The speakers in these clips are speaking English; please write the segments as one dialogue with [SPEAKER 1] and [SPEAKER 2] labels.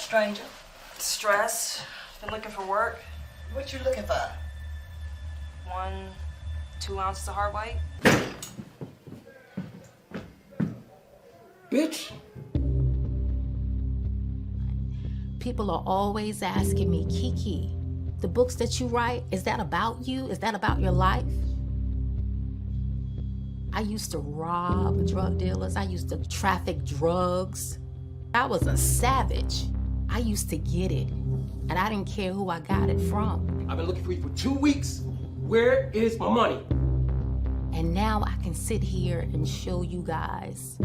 [SPEAKER 1] stranger?
[SPEAKER 2] Stressed. Been looking for work.
[SPEAKER 1] What you looking for?
[SPEAKER 2] 2 ounces of hard white.
[SPEAKER 3] Bitch.
[SPEAKER 4] People are always asking me, Kiki, the books that you write, is that about you? Is that about your life? I used to rob drug dealers. I used to traffic drugs. I was a savage. I used to get it, and I didn't care who I got it from.
[SPEAKER 3] I've been looking for you for 2 weeks. Where is my money?
[SPEAKER 4] And now I can sit here and show you guys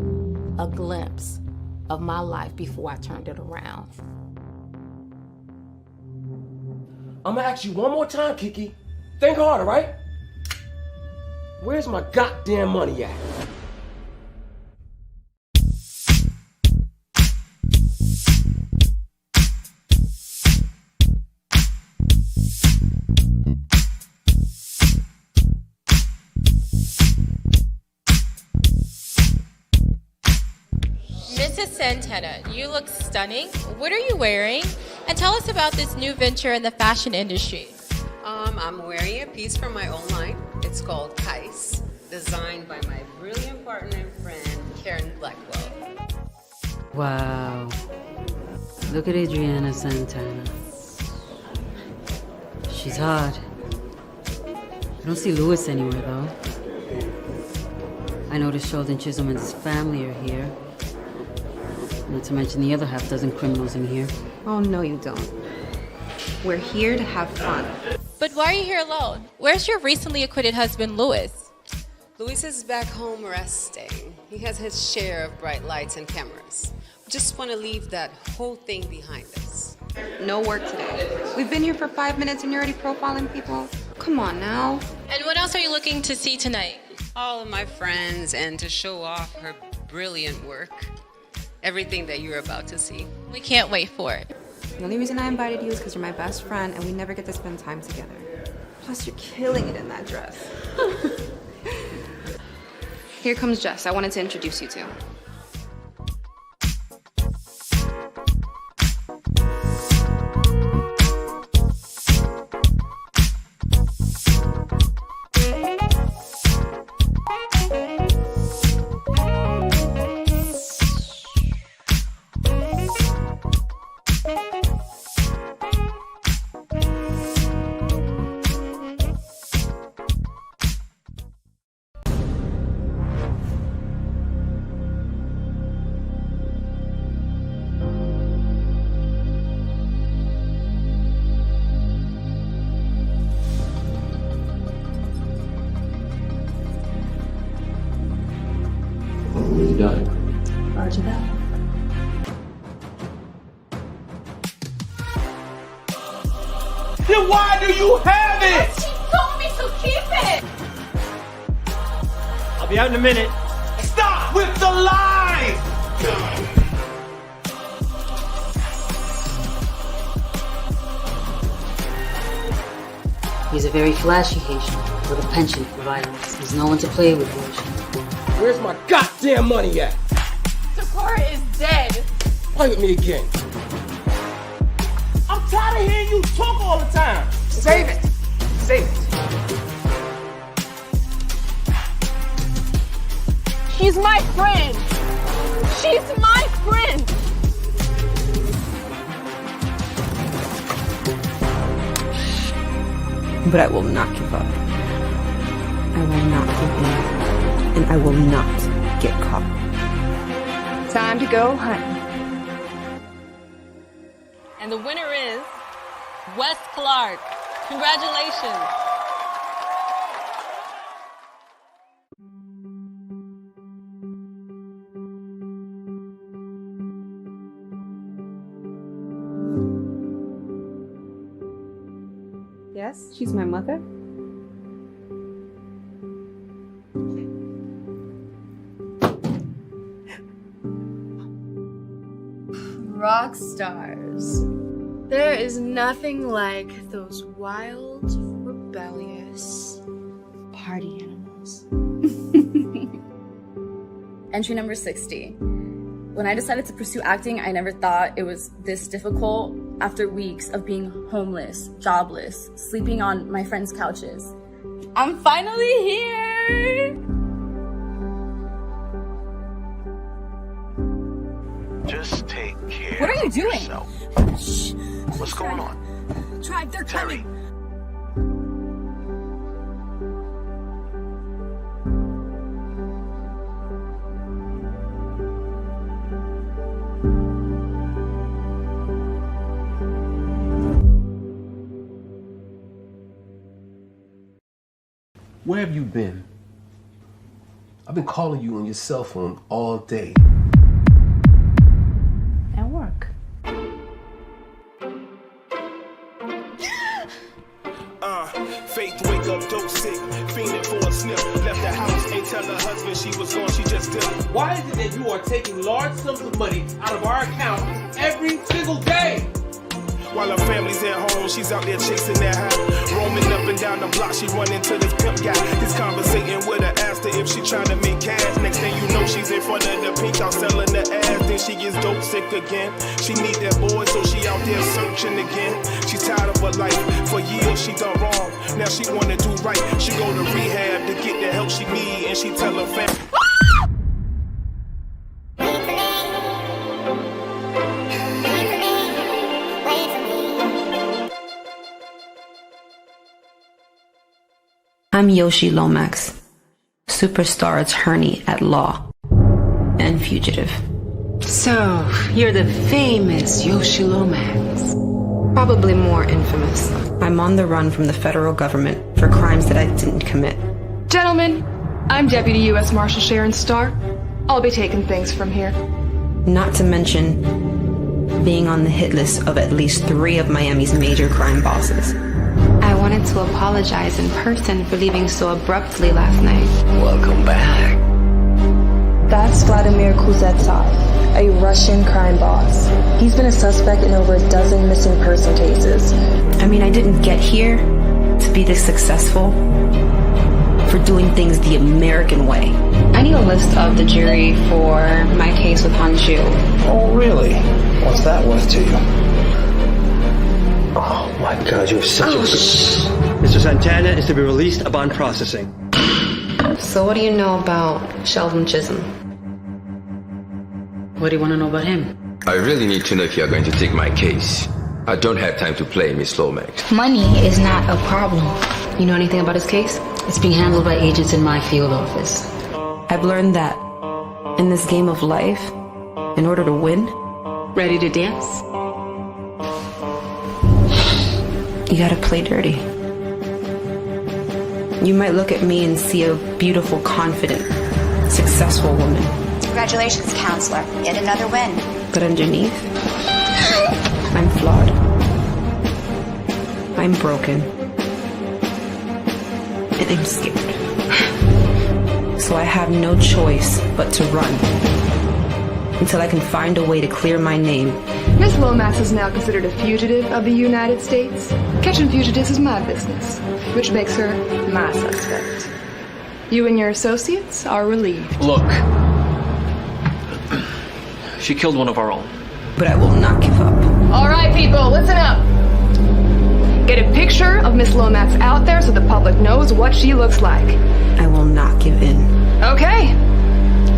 [SPEAKER 4] a glimpse of my life before I turned it around.
[SPEAKER 3] I'm gonna ask you one more time, Kiki. Think hard, all right? Where's my goddamn money at?
[SPEAKER 5] Mrs. Santana, you look stunning. What are you wearing? And tell us about this new venture in the fashion industry.
[SPEAKER 6] I'm wearing a piece from my own line. It's called Kais, designed by my brilliant partner and friend, Karen Blackwell.
[SPEAKER 7] Wow. Look at Adriana Santana. She's hot. I don't see Lewis anywhere, though. I noticed Sheldon Chisholm and his family are here. Not to mention the other half-dozen criminals in here.
[SPEAKER 8] Oh, no, you don't. We're here to have fun.
[SPEAKER 5] But why are you here alone? Where's your recently acquitted husband, Louis?
[SPEAKER 6] Louis is back home resting. He has his share of bright lights and cameras. We just want to leave that whole thing behind us.
[SPEAKER 8] No work today. We've been here for 5 minutes and you're already profiling people? Come on now.
[SPEAKER 5] And what else are you looking to see tonight?
[SPEAKER 6] All of my friends and to show off her brilliant work. Everything that you're about to see.
[SPEAKER 5] We can't wait for it.
[SPEAKER 8] The only reason I invited you is because you're my best friend and we never get to spend time together. Plus, you're killing it in that dress. Here comes Jess. I wanted to introduce you to.
[SPEAKER 3] When you done?
[SPEAKER 4] Roger that.
[SPEAKER 3] Then why do you have it?
[SPEAKER 5] She told me to keep it!
[SPEAKER 3] I'll be out in a minute. Stop with the lies!
[SPEAKER 7] He's a very flashy Haitian with a penchant for violence. He's no one to play with, Haitian.
[SPEAKER 3] Where's my goddamn money at?
[SPEAKER 5] Sakura is dead.
[SPEAKER 3] Play with me again. I'm tired of hearing you talk all the time. Save it. Save it.
[SPEAKER 5] She's my friend. She's my friend.
[SPEAKER 8] But I will not give up. I will not give in. And I will not get caught. Time to go hunting.
[SPEAKER 5] And the winner is Wes Clark. Congratulations.
[SPEAKER 8] Yes, she's my mother.
[SPEAKER 9] Rock stars. There is nothing like those wild, rebellious party animals. Entry number 60.
[SPEAKER 1] When I decided to pursue acting, I never thought it was this difficult after weeks of being homeless, jobless, sleeping on my friends' couches. I'm finally here!
[SPEAKER 10] Just take care.
[SPEAKER 1] What are you
[SPEAKER 10] of
[SPEAKER 1] doing?
[SPEAKER 10] yourself.
[SPEAKER 1] Shh.
[SPEAKER 10] What's going on?
[SPEAKER 1] Tribe, they're
[SPEAKER 10] Terry.
[SPEAKER 1] coming.
[SPEAKER 3] Where have you been? I've been calling you on your cell phone all day.
[SPEAKER 11] At work.
[SPEAKER 12] Faith wake up, dope sick, fiending for a sniff. Left the house, ain't tell her husband she was gone, she just dipped.
[SPEAKER 3] Why is it that you are taking large sums of money out of our account every single day?
[SPEAKER 12] While her family's at home, she's out there chasing that high. Roaming up and down the block, she run into this pimp guy. He's conversating with her, asked her if she trying to make cash. Next thing you know, she's in front of the pink house selling the ass. Then she gets dope sick again. She need that boy, so she out there searching again. She's tired of her life. For years she done wrong. Now she wanna do right. She go to rehab to get the help she need, and she tell her family.
[SPEAKER 8] I'm Yoshi Lomax, superstar attorney at law and fugitive.
[SPEAKER 6] So, you're the famous Yoshi Lomax.
[SPEAKER 8] Probably more infamous. I'm on the run from the federal government for crimes that I didn't commit.
[SPEAKER 9] Gentlemen, I'm Deputy U.S. Marshal Sharon Starr. I'll be taking things from here.
[SPEAKER 8] Not to mention being on the hit list of at least 3 of Miami's major crime bosses.
[SPEAKER 13] I wanted to apologize in person for leaving so abruptly last night.
[SPEAKER 10] Welcome back.
[SPEAKER 14] That's Vladimir Kuzetsov, a Russian crime boss. He's been a suspect in over a dozen missing person cases.
[SPEAKER 8] I mean, I didn't get here to be this successful for doing things the American way.
[SPEAKER 13] I need a list of the jury for my case with Hanshu.
[SPEAKER 10] Oh, really? What's that worth to you? Oh my God, you're such a...
[SPEAKER 15] Mr. Santana is to be released upon processing.
[SPEAKER 13] So what do you know about Sheldon Chisholm?
[SPEAKER 7] What do you want to know about him?
[SPEAKER 16] I really need to know if you're going to take my case. I don't have time to play, Miss Lomax.
[SPEAKER 13] Money is not a problem. You know anything about his case?
[SPEAKER 7] It's being handled by agents in my field office.
[SPEAKER 8] I've learned that in this game of life, in order to win,
[SPEAKER 13] Ready to dance?
[SPEAKER 8] you gotta play dirty. You might look at me and see a beautiful, confident, successful woman.
[SPEAKER 17] Congratulations, counselor. Yet another win.
[SPEAKER 8] But underneath, I'm flawed. I'm broken. And I'm scared. So I have no choice but to run until I can find a way to clear my name.
[SPEAKER 9] Miss Lomax is now considered a fugitive of the United States. Catching fugitives is my business, which makes her my suspect. You and your associates are relieved.
[SPEAKER 15] Look. She killed one of our own.
[SPEAKER 8] But I will not give up.
[SPEAKER 9] All right, people, listen up. Get a picture of Miss Lomax out there so the public knows what she looks like.
[SPEAKER 8] I will not give in.
[SPEAKER 9] Okay.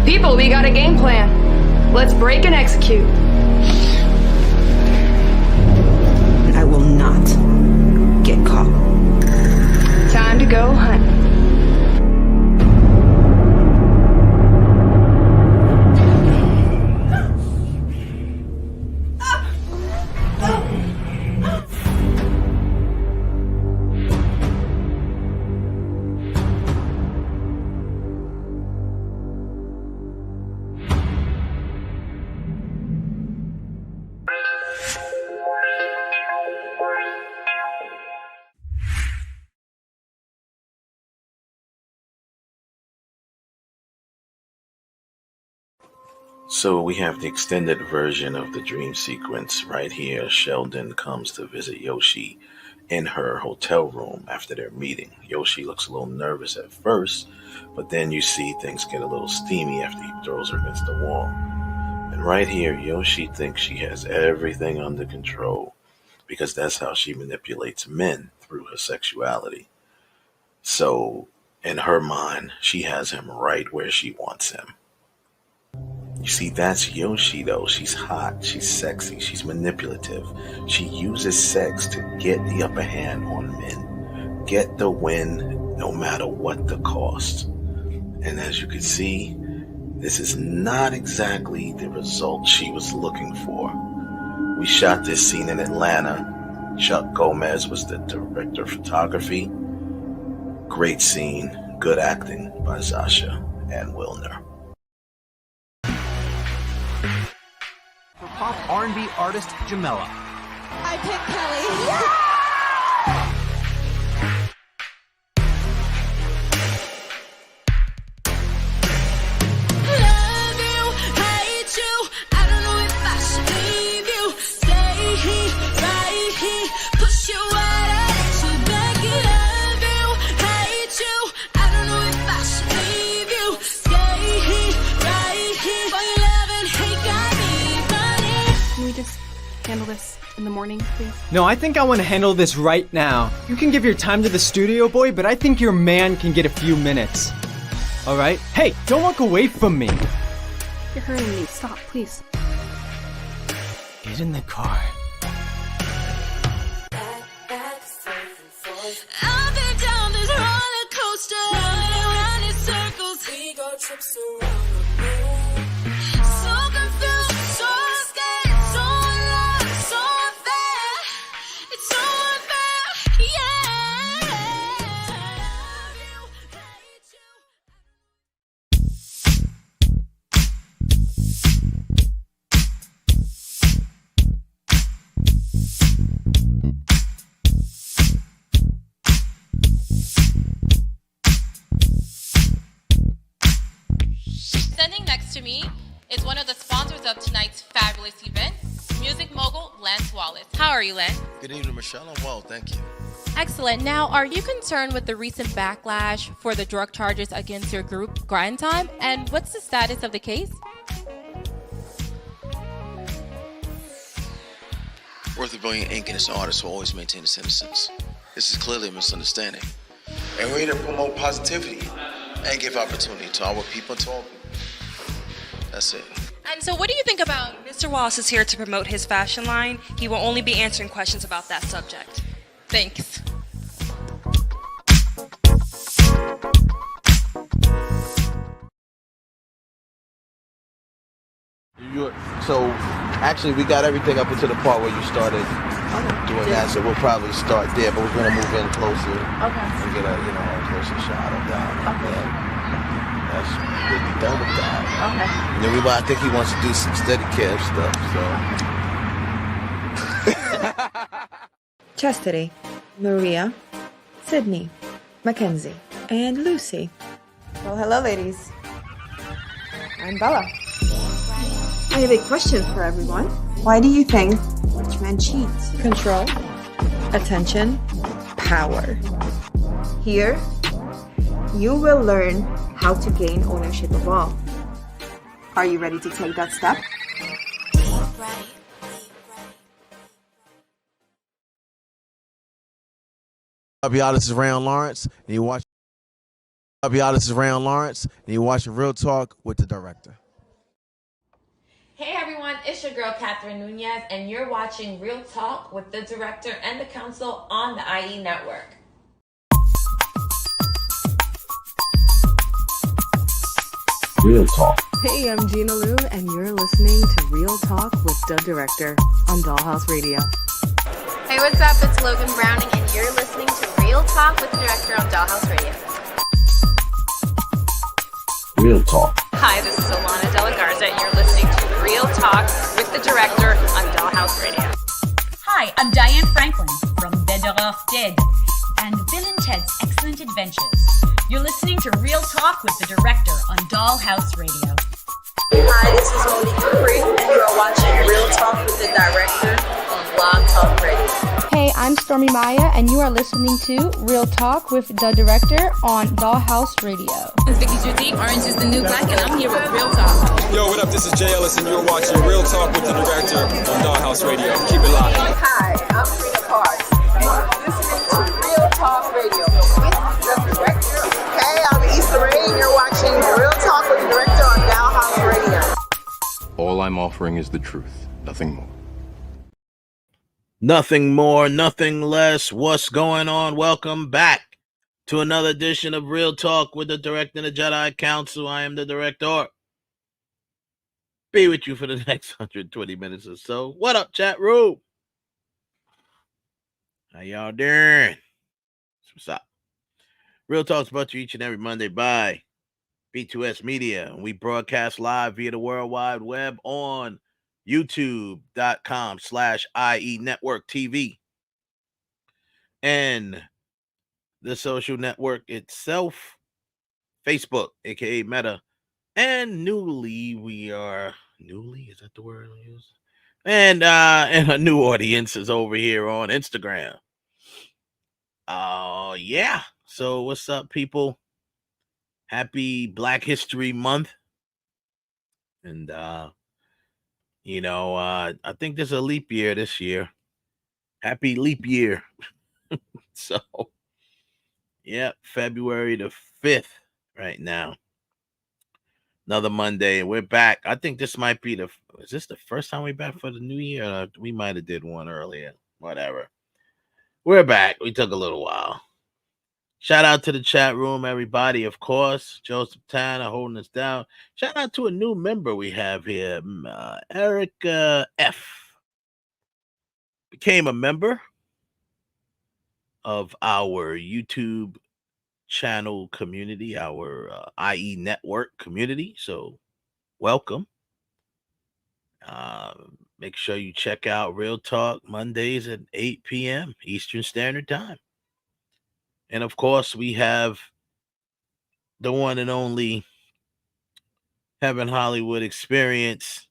[SPEAKER 9] People, we got a game plan. Let's break and execute.
[SPEAKER 8] I will not get caught.
[SPEAKER 9] Time to go hunt.
[SPEAKER 10] So we have the extended version of the dream sequence right here. Sheldon comes to visit Yoshi in her hotel room after their meeting. Yoshi looks a little nervous at first, but then you see things get a little steamy after he throws her against the wall. And right here, Yoshi thinks she has everything under control because that's how she manipulates men through her sexuality. So, in her mind, she has him right where she wants him. You see, that's Yoshi though. She's hot, she's sexy, she's manipulative. She uses sex to get the upper hand on men. Get the win no matter what the cost. And as you can see, this is not exactly the result she was looking for. We shot this scene in Atlanta. Chuck Gomez was the director of photography. Great scene, good acting by Zasha and Wilner.
[SPEAKER 11] For pop R&B artist Jamela.
[SPEAKER 18] I picked Kelly. Yeah!
[SPEAKER 19] Handle this in the morning, please?
[SPEAKER 11] No, I think I want to handle this right now. You can give your time to the studio boy, but I think your man can get a few minutes. All right? Hey, don't walk away from me.
[SPEAKER 19] You're hurting me. Stop, please.
[SPEAKER 11] Get in the car.
[SPEAKER 18] I've been down this roller coaster, around in circles. We go trips around the moon. So confused, so scared, so in love, so unfair. It's so unfair, yeah.
[SPEAKER 5] Standing next to me is one of the sponsors of tonight's fabulous event, music mogul Lance Wallace. How are you, Lance?
[SPEAKER 20] Good evening, Michelle. I'm well, thank you.
[SPEAKER 5] Excellent. Now, are you concerned with the recent backlash for the drug charges against your group, Grind Time? And what's the status of the case?
[SPEAKER 20] Worth a Billion Inc. and its artists will always maintain its innocence. This is clearly a misunderstanding. And we're here to promote positivity and give opportunity to our people and to all people. That's it.
[SPEAKER 2] And so what do you think about Mr. Wallace is here to promote his fashion line? He will only be answering questions about that subject.
[SPEAKER 5] Thanks.
[SPEAKER 20] So, actually, we got everything up until the part where you started doing that, so we'll probably start there, but we're going to move in closer and get a closer shot of that. Okay. That's what we done with that. Okay. And then I think he wants to do some steady cam stuff, so.
[SPEAKER 8] Chastity, Maria, Sydney, Mackenzie, and Lucy.
[SPEAKER 21] Well, hello, ladies. I'm Bella. I have a question for everyone. Why do you think rich men cheat?
[SPEAKER 8] Control, attention, power.
[SPEAKER 21] Here, you will learn how to gain ownership of all. Are you ready to take that step?
[SPEAKER 20] Y'all, this is Rayon Lawrence, and you're watching. Y'all, this is Rayon Lawrence, and you're watching Real Talk with the director.
[SPEAKER 22] Hey everyone, it's your girl Catherine Nunez, and you're watching Real Talk with the director and the council on the IE network.
[SPEAKER 10] Real Talk.
[SPEAKER 8] Hey, I'm Gina Lou, and you're listening to Real Talk with the Director on Dollhouse Radio.
[SPEAKER 23] Hey, what's up? It's Logan Browning, and you're listening to Real Talk with the Director on Dollhouse Radio.
[SPEAKER 10] Real Talk.
[SPEAKER 23] Hi, this is Alana De La Garza, and you're listening to Real Talk with the Director on Dollhouse Radio.
[SPEAKER 24] Hi, I'm Diane Franklin from Better Off Dead and Bill and Ted's Excellent Adventures. You're listening to Real Talk with the Director on Dollhouse Radio.
[SPEAKER 25] Hi, this is Monique Capri, and you are watching Real Talk with the Director on Blog Talk Radio.
[SPEAKER 26] Hey,
[SPEAKER 14] I'm Stormy Maya, and you are listening to Real Talk with the Director on Dollhouse Radio.
[SPEAKER 1] It's Vicky Judy. Orange is the new black, and I'm here with Real Talk.
[SPEAKER 3] Yo, what up? This is Jay Ellis, and you're watching Real Talk with the Director on Dollhouse Radio. Keep it locked.
[SPEAKER 25] Hi, I'm Frida Parks, and you're listening to Real Talk Radio with the Director. Hey, I'm Issa Rae, and you're watching Real Talk with the Director on Dollhouse Radio.
[SPEAKER 4] All I'm offering is the truth, nothing more.
[SPEAKER 10] Nothing more, nothing less. What's going on? Welcome back to another edition of Real Talk with the Director and the Jedi Council. I am the Director. Be with you for the next 120 minutes or so. What up, chat room? How y'all doing? What's up? Real Talk's brought to you each and every Monday by B2S Media. We broadcast live via the World Wide Web on youtube.com/IE Network TV. And the social network itself, Facebook, aka Meta. And newly, is that the word I use? And a new audience is over here on Instagram. Yeah. So what's up, people? Happy Black History Month. And I think there's a leap year this year. Happy leap year. So yeah, February the 5th right now. Another Monday, and we're back. I think this might be is this the first time we're back for the new year? We might have did one earlier. Whatever. We're back. We took a little while. Shout out to the chat room, everybody, of course. Joseph Tanner holding us down. Shout out to a new member we have here, Erica F. Became a member of our YouTube channel community, our IE network community. So welcome. Make sure you check out Real Talk Mondays at 8 p.m. Eastern Standard Time. And of course, we have the one and only Heaven Hollywood Experience,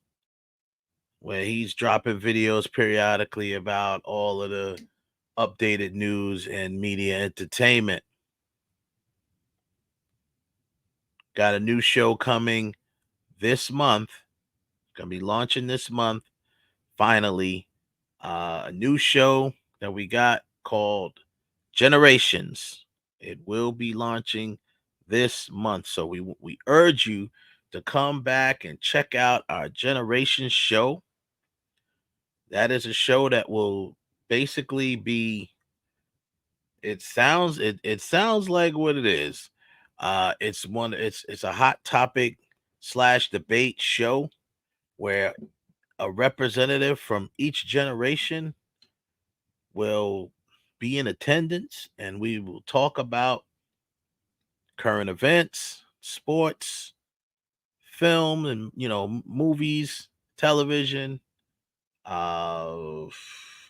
[SPEAKER 10] where he's dropping videos periodically about all of the updated news and media entertainment. Got a new show coming this month. Gonna be launching this month. Finally, a new show that we got called Generations. It will be launching this month. So we urge you to come back and check out our Generations show. That is a show that will basically be, it sounds like what it is. It's a hot topic / debate show where a representative from each generation will be in attendance, and we will talk about current events, sports, film, and movies, television,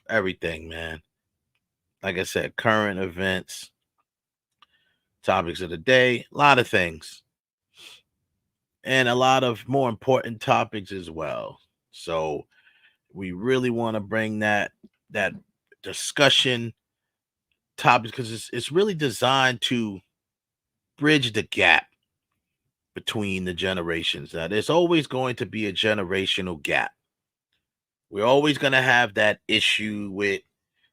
[SPEAKER 10] everything, man. Like I said, current events, topics of the day, a lot of things, and a lot of more important topics as well. So we really want to bring that discussion topic, because it's really designed to bridge the gap between the generations. Now, there's always going to be a generational gap. We're always going to have that issue with,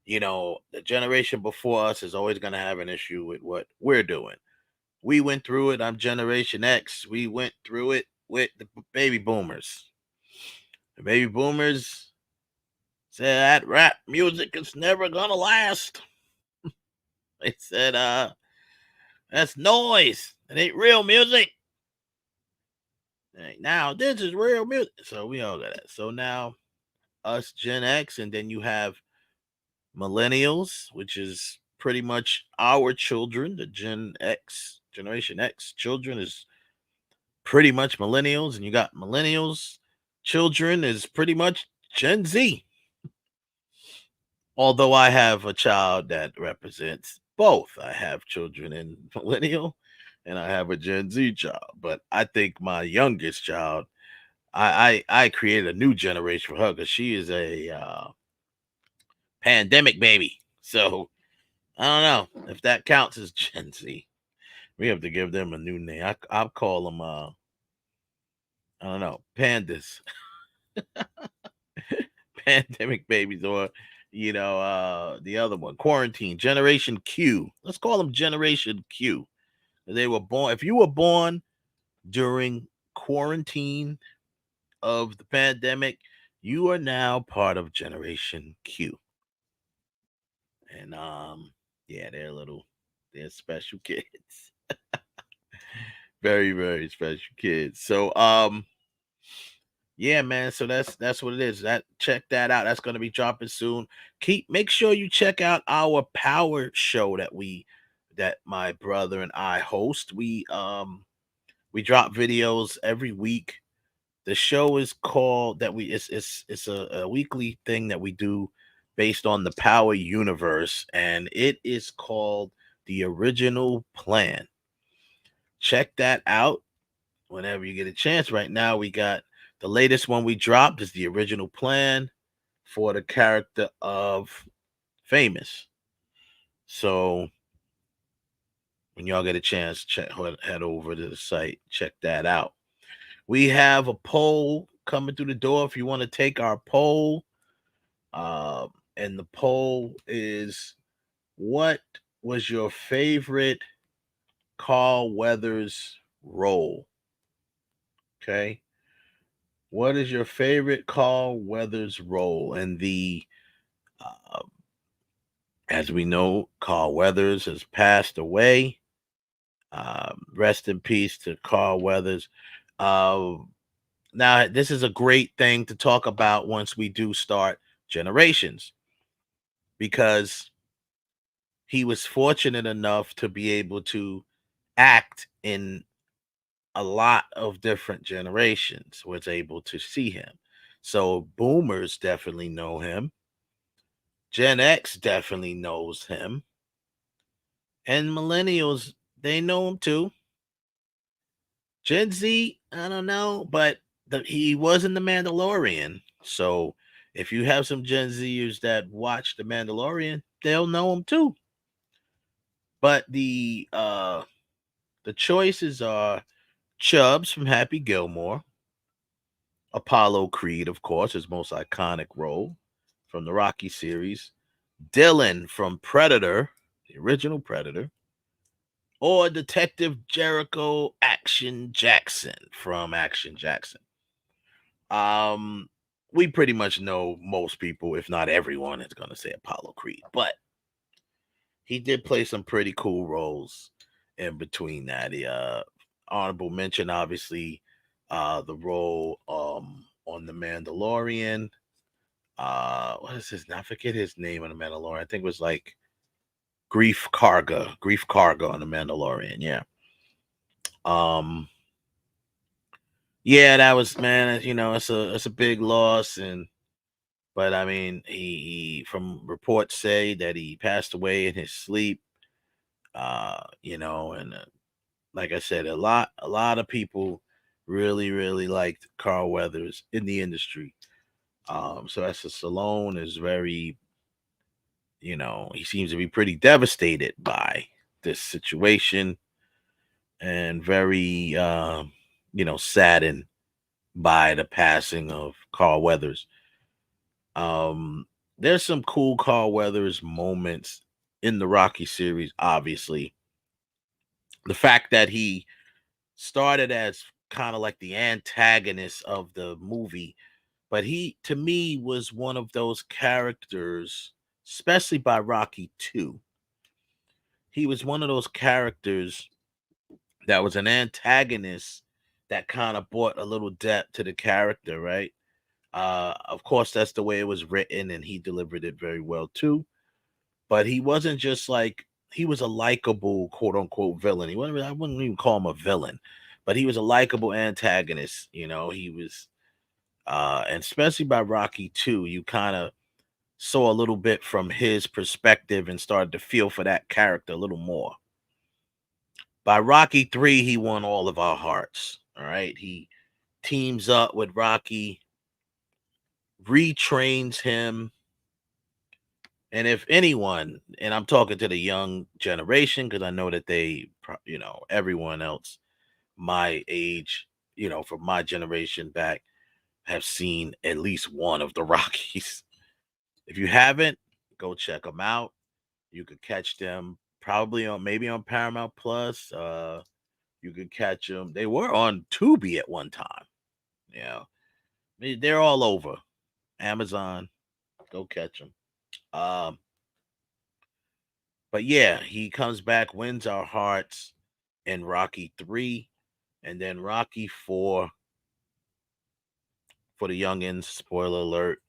[SPEAKER 10] the generation before us is always going to have an issue with what we're doing. We went through it. I'm Generation X. We went through it with the baby boomers. The baby boomers said that rap music is never going to last. They said, that's noise. It ain't real music. Now, this is real music. So we all got that. So now, us Gen X, and then you have millennials, which is pretty much our children. The Generation X children is pretty much millennials, and you got millennials children is pretty much Gen Z. Although I have a child that represents both. I have children in millennial, and I have a Gen Z child. But I think my youngest child, I created a new generation for her, because she is a pandemic baby. So I don't know if that counts as Gen Z. We have to give them a new name. I'll call them I don't know, pandas. Pandemic babies, or the other one, quarantine, Generation Q. Let's call them Generation Q. They were born, if you were born during quarantine of the pandemic, you are now part of Generation Q. And yeah, they're special kids. Very, very special kids. So yeah, man. So that's what it is. Check that out. That's gonna be dropping soon. Make sure you check out our power show that my brother and I host. We drop videos every week. The show is called that we it's a weekly thing that we do based on the Power universe, and it is called The Original Plan. Check that out whenever you get a chance. Right now, we got the latest one we dropped is The Original Plan for the character of Famous. So when y'all get a chance, head over to the site, check that out. We have a poll coming through the door if you want to take our poll. And the poll is, what was your favorite Carl Weathers role? Okay. What is your favorite Carl Weathers role? And as we know, Carl Weathers has passed away. Rest in peace to Carl Weathers. Now, this is a great thing to talk about once we do start Generations, because he was fortunate enough to be able to act in a lot of different generations, was able to see him. So boomers definitely know him. Gen X definitely knows him. And millennials, they know him too. Gen Z, I don't know, but he was in The Mandalorian. So if you have some Gen Zers that watch The Mandalorian, they'll know him too. But the choices are Chubbs from Happy Gilmore, Apollo Creed, of course, his most iconic role from the Rocky series, Dylan from Predator, the original Predator, or Detective Jericho Action Jackson from Action Jackson. We pretty much know most people, if not everyone, is going to say Apollo Creed, but he did play some pretty cool roles in between that. The honorable mention, obviously, the role on The Mandalorian. What is his name? I forget his name on The Mandalorian. I think it was like Grief Karga on The Mandalorian. Yeah. Yeah, that was, man, it's a big loss, but I mean, he from reports say that he passed away in his sleep. And like I said, a lot of people really, really liked Carl Weathers in the industry. So Esther Stallone is very, he seems to be pretty devastated by this situation, and very, saddened by the passing of Carl Weathers. There's some cool Carl Weathers moments in the Rocky series, obviously. The fact that he started as kind of like the antagonist of the movie, but he, to me, was one of those characters, especially by Rocky 2. He was one of those characters that was an antagonist that kind of brought a little depth to the character, right? Of course, that's the way it was written, and he delivered it very well too. But he wasn't just like, he was a likable, quote unquote, villain. I wouldn't even call him a villain, but he was a likable antagonist. He was, and especially by Rocky 2, you kind of saw a little bit from his perspective and started to feel for that character a little more. By Rocky 3, he won all of our hearts. All right. He teams up with Rocky, retrains him, And if anyone, and I'm talking to the young generation, because I know that everyone else my age, from my generation back, have seen at least one of the Rockies. If you haven't, go check them out. You could catch them probably maybe on Paramount Plus. You could catch them. They were on Tubi at one time. Yeah, they're all over Amazon. Go catch them. But yeah, he comes back, wins our hearts in Rocky 3, and then Rocky 4 for the youngins. Spoiler alert.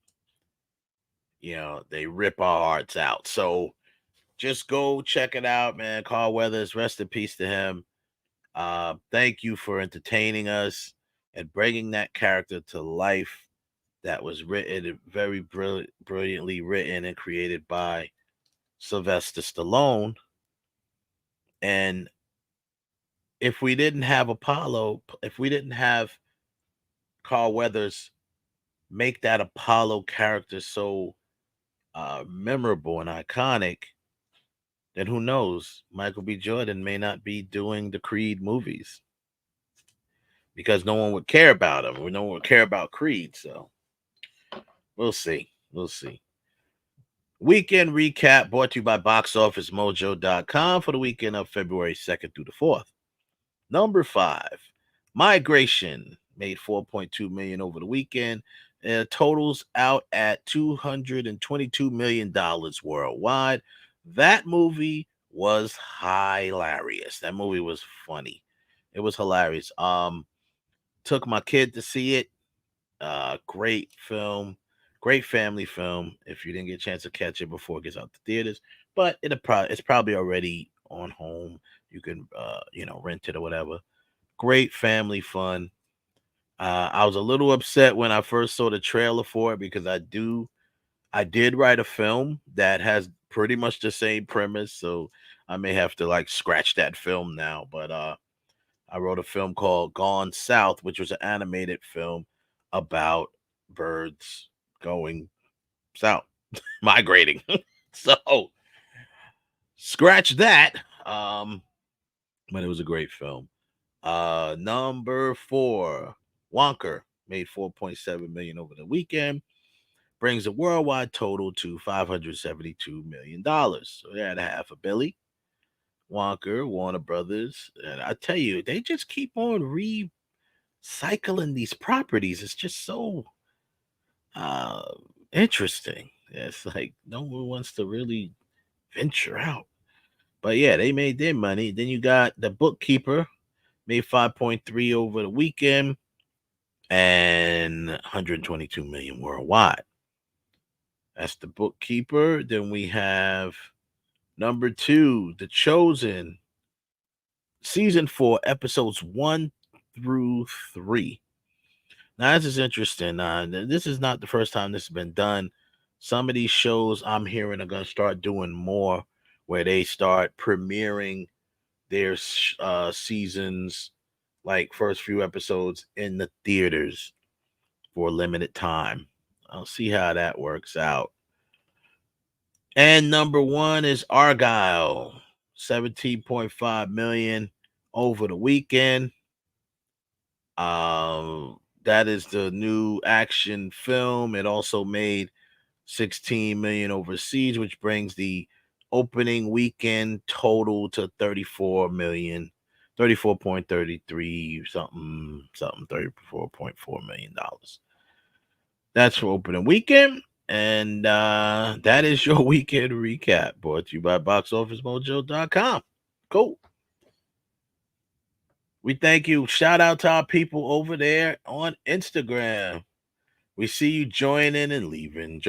[SPEAKER 10] They rip our hearts out. So just go check it out, man. Carl Weathers, rest in peace to him. Thank you for entertaining us and bringing that character to life. That was written very brilliantly written and created by Sylvester Stallone. And if we didn't have Apollo, if we didn't have Carl Weathers make that Apollo character so memorable and iconic, then who knows? Michael B. Jordan may not be doing the Creed movies because no one would care about him. No one would care about Creed. So we'll see. We'll see. Weekend recap brought to you by BoxOfficeMojo.com for the weekend of February 2nd through the 4th. Number 5, Migration made $4.2 million over the weekend. Totals out at $222 million worldwide. That movie was hilarious. That movie was funny. It was hilarious. Took my kid to see it. Great film. Great family film. If you didn't get a chance to catch it before it gets out the theaters, but it's probably already on home. You can rent it or whatever. Great family fun. I was a little upset when I first saw the trailer for it because I did write a film that has pretty much the same premise, so I may have to scratch that film now. But I wrote a film called Gone South, which was an animated film about birds going south, migrating. So scratch that. But it was a great film. Number 4, Wonka made $4.7 million over the weekend, brings the worldwide total to $572 million. So they had a half a billy. Wonka, Warner Brothers, and I tell you, they just keep on recycling these properties. It's just so interesting. It's like no one wants to really venture out. But yeah, they made their money. Then you got The Bookkeeper, made 5.3 over the weekend and 122 million worldwide. That's The Bookkeeper. Then we have number 2, The Chosen, season 4, episodes 1 through 3. Now, this is interesting. This is not the first time this has been done. Some of these shows I'm hearing are going to start doing more where they start premiering their seasons, like first few episodes, in the theaters for a limited time. I'll see how that works out. And number 1 is Argyle, 17.5 million over the weekend. That is the new action film. It also made 16 million overseas, which brings the opening weekend total to 34 million, 34.33 something, $34.4 million. That's for opening weekend. And that is your weekend recap, brought to you by BoxOfficeMojo.com. Cool. We thank you. Shout out to our people over there on Instagram. We see you joining and leaving.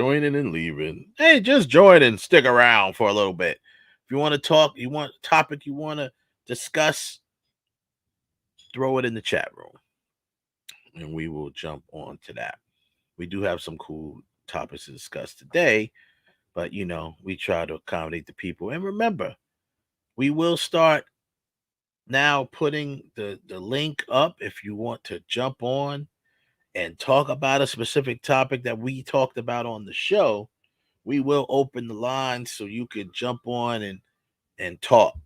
[SPEAKER 10] Hey, just join and stick around for a little bit. If you want to talk, you want a topic you want to discuss, throw it in the chat room. And we will jump on to that. We do have some cool topics to discuss today, but we try to accommodate the people. And remember, we will start now putting the link up if you want to jump on and talk about a specific topic that we talked about on the show. we will open the lines so you could jump on and talk.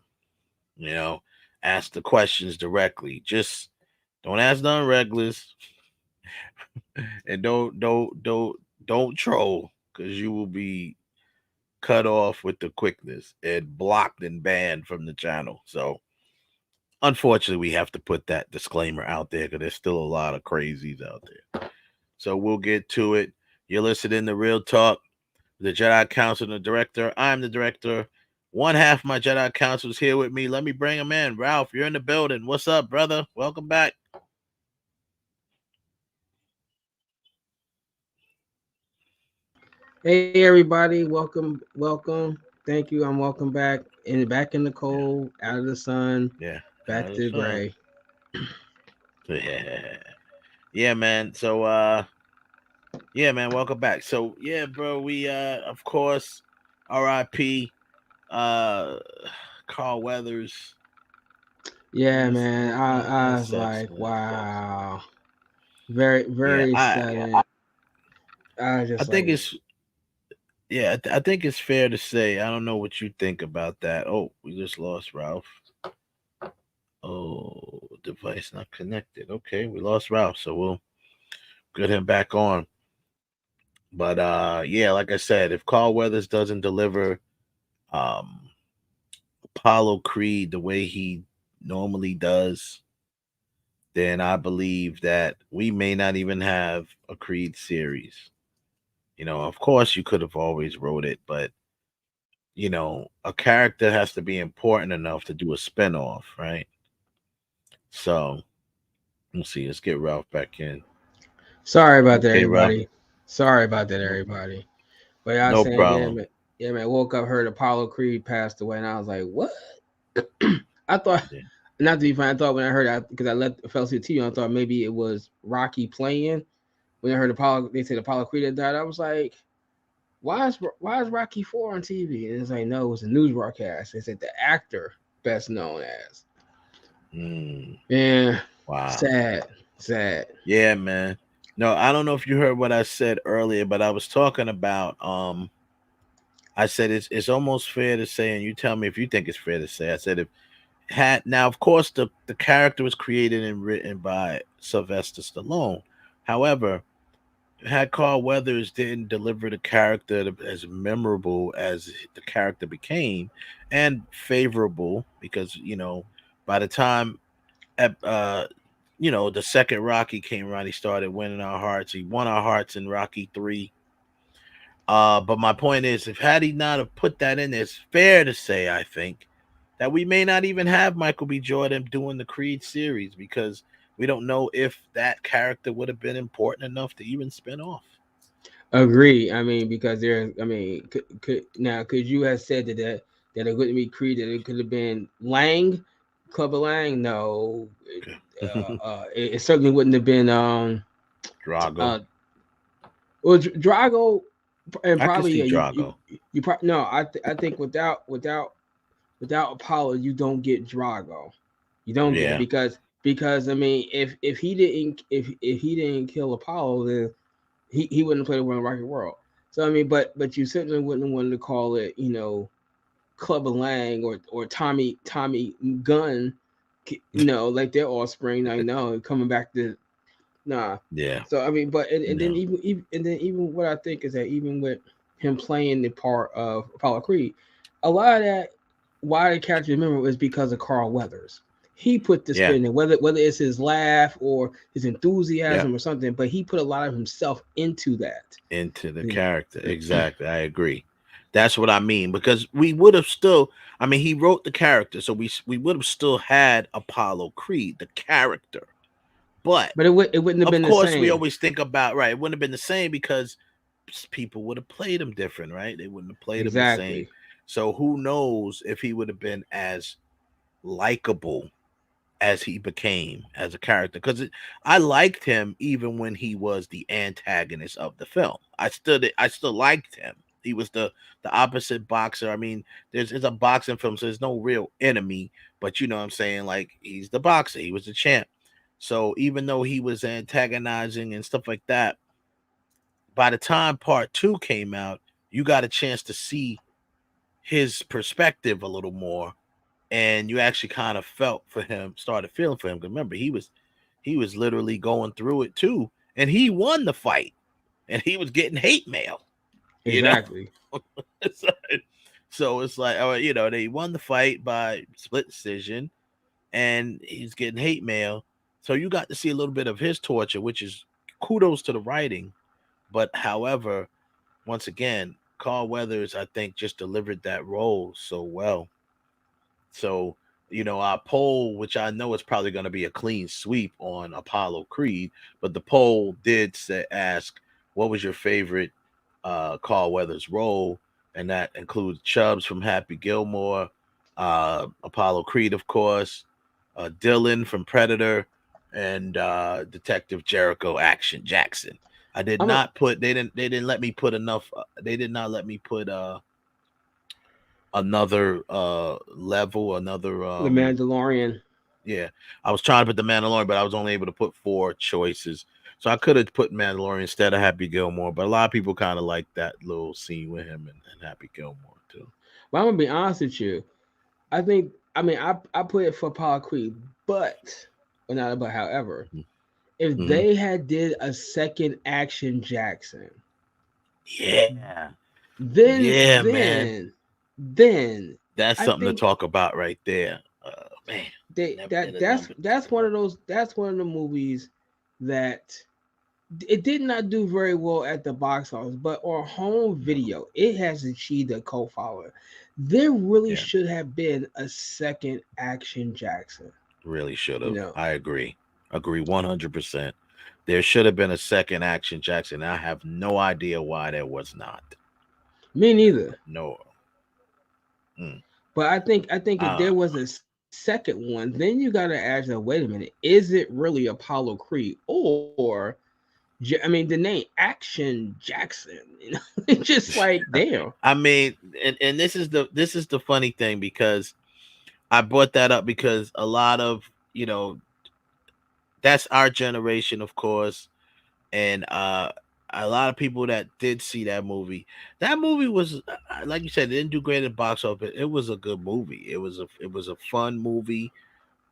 [SPEAKER 10] Ask the questions directly. Just don't ask none regulars, and don't troll, because you will be cut off with the quickness and blocked and banned from the channel. So unfortunately, we have to put that disclaimer out there because there's still a lot of crazies out there. So we'll get to it. You're listening to Real Talk, the Jedi Council and the director. I'm the director. One half of my Jedi Council is here with me. Let me bring him in. Ralph, you're in the building. What's up, brother? Welcome back.
[SPEAKER 6] Hey everybody, welcome. Thank you. I'm welcome back in the cold, out of the sun.
[SPEAKER 10] Yeah.
[SPEAKER 6] Back to the gray.
[SPEAKER 10] Yeah, man. So yeah, man, welcome back. So yeah, bro, we of course RIP Carl Weathers.
[SPEAKER 6] Yeah, man. I was like, wow. Very, very sudden. I think
[SPEAKER 10] it's I think it's fair to say, I don't know what you think about that. Oh, we just lost Ralph. Oh, device not connected. Okay, we lost Ralph, so we'll get him back on. But yeah, like I said, if Carl Weathers doesn't deliver Apollo Creed the way he normally does, then I believe that we may not even have a Creed series. Of course you could have always wrote it, but a character has to be important enough to do a spinoff, right? So let's see. Let's get Ralph back in.
[SPEAKER 6] Sorry about that, everybody. Ralph. Sorry about that, everybody. But I was saying,
[SPEAKER 10] problem.
[SPEAKER 6] Yeah, man. Woke up, heard Apollo Creed passed away, and I was like, what? I thought, not to be funny, I thought when I heard that, because I fell asleep to TV, I thought maybe it was Rocky playing. When I heard Apollo, they said Apollo Creed had died. I was like, why is Rocky 4 on TV? And it's like, no, it was a news broadcast. They said the actor best known as. Yeah.
[SPEAKER 10] Wow.
[SPEAKER 6] Sad.
[SPEAKER 10] Yeah, man. No, I don't know if you heard what I said earlier, but I was talking about I said it's almost fair to say, and you tell me if you think it's fair to say. I said now, of course, the character was created and written by Sylvester Stallone. However, had Carl Weathers didn't deliver the character as memorable as the character became, and favorable, because by the time the second Rocky came around, he started winning our hearts. He won our hearts in Rocky 3. But my point is, had he not have put that in there, it's fair to say, I think, that we may not even have Michael B. Jordan doing the Creed series, because we don't know if that character would have been important enough to even spin off.
[SPEAKER 6] Agree. I mean, because could you have said that it wouldn't be Creed, that it could have been Lang, Clubber Lang? No. It certainly wouldn't have been
[SPEAKER 10] Drago.
[SPEAKER 6] Well, Drago, and probably
[SPEAKER 10] Drago.
[SPEAKER 6] I think without Apollo, you don't get Drago. You don't get it because I mean, if he didn't kill Apollo, then he wouldn't play the World Rocket World. So I mean, but you certainly wouldn't want to call it, Clubber Lang or Tommy Gunn, like their offspring. I know coming back to
[SPEAKER 10] Yeah.
[SPEAKER 6] So I mean, but and then even what I think is that even with him playing the part of Apollo Creed, a lot of that, why the character remember, is because of Carl Weathers. He put the spin in, whether it's his laugh or his enthusiasm or something, but he put a lot of himself into that.
[SPEAKER 10] Into the character. Exactly. I agree. That's what I mean, because we would have still, I mean, he wrote the character, so we would have still had Apollo Creed, the character. But
[SPEAKER 6] it wouldn't have been the same. Of course,
[SPEAKER 10] we always think about, it wouldn't have been the same because people would have played him different, right? They wouldn't have played him the same. So who knows if he would have been as likable as he became as a character, because I liked him even when he was the antagonist of the film. I still liked him. He was the opposite boxer. I mean, it's a boxing film, so there's no real enemy, but you know what I'm saying? Like, he's the boxer. He was the champ. So even though he was antagonizing and stuff like that, by the time part 2 came out, you got a chance to see his perspective a little more, and you actually kind of started feeling for him. Remember, he was literally going through it too, and he won the fight, and he was getting hate mail.
[SPEAKER 6] Exactly.
[SPEAKER 10] So it's like, they won the fight by split decision, and he's getting hate mail. So you got to see a little bit of his torture, which is kudos to the writing. But however, once again, Carl Weathers, I think, just delivered that role so well. So, our poll, which I know is probably going to be a clean sweep on Apollo Creed, but the poll did ask, what was your favorite Carl Weathers role? And that includes Chubbs from Happy Gilmore, Apollo Creed, of course, Dylan from Predator, and Detective Jericho Action Jackson. I did not put. They didn't let me put enough. They did not let me put another level, another
[SPEAKER 6] The Mandalorian.
[SPEAKER 10] Yeah, I was trying to put the Mandalorian, but I was only able to put 4 choices. So I could have put Mandalorian instead of Happy Gilmore, but a lot of people kind of like that little scene with him and Happy Gilmore too.
[SPEAKER 6] Well, I'm gonna be honest with you. I put it for Apollo Creed, however, if they had did a second Action Jackson, then
[SPEAKER 10] that's something to talk about right there. Man,
[SPEAKER 6] that's one of the movies that it did not do very well at the box office, but on home video, it has achieved a cult following. There really should have been a second Action Jackson.
[SPEAKER 10] Really should have. I agree 100%. There should have been a second Action Jackson. I have no idea why there was not.
[SPEAKER 6] Me neither.
[SPEAKER 10] No.
[SPEAKER 6] But I think if there was a second one, then you got to ask, wait a minute, is it really Apollo Creed or the name Action Jackson? It's just like, damn.
[SPEAKER 10] And this is the funny thing, because I brought that up because a lot of that's our generation, of course, and a lot of people that did see that movie. That movie was, like you said, it didn't do great at box office. It was a good movie. It was a fun movie.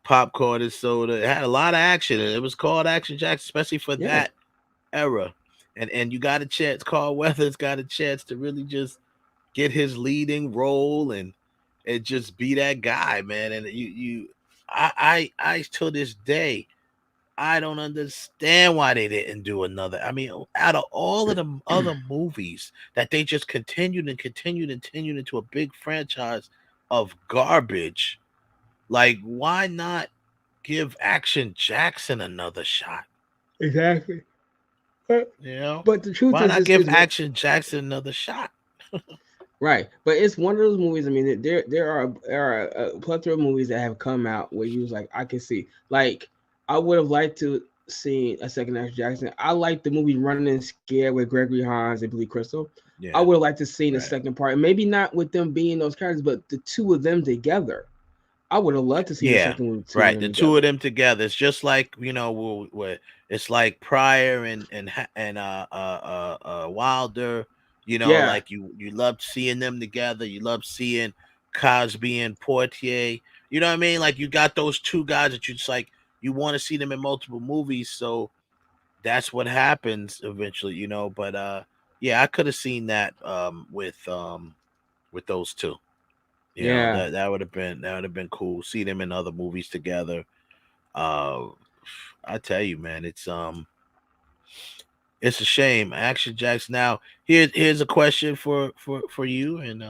[SPEAKER 10] Popcorn and soda. It had a lot of action, and it was called Action Jackson, especially for that era. And you got a chance. Carl Weathers got a chance to really just get his leading role and just be that guy, man. And I till this day, I don't understand why they didn't do another. Out of all of the other movies that they just continued into a big franchise of garbage, like, why not give Action Jackson another shot?
[SPEAKER 6] Exactly.
[SPEAKER 10] But
[SPEAKER 6] the truth
[SPEAKER 10] why
[SPEAKER 6] is,
[SPEAKER 10] not give Action Jackson another shot?
[SPEAKER 6] Right, but it's one of those movies. There are a plethora of movies that have come out where you was like, I can see. Like, I would have liked to see a second Action Jackson. I like the movie Running and Scared with Gregory Hines and Billy Crystal. I would have liked to see the second part, and maybe not with them being those characters, but the two of them together. I would have loved to see the second movie.
[SPEAKER 10] The two of them together. It's just like, it's like Pryor and Wilder. Like you loved seeing them together. You loved seeing Cosby and Portier. You know what I mean? Like, you got those two guys that you just like. You want to see them in multiple movies, so that's what happens eventually, But I could have seen that with those two. That would have been cool. See them in other movies together. I tell you, man, it's a shame. Action Jackson. Now, here's a question for you and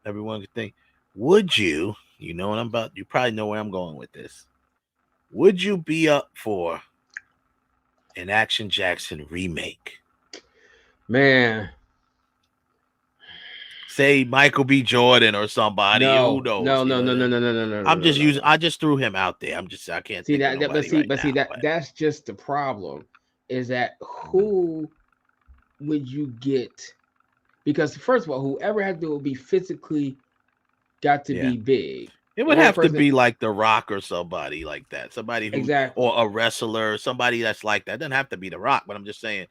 [SPEAKER 10] everyone can think. Would you? You know what I'm about? You probably know where I'm going with this. Would you be up for an Action Jackson remake?
[SPEAKER 6] Man.
[SPEAKER 10] Say Michael B. Jordan or somebody.
[SPEAKER 6] No,
[SPEAKER 10] Who knows?
[SPEAKER 6] No.
[SPEAKER 10] I just threw him out there. I can't
[SPEAKER 6] see
[SPEAKER 10] think
[SPEAKER 6] that.
[SPEAKER 10] Of nobody
[SPEAKER 6] That's just the problem. Is that who would you get? Because first of all, whoever had to be physically got to be big.
[SPEAKER 10] It would have to be like The Rock or somebody like that. Somebody who, or a wrestler, somebody that's like that. It doesn't have to be The Rock, but I'm just saying,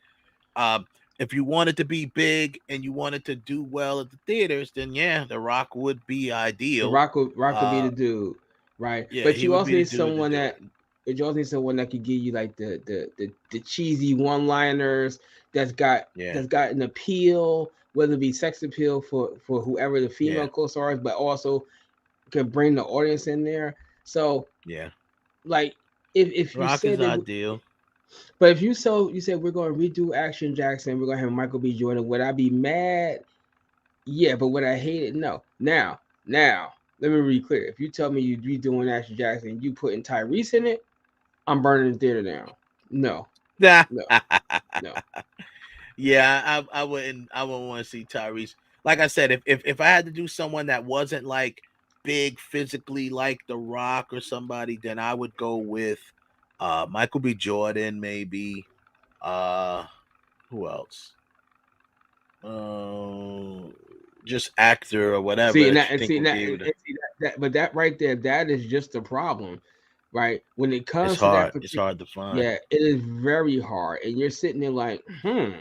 [SPEAKER 10] if you wanted to be big and you wanted to do well at the theaters, then yeah, The Rock would be
[SPEAKER 6] The
[SPEAKER 10] ideal.
[SPEAKER 6] Rock would be the dude, right?
[SPEAKER 10] Yeah,
[SPEAKER 6] But
[SPEAKER 10] he
[SPEAKER 6] you
[SPEAKER 10] would
[SPEAKER 6] also
[SPEAKER 10] be the
[SPEAKER 6] need
[SPEAKER 10] dude to
[SPEAKER 6] someone
[SPEAKER 10] do
[SPEAKER 6] that
[SPEAKER 10] it.
[SPEAKER 6] you also need someone that could give you like the cheesy one-liners that's got an appeal, whether it be sex appeal for whoever the female co-star is, but also can bring the audience in there. So
[SPEAKER 10] Yeah,
[SPEAKER 6] like if you
[SPEAKER 10] Rock
[SPEAKER 6] said
[SPEAKER 10] is
[SPEAKER 6] that,
[SPEAKER 10] ideal.
[SPEAKER 6] but if you said we're going to redo Action Jackson, we're going to have Michael B. Jordan, would I be mad? Yeah, but would I hate it? No. Now, let me be clear. If you tell me you'd be doing Action Jackson and you putting Tyrese in it, I'm burning the theater down. No. No.
[SPEAKER 10] Yeah, I wouldn't want to see Tyrese. Like I said, if I had to do someone that wasn't like big physically like The Rock or somebody, then I would go with Michael B. Jordan, maybe. Who else? Just actor or whatever.
[SPEAKER 6] But that right there, that is just the problem, right? When it comes
[SPEAKER 10] It's
[SPEAKER 6] to
[SPEAKER 10] hard.
[SPEAKER 6] that,
[SPEAKER 10] It's hard to find.
[SPEAKER 6] Yeah, it is very hard, and you're sitting there like,
[SPEAKER 10] I'm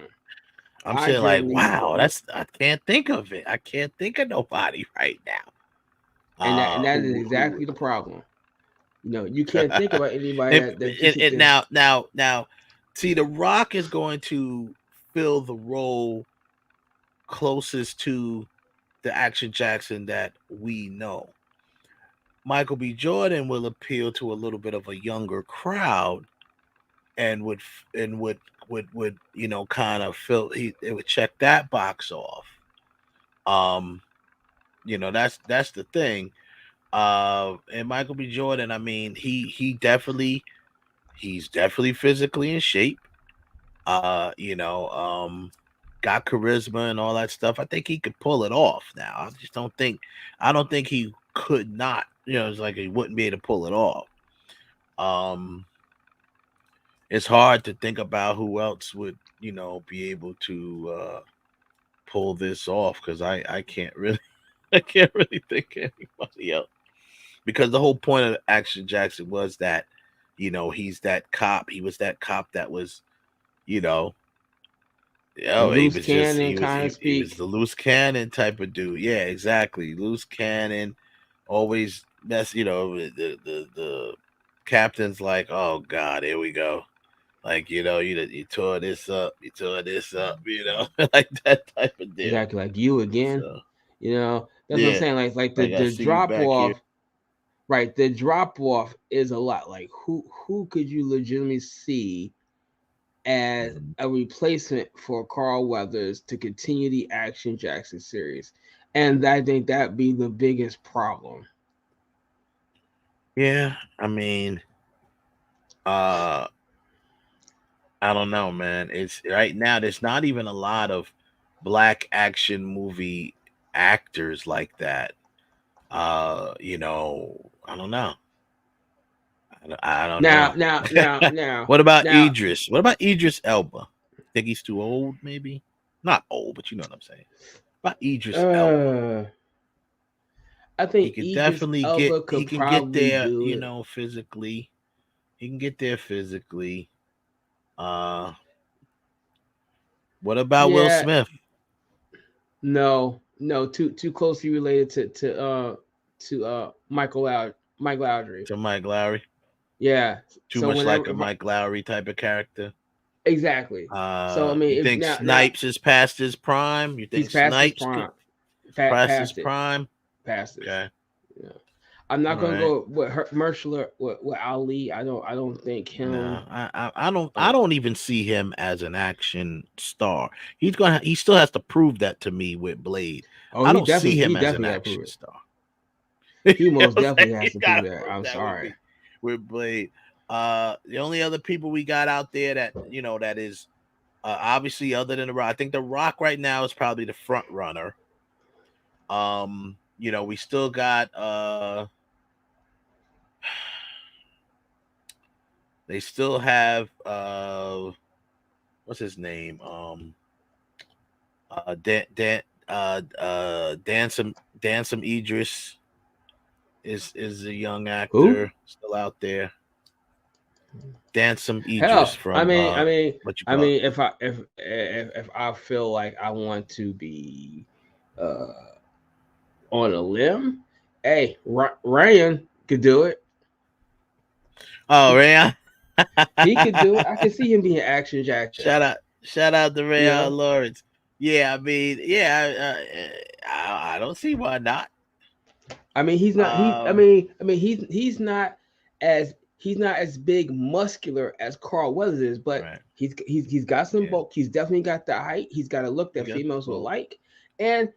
[SPEAKER 10] saying like, wow, I can't think of it. I can't think of nobody right now.
[SPEAKER 6] And that is exactly the problem. You know, you can't think about anybody
[SPEAKER 10] now. See, The Rock is going to fill the role closest to the Action Jackson that we know. Michael B. Jordan will appeal to a little bit of a younger crowd, and would kind of fill. It would check that box off. That's the thing. And Michael B. Jordan, I mean, he's definitely physically in shape. Got charisma and all that stuff. I think he could pull it off now. I don't think he could not, it's like he wouldn't be able to pull it off. It's hard to think about who else would, be able to pull this off, because I can't really think of anybody else. Because the whole point of Action Jackson was that, he's that cop. He was that cop that was, he was the loose cannon type of dude. Yeah, exactly. Loose cannon, always mess. The captain's like, oh God, here we go. Like, you tore this up. You tore this up. Like that type of deal.
[SPEAKER 6] Exactly, like you again.
[SPEAKER 10] So,
[SPEAKER 6] that's what I'm saying. Like the drop off. Right, the drop off is a lot. Like who could you legitimately see as a replacement for Carl Weathers to continue the Action Jackson series? And I think that'd be the biggest problem.
[SPEAKER 10] Yeah, I mean, I don't know, man. It's right now. There's not even a lot of black action movie actors like that. I don't know. I don't know.
[SPEAKER 6] Now.
[SPEAKER 10] What about Idris? What about Idris Elba? Think he's too old? Maybe not old, but you know what I'm saying. What about Idris Elba?
[SPEAKER 6] I think
[SPEAKER 10] he can definitely
[SPEAKER 6] Elba
[SPEAKER 10] get there. Physically, he can get there physically. What about Will Smith?
[SPEAKER 6] No, too closely related to Mike Lowry.
[SPEAKER 10] To Mike Lowry.
[SPEAKER 6] Yeah.
[SPEAKER 10] Too much like a Mike Lowry type of character.
[SPEAKER 6] Exactly. So I mean,
[SPEAKER 10] you think Snipes is past his prime? You think Snipes past his prime?
[SPEAKER 6] Past it.
[SPEAKER 10] Okay.
[SPEAKER 6] Yeah. I'm not gonna go with Merschler with Ali. I don't think him.
[SPEAKER 10] No, I don't even see him as an action star. He still has to prove that to me with Blade. I don't see him as an action star.
[SPEAKER 6] He most definitely has to prove that. I'm sorry.
[SPEAKER 10] With Blade. The only other people we got out there that that is obviously other than The Rock. I think The Rock right now is probably the front runner. We still got they still have what's his name? Dansum Idris is a young actor still out there. Dance some Idris
[SPEAKER 6] Hell,
[SPEAKER 10] from
[SPEAKER 6] I mean,
[SPEAKER 10] what you call it?
[SPEAKER 6] if I feel like I want to be on a limb, hey, Ryan could do it.
[SPEAKER 10] Oh, Rayon.
[SPEAKER 6] He could do it. I can see him being Action Jackson.
[SPEAKER 10] Shout out to Rayon
[SPEAKER 6] Yeah.
[SPEAKER 10] Lawrence. Yeah, I mean, I don't see why not.
[SPEAKER 6] I mean, he's not. He's not as big muscular as Carl Weathers is, but he's got some bulk. He's definitely got the height. He's got a look that females will like, and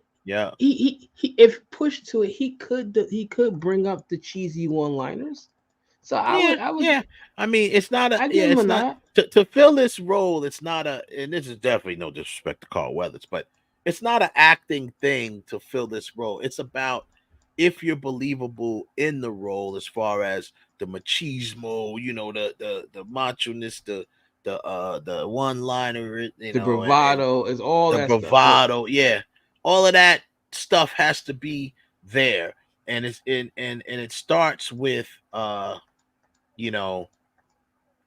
[SPEAKER 6] he if pushed to it, he could bring up the cheesy one-liners. So I would.
[SPEAKER 10] I mean, it's not a.
[SPEAKER 6] I give him a nod.
[SPEAKER 10] To fill this role. It's not a, and this is definitely no disrespect to Carl Weathers, but it's not an acting thing to fill this role. It's about if you're believable in the role, as far as the machismo, the macho-ness, the one-liner,
[SPEAKER 6] The bravado is all
[SPEAKER 10] the
[SPEAKER 6] that
[SPEAKER 10] bravado.
[SPEAKER 6] stuff.
[SPEAKER 10] Yeah, all of that stuff has to be there, and it starts with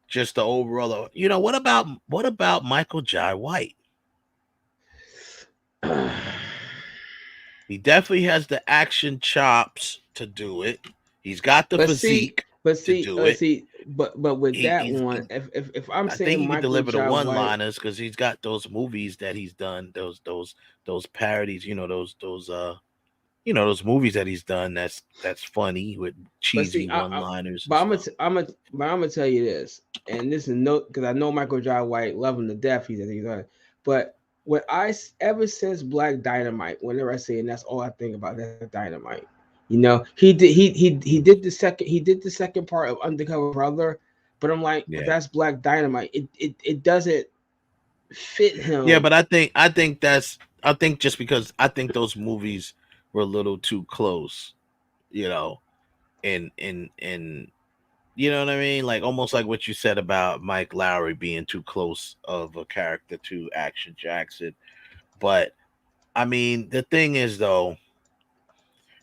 [SPEAKER 10] just the overall. What about Michael Jai White? He definitely has the action chops to do it. He's got the physique to do it.
[SPEAKER 6] But with that one, if I'm
[SPEAKER 10] I
[SPEAKER 6] saying
[SPEAKER 10] think he can
[SPEAKER 6] Michael
[SPEAKER 10] deliver the
[SPEAKER 6] Jai White,
[SPEAKER 10] one-liners because he's got those movies that he's done, those parodies, those movies that he's done that's funny with cheesy one-liners.
[SPEAKER 6] But I'm gonna tell you this, and this is because I know Michael Jai White, love him to death. He's on, but what ever since Black Dynamite, whenever I say, and that's all I think about, that Dynamite. He did the second part of Undercover Brother, but I'm like, but that's Black Dynamite. It doesn't fit him.
[SPEAKER 10] Yeah, but I think just because I think those movies were a little too close, and you know what I mean? Like almost like what you said about Mike Lowry being too close of a character to Action Jackson. But I mean, the thing is though,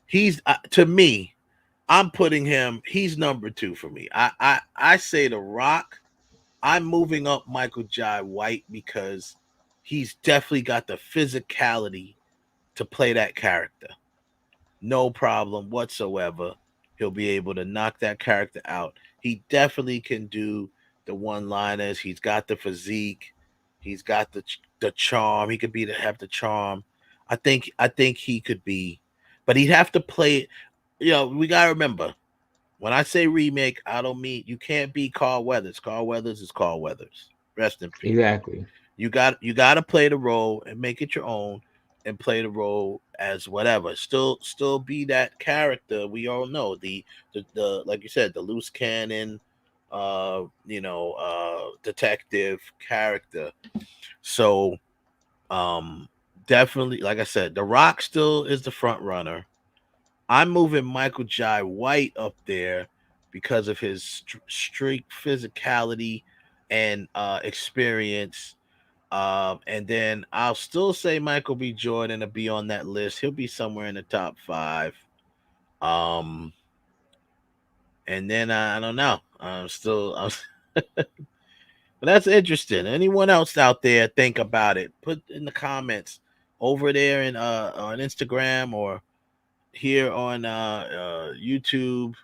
[SPEAKER 10] he's to me, I'm putting him. He's number 2 for me. I say The Rock. I'm moving up Michael Jai White because he's definitely got the physicality to play that character. No problem whatsoever. He'll be able to knock that character out. He definitely can do the one-liners. He's got the physique. He's got the charm. He could have the charm. I think he could be, but he'd have to play it. We gotta remember, when I say remake, I don't mean you can't be Carl Weathers. Carl Weathers is Carl Weathers. Rest in peace.
[SPEAKER 6] Exactly.
[SPEAKER 10] You got to play the role and make it your own, and play the role as whatever. Still be that character. We all know the like you said, the loose cannon, detective character. So, definitely, like I said, The Rock still is the front runner. I'm moving Michael Jai White up there because of his streak physicality and experience. And then I'll still say Michael B. Jordan to be on that list. He'll be somewhere in the top 5. And then I don't know. But that's interesting. Anyone else out there think about it? Put in the comments over there in on Instagram or here on YouTube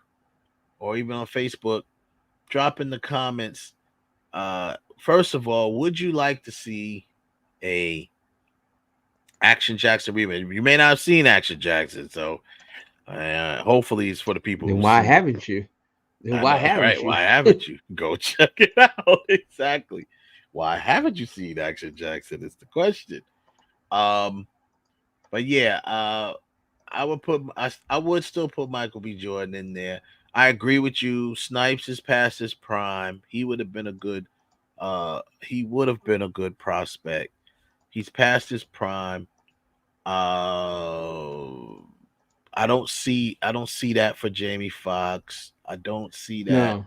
[SPEAKER 10] or even on Facebook. Drop in the comments. First of all, would you like to see a Action Jackson remake? You may not have seen Action Jackson, so hopefully it's for the people.
[SPEAKER 6] Then why haven't you? Why
[SPEAKER 10] haven't you? Go check it out. Exactly. Why haven't you seen Action Jackson? Is the question. But yeah, I would still put Michael B. Jordan in there. I agree with you. Snipes is past his prime. He would have been a good prospect. He's past his prime. I don't see that for Jamie Foxx. I don't see that.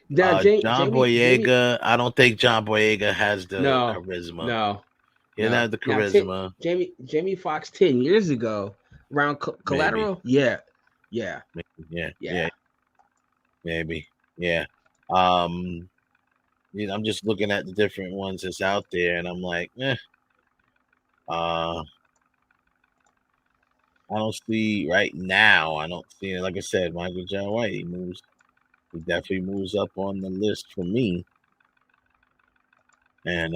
[SPEAKER 6] No.
[SPEAKER 10] John Boyega. I don't think John Boyega has the charisma.
[SPEAKER 6] No.
[SPEAKER 10] He doesn't have the charisma.
[SPEAKER 6] Jamie Foxx 10 years ago around Collateral.
[SPEAKER 10] Maybe.
[SPEAKER 6] Yeah.
[SPEAKER 10] Maybe. Yeah. I'm just looking at the different ones that's out there, and I'm like, I don't see right now. I don't see it. Like I said, Michael J. White, he definitely moves up on the list for me. And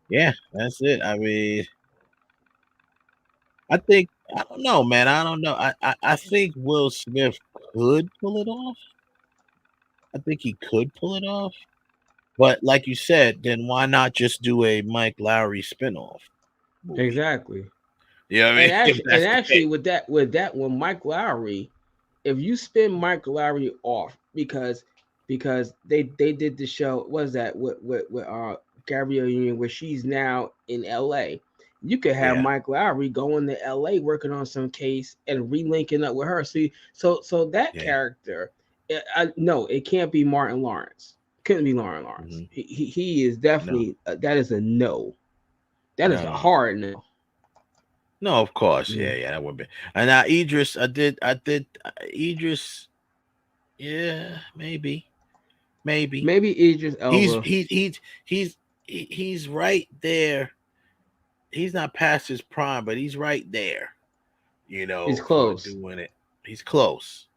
[SPEAKER 10] yeah, that's it. I mean, I don't know, man. I don't know. I think Will Smith could pull it off. I think he could pull it off. But like you said, then why not just do a Mike Lowry spinoff movie?
[SPEAKER 6] Exactly.
[SPEAKER 10] You know what I mean?
[SPEAKER 6] And actually, with that one, Mike Lowry, if you spin Mike Lowry off because they did the show, what was that with Gabrielle Union, where she's now in LA, you could have Mike Lowry going to LA working on some case and relinking up with her. See, so that character, no, it can't be Martin Lawrence. Couldn't be Martin Lawrence.
[SPEAKER 10] Mm-hmm.
[SPEAKER 6] He is definitely that is a no. That is a hard no.
[SPEAKER 10] No, of course, yeah, that would be. And now Idris, I did Idris. Yeah, maybe
[SPEAKER 6] Idris Elba.
[SPEAKER 10] He's right there. He's not past his prime, but he's right there. You know,
[SPEAKER 6] he's close.
[SPEAKER 10] Doing it. He's close.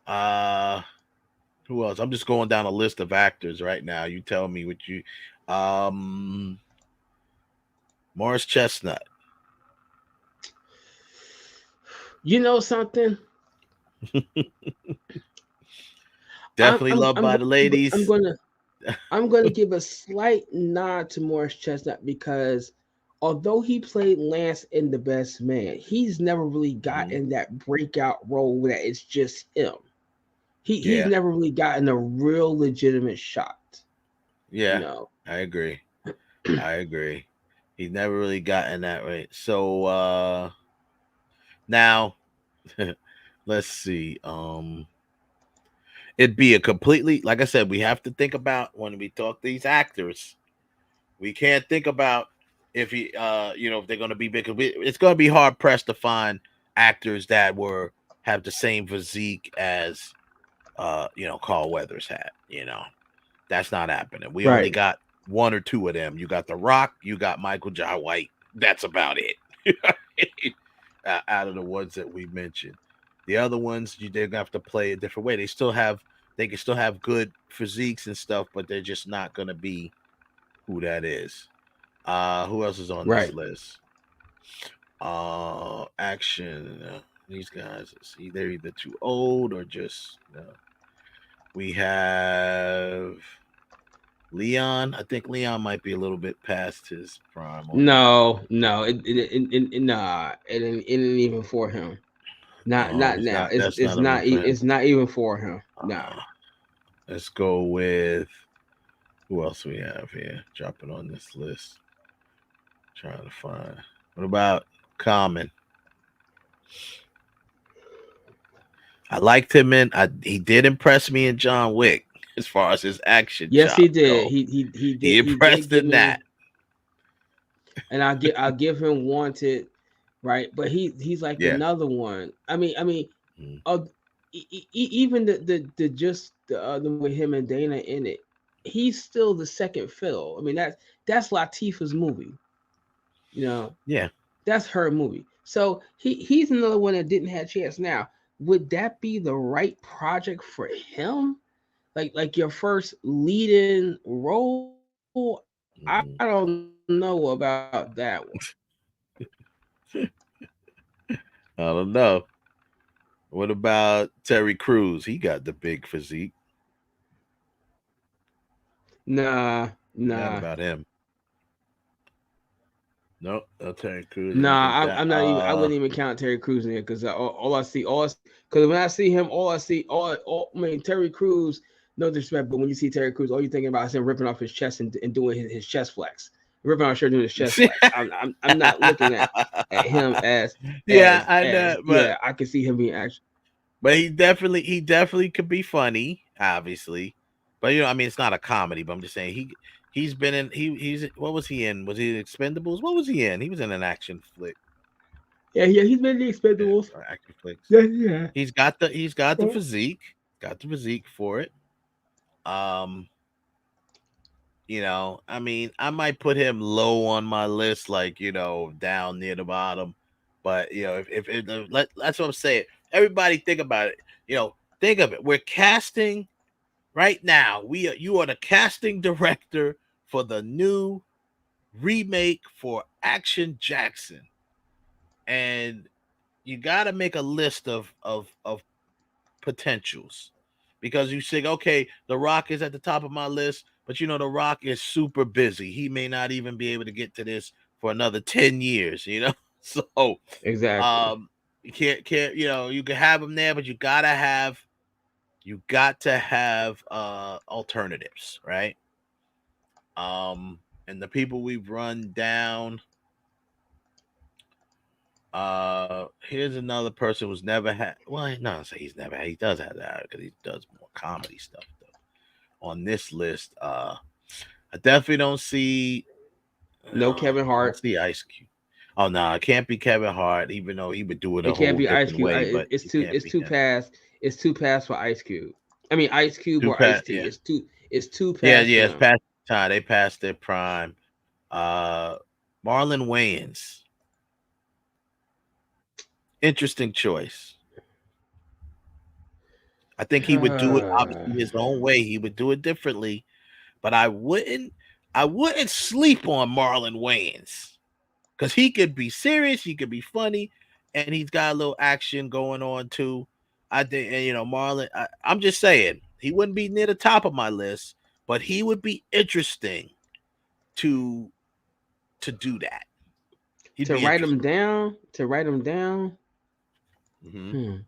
[SPEAKER 10] Who else? I'm just going down a list of actors right now. You tell me what you. Morris Chestnut.
[SPEAKER 6] You know something?
[SPEAKER 10] Definitely loved by the ladies.
[SPEAKER 6] I'm gonna give a slight nod to Morris Chestnut because although he played Lance in The Best Man, he's never really gotten that breakout role that it's just him. He's never really gotten a real legitimate shot.
[SPEAKER 10] Yeah,
[SPEAKER 6] you know?
[SPEAKER 10] I agree. He's never really gotten that right. So now let's see. It'd be a completely, like I said, we have to think about when we talk these actors. We can't think about if if they're going to be big. It's going to be hard pressed to find actors that have the same physique as Carl Weathers had. That's not happening. We only got one or two of them. You got The Rock, you got Michael J. White. That's about it. Out of the ones that we mentioned. The other ones, they're gonna have to play a different way. They can still have good physiques and stuff, but they're just not gonna be who that is. Who else is on this list? Action. These guys, they're either too old or just. We have Leon. I think Leon might be a little bit past his prime.
[SPEAKER 6] No, it ain't even for him. Not now. It's not even for him. No.
[SPEAKER 10] Let's go with who else we have here. Dropping on this list. Trying to find. What about Common? I liked him he did impress me in John Wick as far as his action.
[SPEAKER 6] Yes, he did. He did.
[SPEAKER 10] He impressed in that.
[SPEAKER 6] And I'll give him Wanted. Right, but he's like another one. I mean, even the other with him and Dana in it, he's still the second fiddle. I mean, that's Latifah's movie. That's her movie. So he's another one that didn't have a chance. Now, would that be the right project for him? Like your first lead-in role? I don't know about that one.
[SPEAKER 10] I don't know. What about Terry Crews? He got the big physique.
[SPEAKER 6] Nah.
[SPEAKER 10] Not about him. Nope, no Terry Crews.
[SPEAKER 6] Nah, I'm not even. I wouldn't even count Terry Crews in here because because when I see him, Terry Crews. No disrespect, but when you see Terry Crews, all you're thinking about is him ripping off his chest and doing his chest flex. Ripping off his shirt doing his chest flex. I'm not looking at him as I can see him being action.
[SPEAKER 10] But he definitely could be funny, obviously. But it's not a comedy. But I'm just saying he's been in. He's what was he in? Was he in Expendables? What was he in? He was in an action flick.
[SPEAKER 6] Yeah, he's been in the Expendables.
[SPEAKER 10] Action flicks.
[SPEAKER 6] Yeah.
[SPEAKER 10] He's got the physique. Got the physique for it. You know, I mean, I might put him low on my list, like, you know, down near the bottom. But you know, that's what I'm saying. Everybody think about it. You know, think of it. We're casting right now. You are the casting director for the new remake for Action Jackson, and you got to make a list of potentials, because you say, okay, The Rock is at the top of my list, but you know, The Rock is super busy. He may not even be able to get to this for another 10 years, you know? So,
[SPEAKER 6] Exactly.
[SPEAKER 10] you can't, you know, you can have him there, but you got to have alternatives, right? And the people we've run down, here's another person who's never had, well, no, say he's never had, he does have that because he does more comedy stuff though. On this list, I definitely don't see
[SPEAKER 6] No Kevin Hart.
[SPEAKER 10] Let's see Ice Cube. Oh no, it can't be Kevin Hart, even though he would do it a
[SPEAKER 6] It can't
[SPEAKER 10] whole
[SPEAKER 6] be Ice
[SPEAKER 10] different
[SPEAKER 6] Cube.
[SPEAKER 10] way. But
[SPEAKER 6] It's too past. It's too past for Ice Cube. I mean Ice Cube
[SPEAKER 10] Too
[SPEAKER 6] or Ice
[SPEAKER 10] past,
[SPEAKER 6] T.
[SPEAKER 10] yeah.
[SPEAKER 6] It's too past.
[SPEAKER 10] Yeah,
[SPEAKER 6] for
[SPEAKER 10] it's
[SPEAKER 6] them.
[SPEAKER 10] past time. They passed their prime. Marlon Wayans. Interesting choice. I think he would do it obviously his own way. He would do it differently, but I wouldn't sleep on Marlon Wayans, because he could be serious, he could be funny, and he's got a little action going on too. I think, and you know, Marlon, I'm just saying, he wouldn't be near the top of my list, but he would be interesting to do that.
[SPEAKER 6] To write them down.
[SPEAKER 10] Mm-hmm.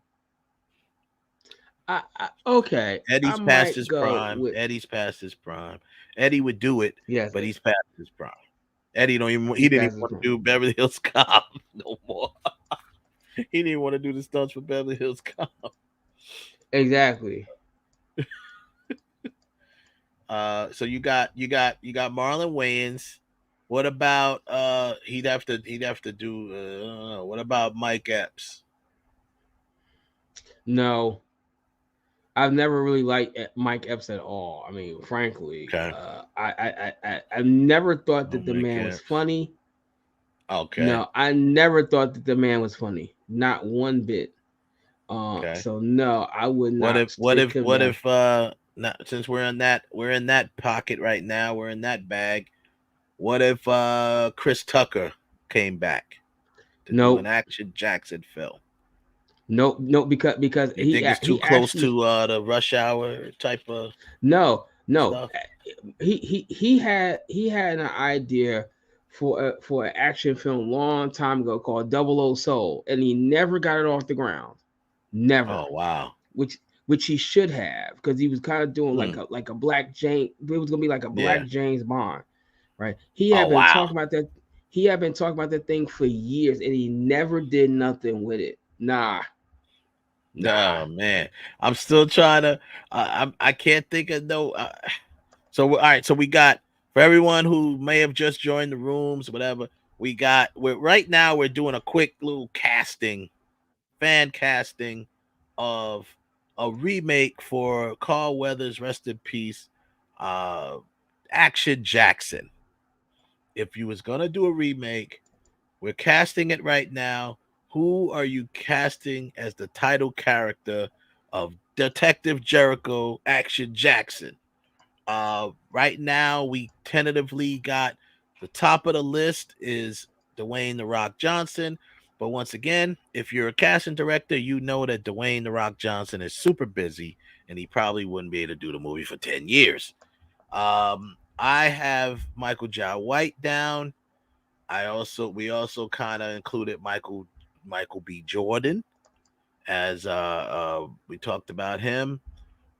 [SPEAKER 6] Okay.
[SPEAKER 10] Eddie's
[SPEAKER 6] I
[SPEAKER 10] past
[SPEAKER 6] might
[SPEAKER 10] his
[SPEAKER 6] go
[SPEAKER 10] prime.
[SPEAKER 6] with-
[SPEAKER 10] Eddie's past his prime. Eddie would do it,
[SPEAKER 6] Yes,
[SPEAKER 10] but he's past his prime. Eddie didn't even want to do Beverly Hills Cop no more. He didn't even want to do the stunts for Beverly Hills Cop.
[SPEAKER 6] Exactly.
[SPEAKER 10] So you got Marlon Wayans. What about he'd have to do what about Mike Epps?
[SPEAKER 6] No. I've never really liked Mike Epps at all. I mean, frankly, I never thought that the man was funny.
[SPEAKER 10] Okay.
[SPEAKER 6] No, I never thought that the man was funny. Not one bit. So no, I would not.
[SPEAKER 10] What if not, since we're in that pocket right now, we're in that bag. What if Chris Tucker came back to do an Action Jackson film?
[SPEAKER 6] No, because
[SPEAKER 10] You think it's too close to the Rush Hour type of
[SPEAKER 6] no.
[SPEAKER 10] stuff?
[SPEAKER 6] He had an idea for an action film long time ago called 00 Soul, and he never got it off the ground. Never.
[SPEAKER 10] Oh wow.
[SPEAKER 6] Which he should have, because he was kind of doing like a Black James. It was gonna be like a Black James Bond, right? He had been talking about that. He had been talking about that thing for years, and he never did nothing with it. Nah.
[SPEAKER 10] Oh man, I'm still trying to. I can't think of no. So all right. So we got, for everyone who may have just joined the rooms, whatever. Right now we're doing a quick little fan casting of a remake for Carl Weathers, rest in peace, Action Jackson. If you was gonna do a remake, we're casting it right now. Who are you casting as the title character of Detective Jericho Action Jackson? Right now, we tentatively got the top of the list is Dwayne "The Rock" Johnson. But once again, if you're a casting director, you know that Dwayne "The Rock" Johnson is super busy, and he probably wouldn't be able to do the movie for 10 years. I have Michael Jai White down. We also kind of included Michael B. Jordan, as we talked about him.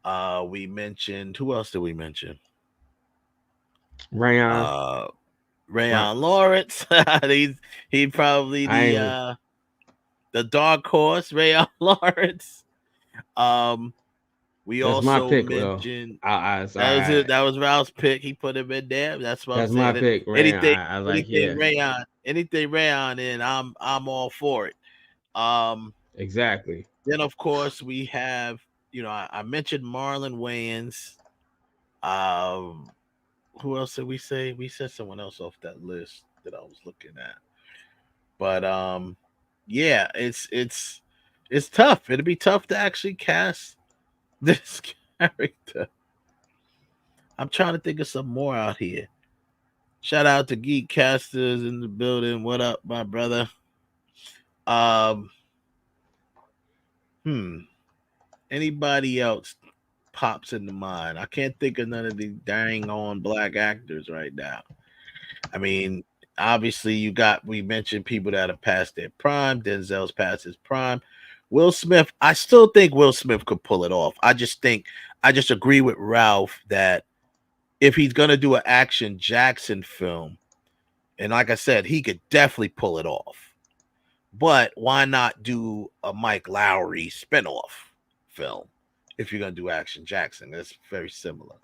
[SPEAKER 10] We mentioned, who else did we mention?
[SPEAKER 6] Rayon
[SPEAKER 10] Lawrence. He'd probably the dark horse, Rayon Lawrence. We
[SPEAKER 6] That's
[SPEAKER 10] also
[SPEAKER 6] my pick,
[SPEAKER 10] mentioned
[SPEAKER 6] that
[SPEAKER 10] was Ralph's pick. He put him in there. That's what
[SPEAKER 6] That's
[SPEAKER 10] I'm
[SPEAKER 6] my
[SPEAKER 10] saying.
[SPEAKER 6] pick. Rayon.
[SPEAKER 10] Anything Rayon in, I'm all for it.
[SPEAKER 6] Exactly.
[SPEAKER 10] Then of course we have I mentioned Marlon Wayans. Who else did we say? We said someone else off that list that I was looking at. But yeah, it's tough. It'd be tough to actually cast this character. I'm trying to think of some more out here. Shout out to Geek Casters in the building. What up, my brother? Um, Anybody else pops into mind? I can't think of none of the dang on black actors right now. I mean, obviously we mentioned people that have passed their prime. Denzel's past his prime. Will Smith, I still think Will Smith could pull it off. I just agree with Ralph that if he's gonna do an Action Jackson film, and like I said, he could definitely pull it off. But why not do a Mike Lowry spinoff film if you're gonna do Action Jackson? That's very similar.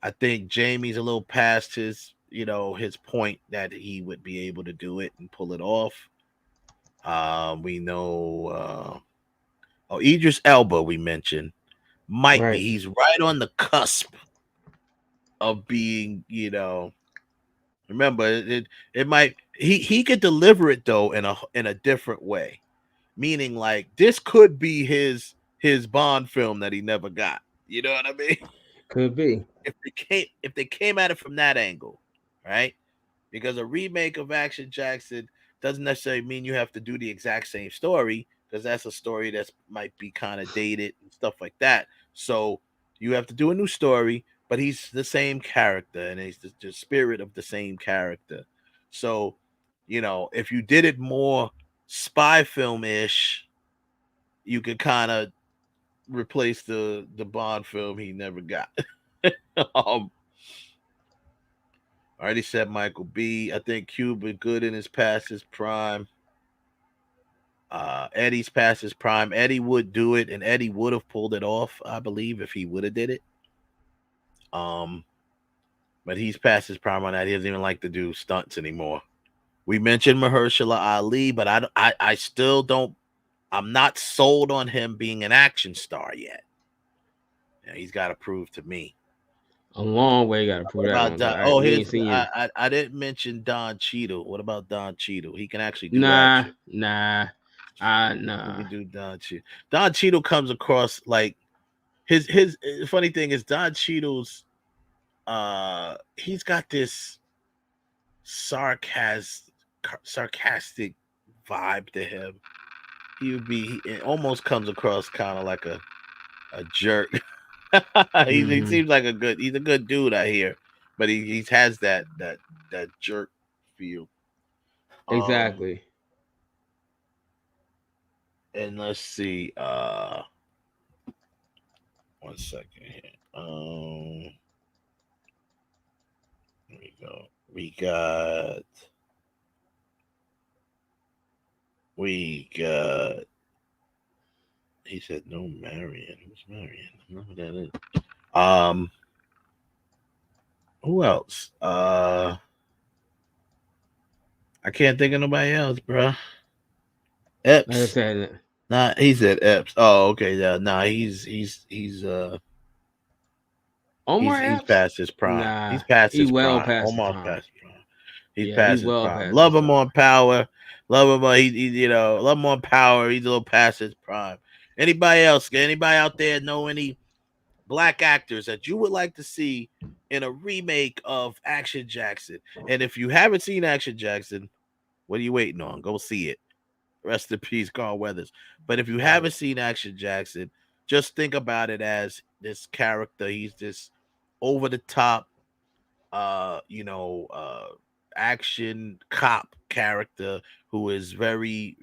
[SPEAKER 10] I think Jamie's a little past his point that he would be able to do it and pull it off. We know Idris Elba we mentioned might be. He's right on the cusp of being, remember it might he could deliver it though in a different way. Meaning like this could be his Bond film that he never got. You know what I mean?
[SPEAKER 6] Could be.
[SPEAKER 10] If they came at it from that angle, right? Because a remake of Action Jackson doesn't necessarily mean you have to do the exact same story, because that's a story that might be kind of dated and stuff like that. So you have to do a new story, but he's the same character and he's the spirit of the same character. So, if you did it more spy film-ish, you could kind of replace the Bond film he never got. I already said Michael B. I think Cuba Gooding is past his prime. Eddie's past his prime. Eddie would do it, and Eddie would have pulled it off, I believe, if he would have did it. But he's past his prime on that. He doesn't even like to do stunts anymore. We mentioned Mahershala Ali, but I still don't. I'm not sold on him being an action star yet. He's got to prove to me.
[SPEAKER 6] A long way got to prove that.
[SPEAKER 10] I didn't mention Don Cheadle. What about Don Cheadle? He can actually do
[SPEAKER 6] action.
[SPEAKER 10] He
[SPEAKER 6] can
[SPEAKER 10] do Don Cheadle. Don Cheadle comes across like his funny thing is Don Cheadle's he's got this sarcastic vibe to him. It almost comes across kind of like a jerk. He seems like he's a good dude out here, but he has that jerk feel.
[SPEAKER 6] Exactly.
[SPEAKER 10] And let's see. One second here. There we go. We got. He said no Marion. Who's Marion? I don't know who that is. Who else? I can't think of nobody else, bro. Epps.
[SPEAKER 6] Like I said,
[SPEAKER 10] Nah, he said Epps. Oh, okay. Yeah, nah, he's
[SPEAKER 6] Omar
[SPEAKER 10] he's past his prime.
[SPEAKER 6] Nah,
[SPEAKER 10] he's past his
[SPEAKER 6] well
[SPEAKER 10] prime.
[SPEAKER 6] past his
[SPEAKER 10] Almost
[SPEAKER 6] prime.
[SPEAKER 10] past his prime. He's past his
[SPEAKER 6] well
[SPEAKER 10] prime.
[SPEAKER 6] past
[SPEAKER 10] Love
[SPEAKER 6] his
[SPEAKER 10] him on Power. Love him on love him on Power. He's a little past his prime. Anybody else? Anybody out there know any black actors that you would like to see in a remake of Action Jackson? And if you haven't seen Action Jackson, what are you waiting on? Go see it. Rest in peace, Carl Weathers. But if you haven't seen Action Jackson, just think about it as this character. He's this over the top, action cop character who is very,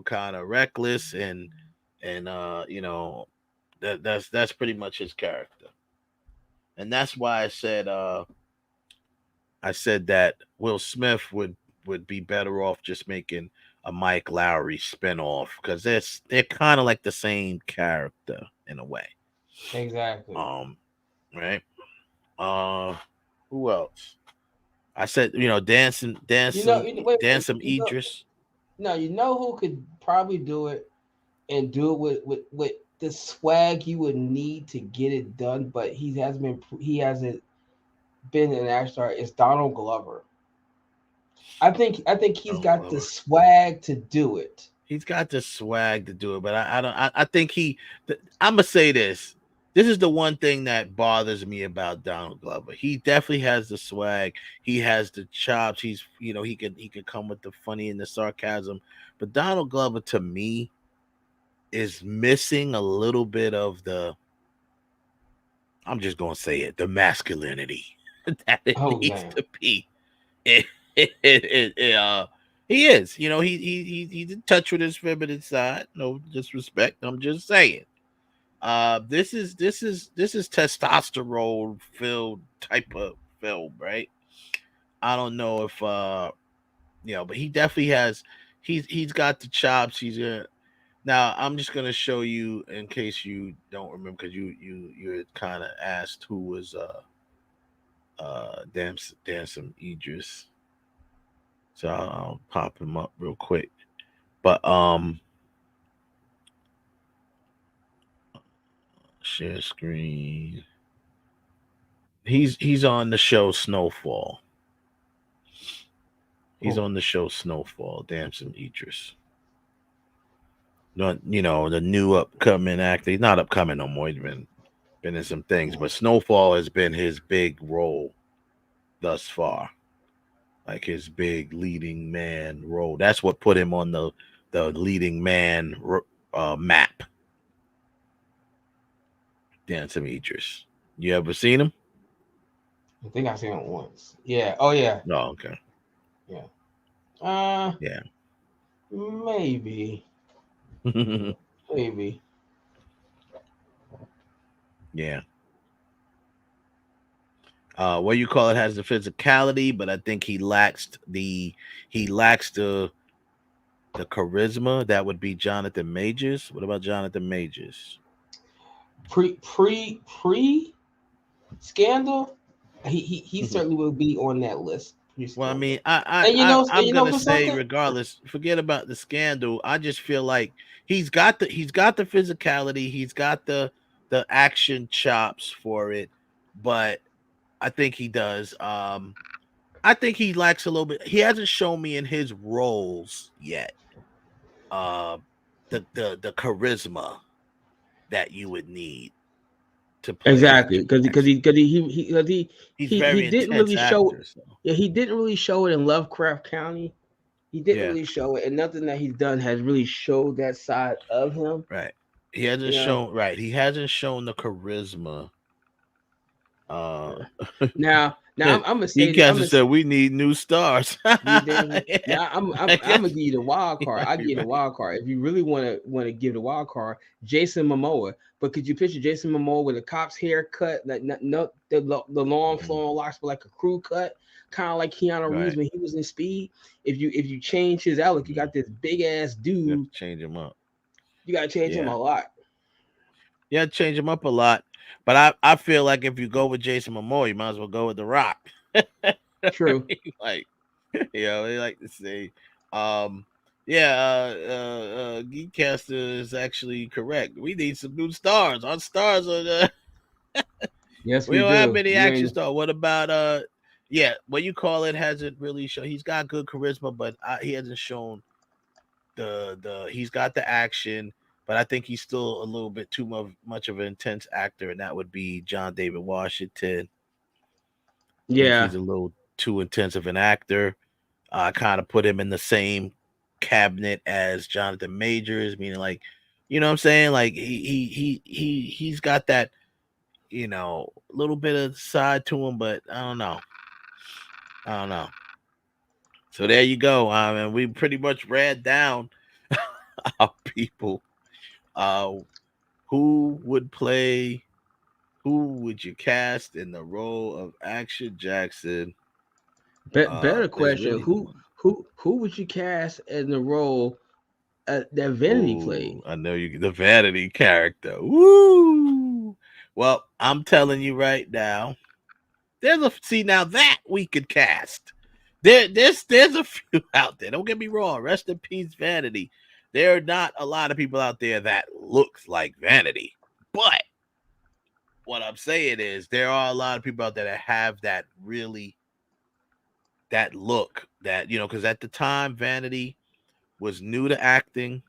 [SPEAKER 10] kind of reckless and that's pretty much his character. And that's why I said that Will Smith would be better off just making a Mike Lowry spinoff, because they're kind of like the same character in a way.
[SPEAKER 6] Exactly.
[SPEAKER 10] Right. Who else? I said, dancing Idris.
[SPEAKER 6] No, you know who could probably do it and do it with the swag you would need to get it done, but he hasn't been an action star. It's Donald Glover. I think he's got the swag to do it.
[SPEAKER 10] He's got the swag to do it, but I think I'm gonna say this. This is the one thing that bothers me about Donald Glover. He definitely has the swag. He has the chops. He's he can come with the funny and the sarcasm. But Donald Glover to me is missing a little bit of the, I'm just gonna say it, the masculinity that it needs to be. He is, he's in touch with his feminine side. No disrespect. I'm just saying. This is testosterone filled type of film, right? I don't know if but he definitely has. He's got the chops. Now I'm just gonna show you in case you don't remember, because you kind of asked who was Damson Idris. So I'll pop him up real quick. But share screen. He's on the show Snowfall. He's on the show Snowfall, Damson Idris. The new upcoming actor. He's not upcoming no more. He's been in some things, but Snowfall has been his big role thus far. Like his big leading man role. That's what put him on the leading man map. Damson Idris. You ever seen him?
[SPEAKER 6] I think I've seen him once. Yeah. Oh yeah.
[SPEAKER 10] Oh, okay.
[SPEAKER 6] Yeah.
[SPEAKER 10] Yeah.
[SPEAKER 6] Maybe. Maybe.
[SPEAKER 10] Yeah. What you call it has the physicality, but I think he lacks the charisma. That would be Jonathan Majors. What about Jonathan Majors?
[SPEAKER 6] Pre scandal, he certainly will be on that list.
[SPEAKER 10] Well, I mean, I'm gonna say, regardless, forget about the scandal. I just feel like he's got the physicality, he's got the action chops for it, but I think he does. I think he lacks a little bit. He hasn't shown me in his roles yet the charisma that you would need to play.
[SPEAKER 6] Exactly, because he didn't really show.
[SPEAKER 10] So.
[SPEAKER 6] Yeah, he didn't really show it in Lovecraft County. He didn't really show it, and nothing that he's done has really showed that side of him.
[SPEAKER 10] Right. He hasn't shown. Right. He hasn't shown the charisma.
[SPEAKER 6] Now I'm gonna say
[SPEAKER 10] he said we need new stars.
[SPEAKER 6] Now I'm gonna give you the wild card. I give you the wild card. If you really want to give the wild card, Jason Momoa. But could you picture Jason Momoa with a cop's haircut, like not the long flowing locks, but like a crew cut, kind of like Keanu Reeves when he was in Speed? If you change his outlook, you got this big ass dude.
[SPEAKER 10] You have to change him up.
[SPEAKER 6] You gotta change him a lot.
[SPEAKER 10] Yeah, change him up a lot. But I feel like if you go with Jason Momoa, you might as well go with The Rock.
[SPEAKER 6] True.
[SPEAKER 10] Like, they like to say, Geekcaster is actually correct. We need some new stars. Our stars are the
[SPEAKER 6] yes,
[SPEAKER 10] we don't have many action stars. What about what you call it hasn't really shown. He's got good charisma, but he hasn't shown he's got the action. But I think he's still a little bit too much of an intense actor, and that would be John David Washington.
[SPEAKER 6] Yeah,
[SPEAKER 10] he's a little too intense of an actor. I kind of put him in the same cabinet as Jonathan Majors, meaning like, you know what I'm saying? Like he's got that, little bit of side to him, but I don't know. So there you go. And we pretty much read down our people. Who would you cast in the role of Action Jackson?
[SPEAKER 6] Better question. Really who would you cast in the role that Vanity played?
[SPEAKER 10] I know the Vanity character. Woo! Well, I'm telling you right now, now that we could cast. There's a few out there. Don't get me wrong. Rest in peace, Vanity. There are not a lot of people out there that looks like Vanity, but what I'm saying is there are a lot of people out there that have that really that look that because at the time Vanity was new to acting.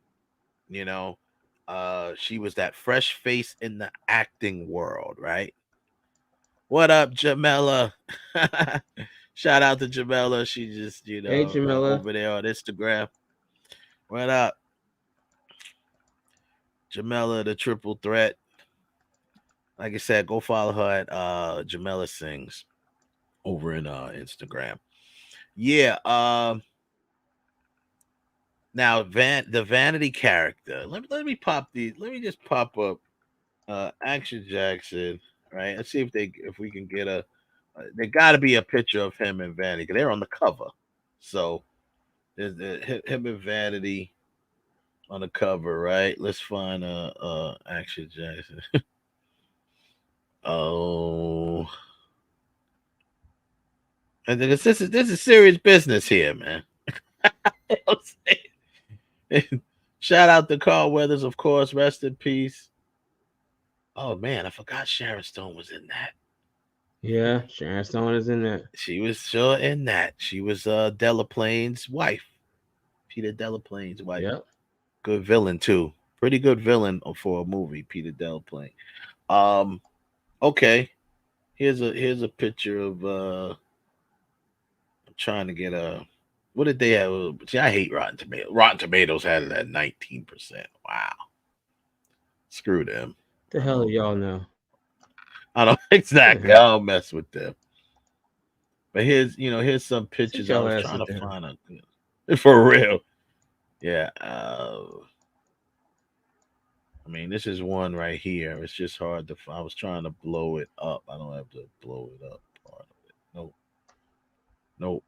[SPEAKER 10] She was that fresh face in the acting world, right? What up, Jamela? Shout out to Jamela. She just,
[SPEAKER 6] Hey, Jamila.
[SPEAKER 10] over there on Instagram. What up, Jamela, the triple threat? Like I said, go follow her at Jamela Sings over in Instagram. Yeah. Now the Vanity character. Let me pop these. Let me just pop up Action Jackson, right? Let's see if we can get a. There got to be a picture of him and Vanity because they're on the cover. So there's him and Vanity on the cover, right? Let's find Action Jackson. Oh, and then this is serious business here, man. Shout out to Carl Weathers, of course. Rest in peace. Oh man, I forgot Sharon Stone was in that.
[SPEAKER 6] Yeah, Sharon Stone is in that.
[SPEAKER 10] She was sure in that. She was Delaplane's wife. Peter Delaplane's wife.
[SPEAKER 6] Yep.
[SPEAKER 10] Good villain too. Pretty good villain for a movie, Peter Delaplane. Okay. Here's a picture of I'm trying to get a what did they have? See, I hate Rotten Tomatoes. Rotten Tomatoes had it at 19%. Wow. Screw them.
[SPEAKER 6] The hell do y'all know?
[SPEAKER 10] I don't exactly. I don't mess with them. But here's some pictures I was trying to find for real. Yeah. I mean, this is one right here. It's just hard to find. I was trying to blow it up. I don't have to blow it up. Part of it. Nope.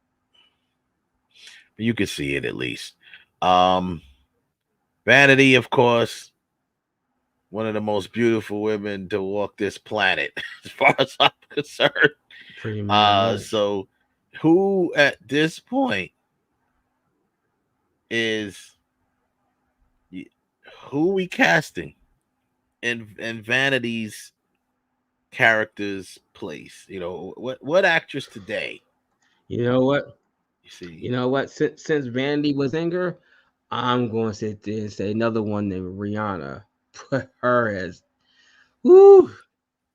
[SPEAKER 10] But you can see it at least. Vanity, of course, one of the most beautiful women to walk this planet, as far as I'm concerned.
[SPEAKER 6] Pretty much.
[SPEAKER 10] So who at this point is who we casting in Vanity's character's place? What actress today?
[SPEAKER 6] You know what?
[SPEAKER 10] You see,
[SPEAKER 6] you know what? Since Vanity was Singer, I'm going to sit there and say another one named Rihanna. Put her as, woo.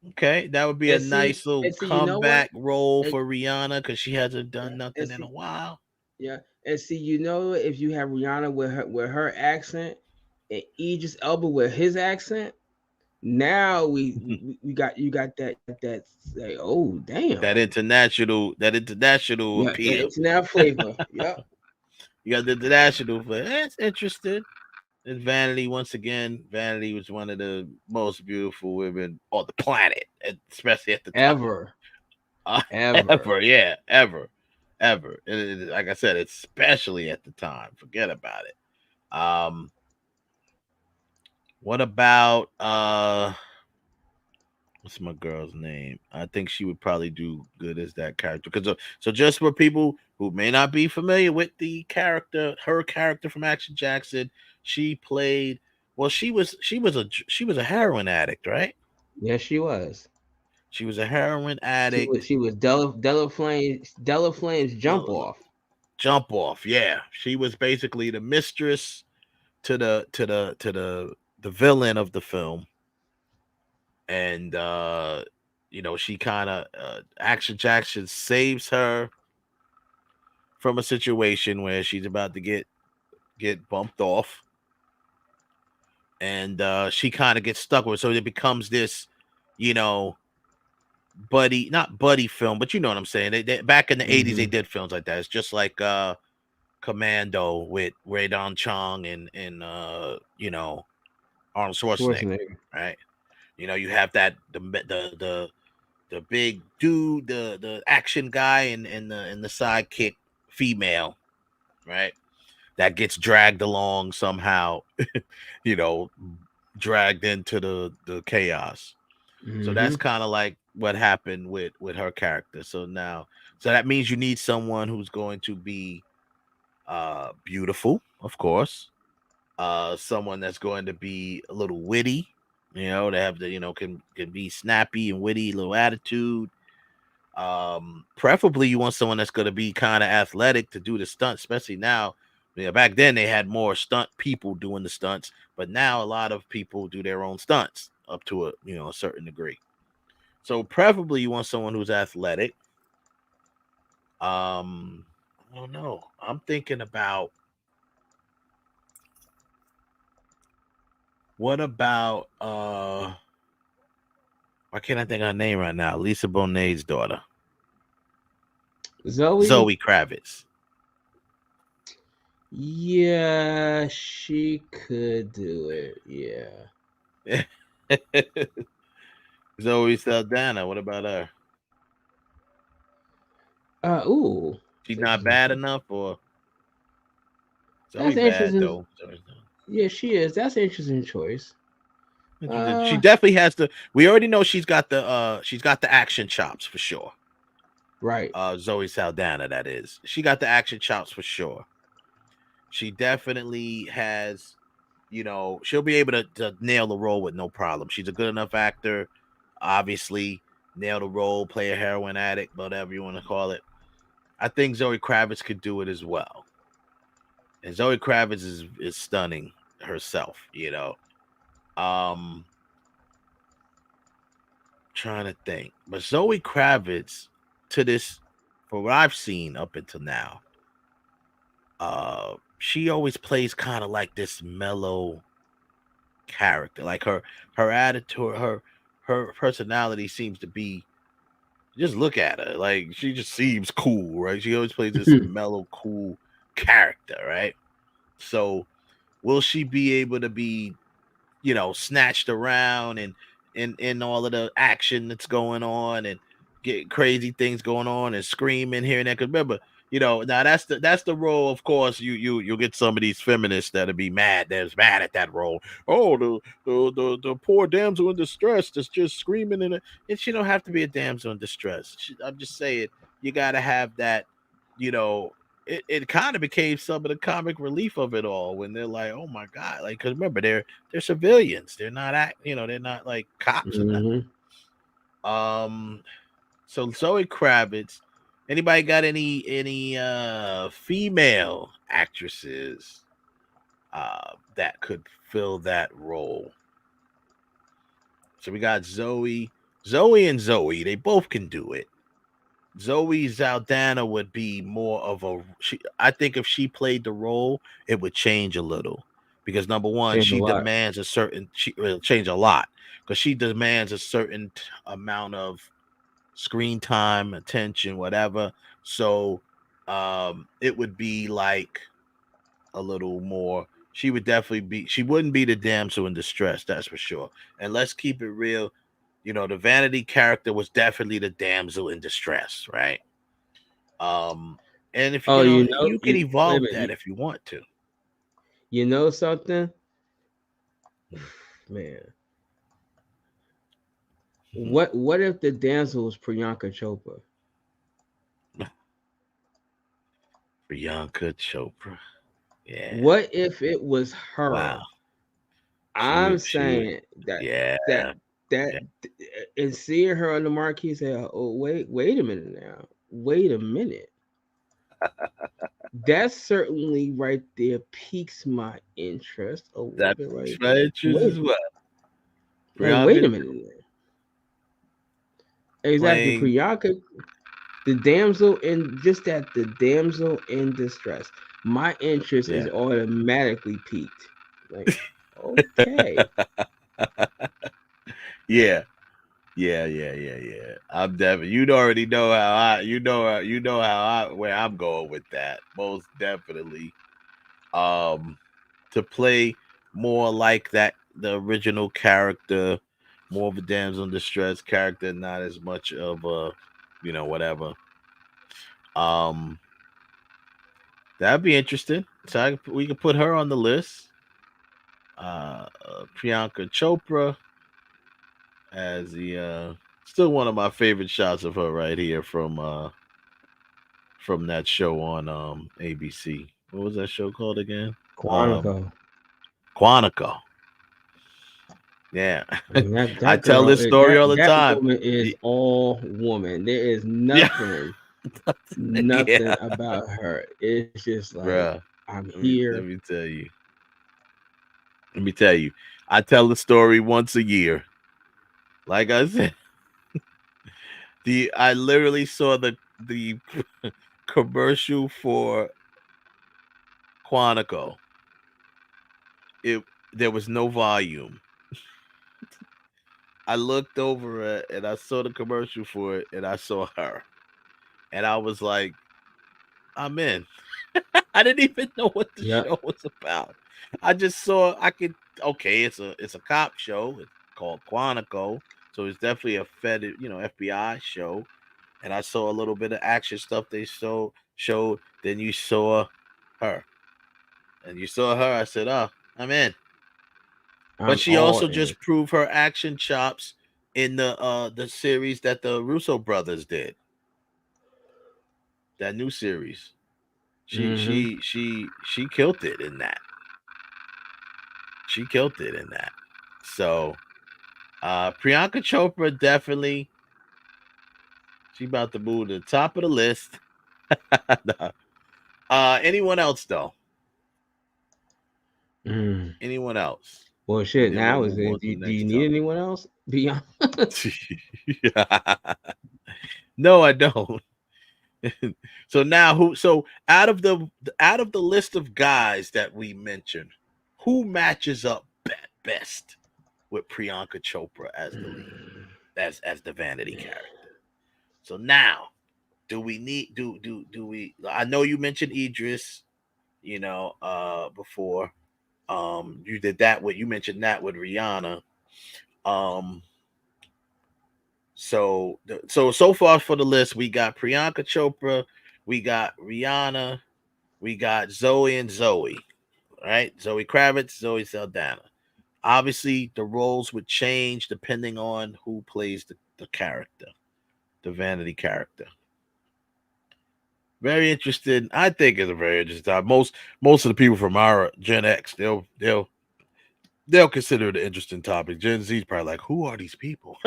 [SPEAKER 10] Okay, that would be a nice little comeback role for Rihanna because she hasn't done nothing in a while.
[SPEAKER 6] Yeah, and see, if you have Rihanna with her accent and Idris Elba with his accent, now you got that say, oh damn,
[SPEAKER 10] that international appeal,
[SPEAKER 6] international flavor. Yep,
[SPEAKER 10] you got the international flavor. That's interesting. And Vanity, once again, Vanity was one of the most beautiful women on the planet, especially at the time.
[SPEAKER 6] Ever.
[SPEAKER 10] Yeah, ever. Like I said, especially at the time. Forget about it. What about what's my girl's name? I think she would probably do good as that character. So just for people who may not be familiar with the character, her character from Action Jackson. She played. Well, she was a heroin addict, right?
[SPEAKER 6] Yes, she was.
[SPEAKER 10] She was a heroin addict.
[SPEAKER 6] She was Della Flame's jump off.
[SPEAKER 10] Yeah, she was basically the mistress to the villain of the film, and she kind of Action Jackson saves her from a situation where she's about to get bumped off. And she kind of gets stuck with it. So it becomes this, not buddy film, but you know what I'm saying. They back in the 80s, they did films like that. It's just like Commando with Ray Don Chong and Arnold Schwarzenegger, right? You have that the big dude, the action guy, and the sidekick female, right? That gets dragged along somehow, dragged into the chaos. So that's kind of like what happened with her character. So that means you need someone who's going to be beautiful, of course, someone that's going to be a little witty. They have the can be snappy and witty, little attitude. Preferably you want someone that's going to be kind of athletic to do the stunts, especially now. Back then they had more stunt people doing the stunts, but now a lot of people do their own stunts up to a certain degree. So preferably you want someone who's athletic. I don't know. I'm thinking about what about why can't I think of her name right now? Lisa Bonet's daughter. Zoe Kravitz.
[SPEAKER 6] Yeah, she could do it. Yeah.
[SPEAKER 10] Zoe Saldana. What about her?
[SPEAKER 6] Ooh.
[SPEAKER 10] She's not bad enough, or
[SPEAKER 6] That's
[SPEAKER 10] Zoe bad though.
[SPEAKER 6] Yeah, she is. That's an interesting choice.
[SPEAKER 10] She definitely has the. We already know she's got the action chops for sure.
[SPEAKER 6] Right.
[SPEAKER 10] Zoe Saldana, that is. She got the action chops for sure. She definitely has, she'll be able to nail the role with no problem. She's a good enough actor, obviously, nail the role, play a heroin addict, whatever you want to call it. I think Zoe Kravitz could do it as well. And Zoe Kravitz is stunning herself, Trying to think. But Zoe Kravitz, for what I've seen up until now, she always plays kind of like this mellow character. Like her attitude, her personality seems to be, just look at her. Like she just seems cool, right? She always plays this mellow, cool character, right? So will she be able to be, snatched around and in all of the action that's going on and get crazy things going on and screaming here and there? Because remember, now that's the role. Of course, you'll get some of these feminists that'll be mad. That's mad at that role. Oh, the poor damsel in distress that's just screaming and she don't have to be a damsel in distress. I'm just saying you got to have that. It kind of became some of the comic relief of it all when they're like, oh my god, like because remember they're civilians. They're not they're not like cops or nothing. So Zoe Kravitz. Anybody got any female actresses that could fill that role? So we got Zoe and Zoe. They both can do it. Zoe Saldana would be more of I think if she played the role, it would change a little. Because number one, she demands it'll change a lot. Because she demands a certain amount of screen time, attention, whatever. So it would be like a little more. She wouldn't be the damsel in distress, that's for sure. And let's keep it real. The vanity character was definitely the damsel in distress, right? And if you can evolve that if you want to.
[SPEAKER 6] You know something? Man. What if the damsel was Priyanka Chopra?
[SPEAKER 10] Priyanka Chopra. Yeah.
[SPEAKER 6] What if it was her?
[SPEAKER 10] Wow.
[SPEAKER 6] I'm saying that and seeing her on the marquee, say, oh wait a minute now. Wait a minute. That certainly right there piques my interest a little bit, right?
[SPEAKER 10] My interest as well.
[SPEAKER 6] Like, wait a minute. Exactly, Priyanka, the damsel in distress. My interest is automatically piqued. Like, okay.
[SPEAKER 10] Yeah. I'm definitely. You already know how where I'm going with that. Most definitely. To play more like that, the original character, more of a damsel in distress character, not as much of a, whatever. That'd be interesting. So we can put her on the list. Priyanka Chopra as the still one of my favorite shots of her right here from that show on ABC. What was that show called again?
[SPEAKER 6] Quantico.
[SPEAKER 10] Quantico. Yeah.
[SPEAKER 6] And that
[SPEAKER 10] I tell
[SPEAKER 6] girl
[SPEAKER 10] this
[SPEAKER 6] is
[SPEAKER 10] story all the
[SPEAKER 6] that
[SPEAKER 10] time.
[SPEAKER 6] woman is all woman. There is nothing, nothing about her. It's just like
[SPEAKER 10] Bruh,
[SPEAKER 6] I'm
[SPEAKER 10] let
[SPEAKER 6] here.
[SPEAKER 10] me tell you. Let me tell you. I tell the story once a year. Like I said, I literally saw the commercial for Quantico. There was no volume. I looked over it and I saw the commercial for it and I saw her. And I was like, I'm in. I didn't even know what the show was about. I just saw it's a cop show. It's called Quantico. So it's definitely a FBI show. And I saw a little bit of action stuff they showed. Then you saw her. And you saw her, I said, oh, I'm in. But she also just proved her action chops in the series that the Russo brothers did. That new series. She killed it in that. She killed it in that. So Priyanka Chopra definitely, she about to move to the top of the list. Anyone else though? Anyone else?
[SPEAKER 6] Well, shit.
[SPEAKER 10] And then
[SPEAKER 6] Now
[SPEAKER 10] we'll
[SPEAKER 6] is
[SPEAKER 10] move
[SPEAKER 6] it?
[SPEAKER 10] on
[SPEAKER 6] Do,
[SPEAKER 10] to the
[SPEAKER 6] do you
[SPEAKER 10] next
[SPEAKER 6] need anyone else beyond?
[SPEAKER 10] No, I don't. So now so out of the list of guys that we mentioned, who matches up best with Priyanka Chopra as the lead, as the vanity character? So now, do we I know you mentioned Idris, before. You did that you mentioned that with Rihanna. So far for the list, we got Priyanka Chopra, we got Rihanna, we got Zoe and Zoe, right? Zoe Kravitz, Zoe Saldana. Obviously, the roles would change depending on who plays the character, the vanity character. Very interesting. I think it's a very interesting time. Most of the people from our Gen X, they'll consider it an interesting topic. Gen Z's probably like, who are these people?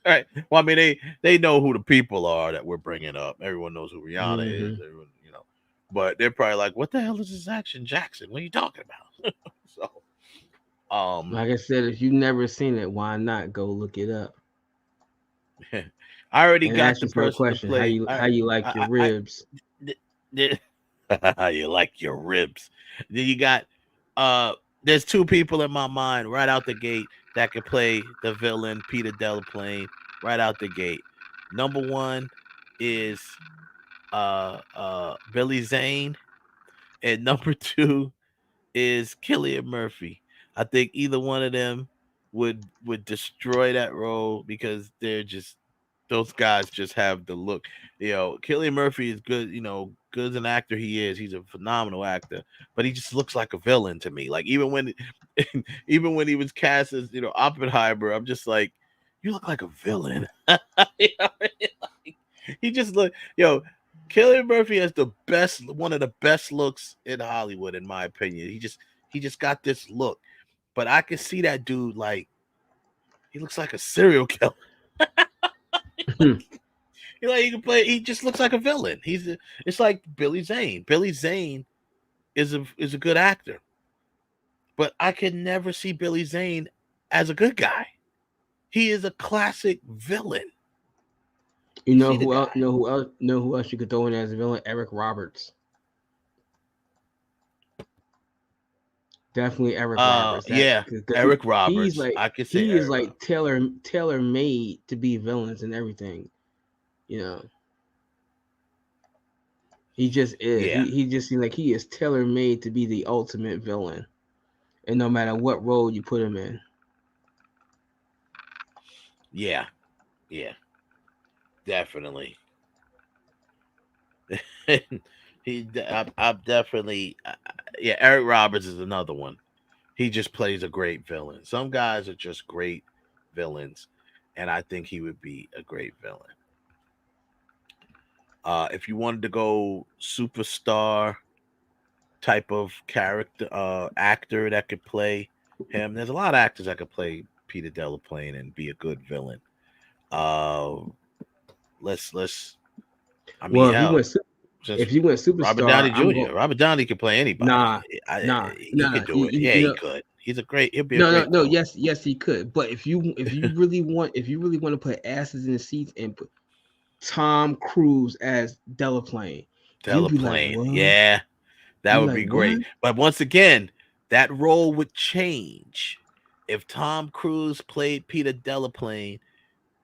[SPEAKER 10] Right. Well, I mean, they know who the people are that we're bringing up. Everyone knows who Rihanna is. Everyone, but they're probably like, what the hell is this Action Jackson? What are you talking about? So,
[SPEAKER 6] like I said, if you've never seen it, why not go look it up?
[SPEAKER 10] I already got
[SPEAKER 6] ask
[SPEAKER 10] the
[SPEAKER 6] yourself a
[SPEAKER 10] person
[SPEAKER 6] question.
[SPEAKER 10] to play.
[SPEAKER 6] How you like your ribs?
[SPEAKER 10] You like your ribs. Then you got there's two people in my mind right out the gate that could play the villain Peter Delaplane right out the gate. Number one is Billy Zane, and number two is Cillian Murphy. I think either one of them would destroy that role because those guys just have the look. Cillian Murphy is good, good as an actor he is. He's a phenomenal actor, but he just looks like a villain to me. Like even when he was cast as, Oppenheimer, I'm just like, you look like a villain. He just Cillian Murphy has one of the best looks in Hollywood, in my opinion. He just got this look. But I can see that dude, like, he looks like a serial killer. He can play. He just looks like a villain. It's like Billy Zane. Billy Zane is a good actor, but I can never see Billy Zane as a good guy. He is a classic villain.
[SPEAKER 6] You know who else? Know who else you could throw in as a villain? Eric Roberts. Definitely Eric Roberts.
[SPEAKER 10] Eric Roberts.
[SPEAKER 6] I could say he is like tailor made to be villains and everything. He just is.
[SPEAKER 10] Yeah.
[SPEAKER 6] He just seems like he is tailor made to be the ultimate villain, and no matter what role you put him in.
[SPEAKER 10] Yeah, definitely. I'm definitely, Eric Roberts is another one. He just plays a great villain. Some guys are just great villains, and I think he would be a great villain. If you wanted to go superstar type of character actor that could play him. There's a lot of actors that could play Peter Delaplane and be a good villain. Let's. I mean,
[SPEAKER 6] Well,
[SPEAKER 10] hell,
[SPEAKER 6] if you went superstar,
[SPEAKER 10] Robert Downey Jr. Robert Downey could play anybody.
[SPEAKER 6] Nah.
[SPEAKER 10] He could do it. Yeah, he could. He'll be a great.
[SPEAKER 6] No. Yes, he could. But if you really want to put asses in the seats and put Tom Cruise as Delaplane,
[SPEAKER 10] yeah, that would be great. But once again, that role would change if Tom Cruise played Peter Delaplane.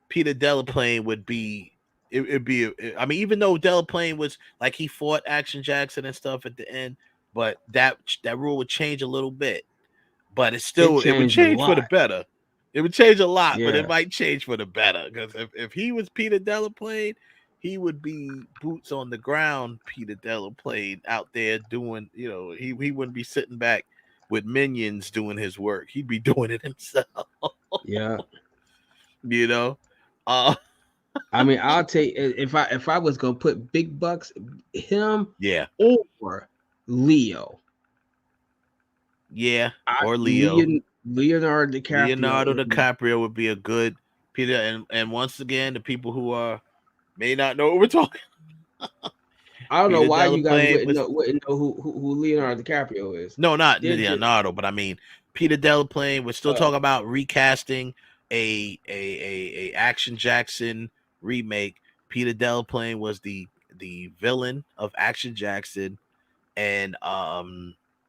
[SPEAKER 10] Peter Delaplane would be. It'd be. I mean, even though Delaplane was like he fought Action Jackson and stuff at the end, but that role would change a little bit. But it would change for the better. It would change a lot, but it might change for the better. Because if he was Peter Delaplane, he would be boots on the ground Peter Delaplane out there doing, he wouldn't be sitting back with minions doing his work. He'd be doing it himself.
[SPEAKER 6] Yeah.
[SPEAKER 10] I
[SPEAKER 6] mean, I'll take if I was gonna put big bucks, him, or Leo.
[SPEAKER 10] Yeah, or Leo.
[SPEAKER 6] Leonardo DiCaprio.
[SPEAKER 10] Leonardo DiCaprio would be a good Peter. And once again, the people who may not know what we're talking.
[SPEAKER 6] I don't know why you guys wouldn't know who Leonardo DiCaprio is.
[SPEAKER 10] No, not Leonardo, but I mean Peter Delaplane. We're still talking about recasting a Action Jackson remake. Peter Delaplane was the villain of Action Jackson, and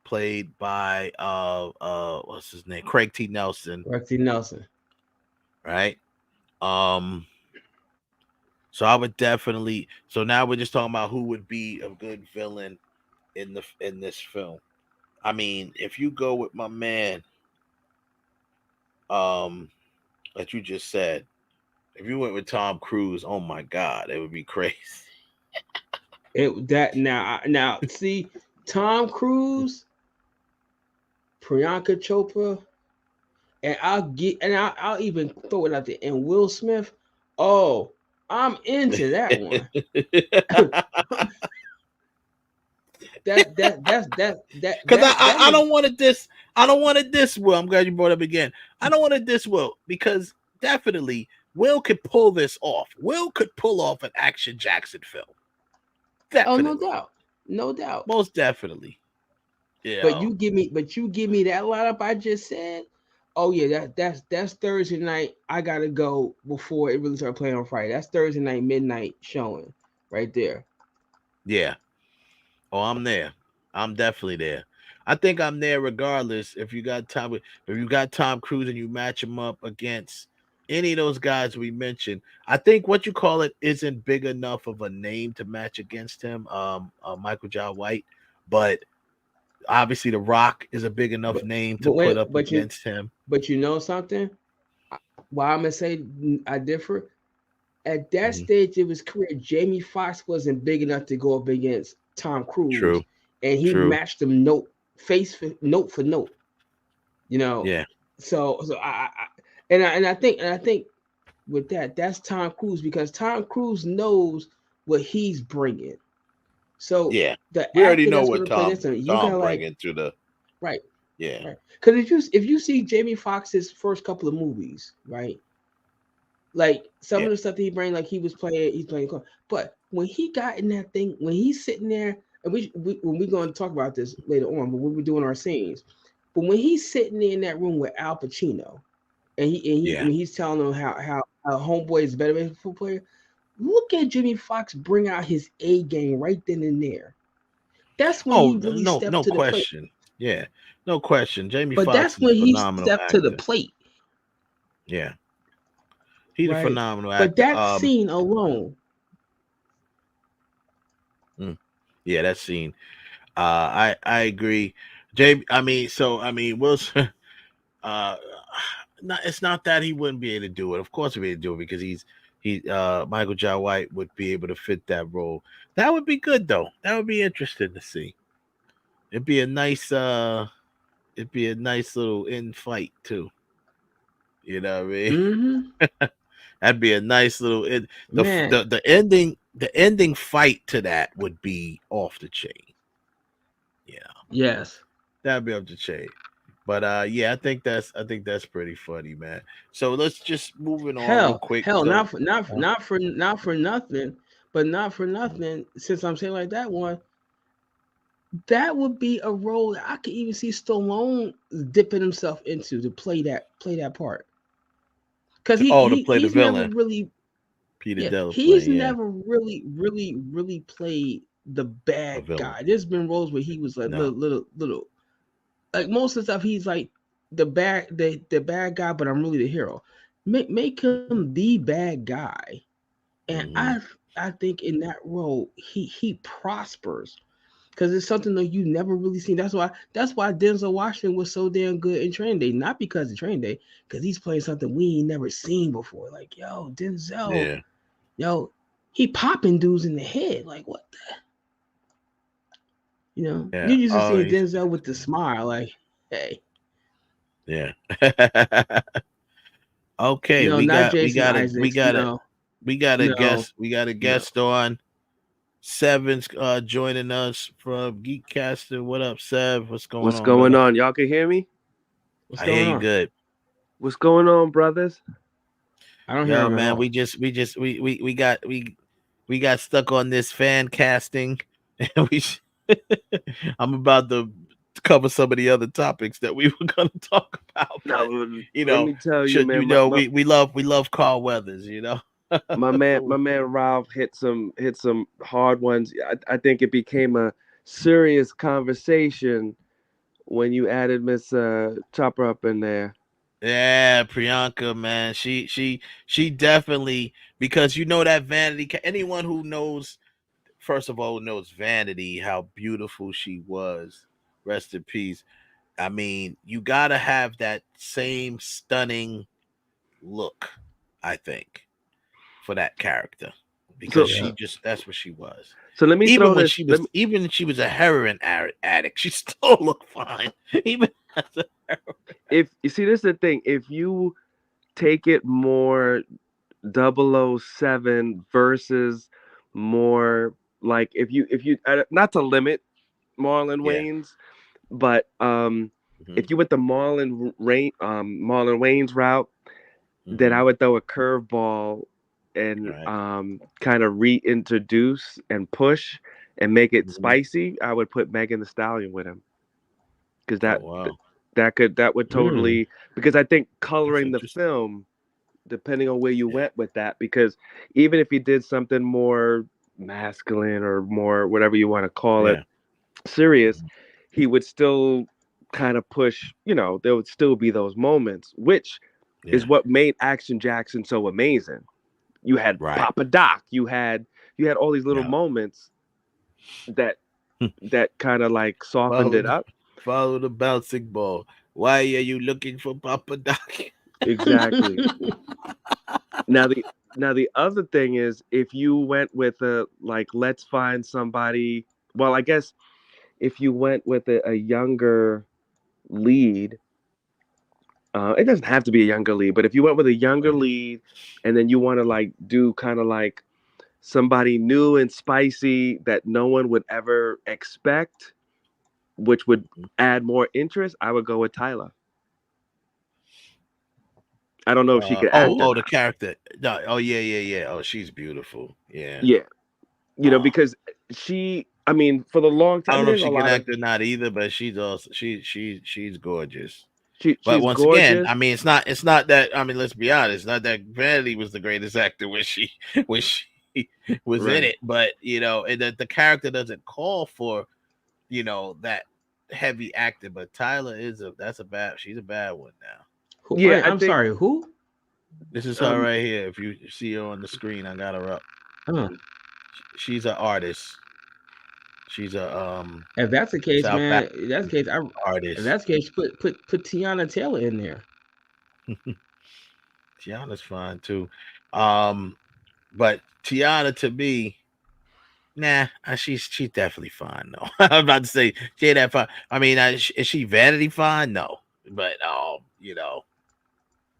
[SPEAKER 10] played by what's his name? Craig T. Nelson. Right. So I would definitely. So now we're just talking about who would be a good villain in this film. I mean, if you go with my man, that you just said, if you went with Tom Cruise, oh my God, it would be crazy.
[SPEAKER 6] Now see, Tom Cruise, Priyanka Chopra, and I'll even throw it out there. And Will Smith. Oh, I'm into that one. Because
[SPEAKER 10] I don't want to diss. I don't want to diss Will. I'm glad you brought up again. I don't want to diss Will because definitely Will could pull this off. Will could pull off an Action Jackson film. Definitely.
[SPEAKER 6] Oh, no doubt,
[SPEAKER 10] most definitely. Yeah.
[SPEAKER 6] But you give me that lineup I just said. Oh yeah, that's Thursday night. I gotta go before it really started playing on Friday. That's Thursday night midnight showing right there.
[SPEAKER 10] Yeah. Oh, I'm there. I'm definitely there. I think I'm there regardless. If you got Tom Cruise and you match him up against any of those guys we mentioned, I think what you call it isn't big enough of a name to match against him. Michael Jai White, but obviously The Rock is a big enough name to put up against him.
[SPEAKER 6] But you know something? Why I'm gonna say I differ. At that stage of his career, Jamie Foxx wasn't big enough to go up against Tom Cruise.
[SPEAKER 10] True.
[SPEAKER 6] And he matched him note for note.
[SPEAKER 10] Yeah.
[SPEAKER 6] So I think with that's Tom Cruise, because Tom Cruise knows what he's bringing. So
[SPEAKER 10] yeah, we already know what Tom bringing to the
[SPEAKER 6] right.
[SPEAKER 10] Yeah,
[SPEAKER 6] because if you see Jamie Foxx's first couple of movies, right, like some of the stuff that he bring, like he's playing, but when he got in that thing, when he's sitting there, and when we're going to talk about this later on, but when we're doing our scenes, but when he's sitting there in that room with Al Pacino, and he's telling him how Homeboy is a better baseball player, look at Jimmy Foxx bring out his A game right then and there. That's when he really stepped to the plate.
[SPEAKER 10] Yeah, no question. Jamie Foxx,
[SPEAKER 6] but that's when he stepped to the plate.
[SPEAKER 10] Yeah, he's a phenomenal actor.
[SPEAKER 6] But that scene alone.
[SPEAKER 10] Yeah, that scene. I agree. Wilson. It's not that he wouldn't be able to do it. Of course, he'd be able to do it because Michael Jai White would be able to fit that role. That would be good though. That would be interesting to see. It'd be a nice little in fight too. You know what I mean?
[SPEAKER 6] Mm-hmm.
[SPEAKER 10] That'd be a nice little the ending fight to that would be off the chain.
[SPEAKER 6] Yes.
[SPEAKER 10] That'd be up to Che. But yeah, I think that's pretty funny, man. So let's just moving on real quick.
[SPEAKER 6] Hell,
[SPEAKER 10] So,
[SPEAKER 6] not for nothing, but not for nothing. Since I'm saying like that one, that would be a role that I could even see Stallone dipping himself into to play that part. Because
[SPEAKER 10] to play the
[SPEAKER 6] he's never
[SPEAKER 10] villain.
[SPEAKER 6] really
[SPEAKER 10] Peter Delaplane,
[SPEAKER 6] he's
[SPEAKER 10] yeah.
[SPEAKER 6] never really played the bad guy. There's been roles where he was like little like most of the stuff he's like the bad guy, but I'm really the hero. Make him the bad guy, and I think in that role he prospers because it's something that you never really seen. That's why Denzel Washington was so damn good in Training Day, not because of Training Day, because he's playing something we ain't never seen before. Like yo, Denzel, he popping dudes in the head. Like what the. You used to see Denzel with the smile, like, "Hey."
[SPEAKER 10] Yeah. Okay, we got a guest on. Seven's joining us from Geekcaster. What up, Sev? What's going on?
[SPEAKER 7] What's going on? Y'all can hear me?
[SPEAKER 10] I hear you good.
[SPEAKER 7] What's going on, brothers?
[SPEAKER 6] I don't hear him,
[SPEAKER 10] man.
[SPEAKER 6] at all.
[SPEAKER 10] We got stuck on this fan casting, and I'm about to cover some of the other topics that we were going to talk about. But,
[SPEAKER 7] let me tell you, man.
[SPEAKER 10] We love Carl Weathers.
[SPEAKER 7] my man Ralph hit some hard ones. I think it became a serious conversation when you added Miss Chopper up in there.
[SPEAKER 10] Yeah, Priyanka, man, she definitely, because that Vanity. Anyone who knows, first of all, knows Vanity, how beautiful she was. Rest in peace. I mean, you gotta have that same stunning look, I think, for that character, because that's what she was.
[SPEAKER 7] So let me
[SPEAKER 10] even
[SPEAKER 7] throw
[SPEAKER 10] when
[SPEAKER 7] this.
[SPEAKER 10] Even she was a heroin addict, she still looked fine. Even as a heroin.
[SPEAKER 7] If you see, this is the thing. If you take it more 007 versus more like if you not to limit Marlon Wayans, but if you went the Marlon Wayans route, then I would throw a curveball and kind of reintroduce and push and make it spicy. I would put Megan Thee Stallion with him, because that would totally, because I think coloring the film, depending on where you went with that, because even if you did something more masculine or more whatever you want to call it, serious, he would still kind of push, there would still be those moments, which is what made Action Jackson so amazing. You had Papa Doc, you had all these little moments that kind of like softened it up.
[SPEAKER 10] Follow the bouncing ball. Why are you looking for Papa Doc?
[SPEAKER 7] Exactly. Now the other thing is, if you went with let's find somebody. Well, I guess if you went with a younger lead, it doesn't have to be a younger lead, but if you went with a younger lead, and then you want to do kind of like somebody new and spicy that no one would ever expect, which would add more interest, I would go with Tyler. I don't know if she could act.
[SPEAKER 10] The character. No, yeah. Oh, she's beautiful. Yeah.
[SPEAKER 7] Yeah. Because she, I mean, for the long time,
[SPEAKER 10] I don't know if she can act or not either, but she's also she's gorgeous. But once
[SPEAKER 7] gorgeous.
[SPEAKER 10] again, I mean, it's not that. I mean, let's be honest. Not that Vanity was the greatest actor when she was in it, but the character doesn't call for that heavy acting. But Tyler she's a bad one now.
[SPEAKER 6] Yeah, I'm sorry. Who?
[SPEAKER 10] This is her right here. If you see her on the screen, I got her up. She's an artist. She's a
[SPEAKER 6] If that's the case,
[SPEAKER 10] South
[SPEAKER 6] man.
[SPEAKER 10] African
[SPEAKER 6] If that's the case,
[SPEAKER 10] artist.
[SPEAKER 6] If that's the case, put Tiana Taylor in there.
[SPEAKER 10] Tiana's fine too. But Tiana, to me, nah, she's definitely fine though. I'm about to say she ain't that fine. I mean, is she Vanity fine? No, but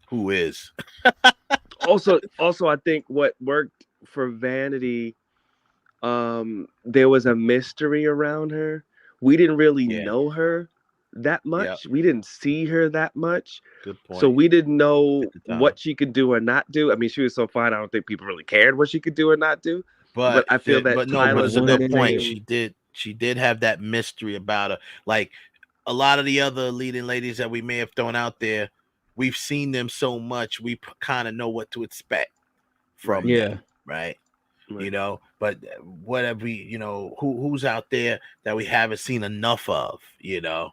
[SPEAKER 10] who is?
[SPEAKER 7] also, I think what worked for Vanity, there was a mystery around her, we didn't really know her that much. We didn't see her that much.
[SPEAKER 10] Good point.
[SPEAKER 7] So we didn't know what she could do or not do. I mean, she was so fine. I don't think people really cared what she could do or not do. But I feel that
[SPEAKER 10] but it's a good point.
[SPEAKER 7] name-
[SPEAKER 10] She did have that mystery about her. Like a lot of the other leading ladies that we may have thrown out there, we've seen them so much, we kind of know what to expect from them, right? You know, but whatever who's out there that we haven't seen enough of, you know.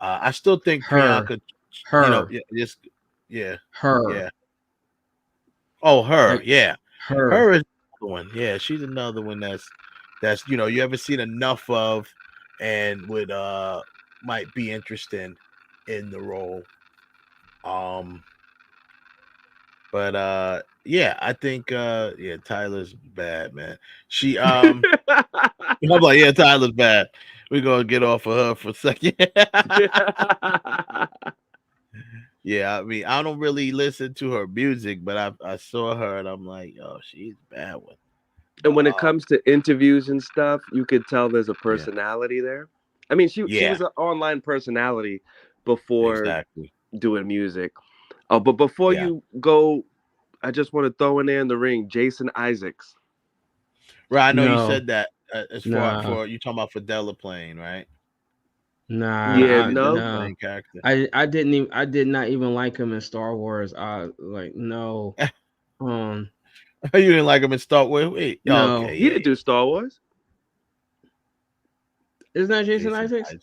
[SPEAKER 10] I still think Priyanka,
[SPEAKER 6] her,
[SPEAKER 10] you know, her,
[SPEAKER 6] yeah.
[SPEAKER 10] Oh, her,
[SPEAKER 6] Like,
[SPEAKER 10] yeah,
[SPEAKER 6] her.
[SPEAKER 10] her is another one. Yeah, she's another one that's you ever seen enough of, and would might be interested in the role. But yeah, I think Tyler's bad, man. She I'm like, yeah, Tyler's bad. We're gonna get off of her for a second. Yeah, I mean, I don't really listen to her music, but I saw her and I'm like, oh, she's a bad one.
[SPEAKER 7] And when it comes to interviews and stuff, you could tell there's a personality there. I mean, she was an online personality before doing music. Oh, but before you go, I just want to throw in there in the ring, Jason Isaacs.
[SPEAKER 10] Right, I know you said that as far for you talking about Fidela playing, right?
[SPEAKER 6] Nah,
[SPEAKER 10] Playing character.
[SPEAKER 6] I did not even like him in Star Wars. No.
[SPEAKER 10] You didn't like him in Star Wars? Wait,
[SPEAKER 6] no,
[SPEAKER 10] okay,
[SPEAKER 7] he didn't do Star Wars.
[SPEAKER 6] Isn't that Jason Isaacs?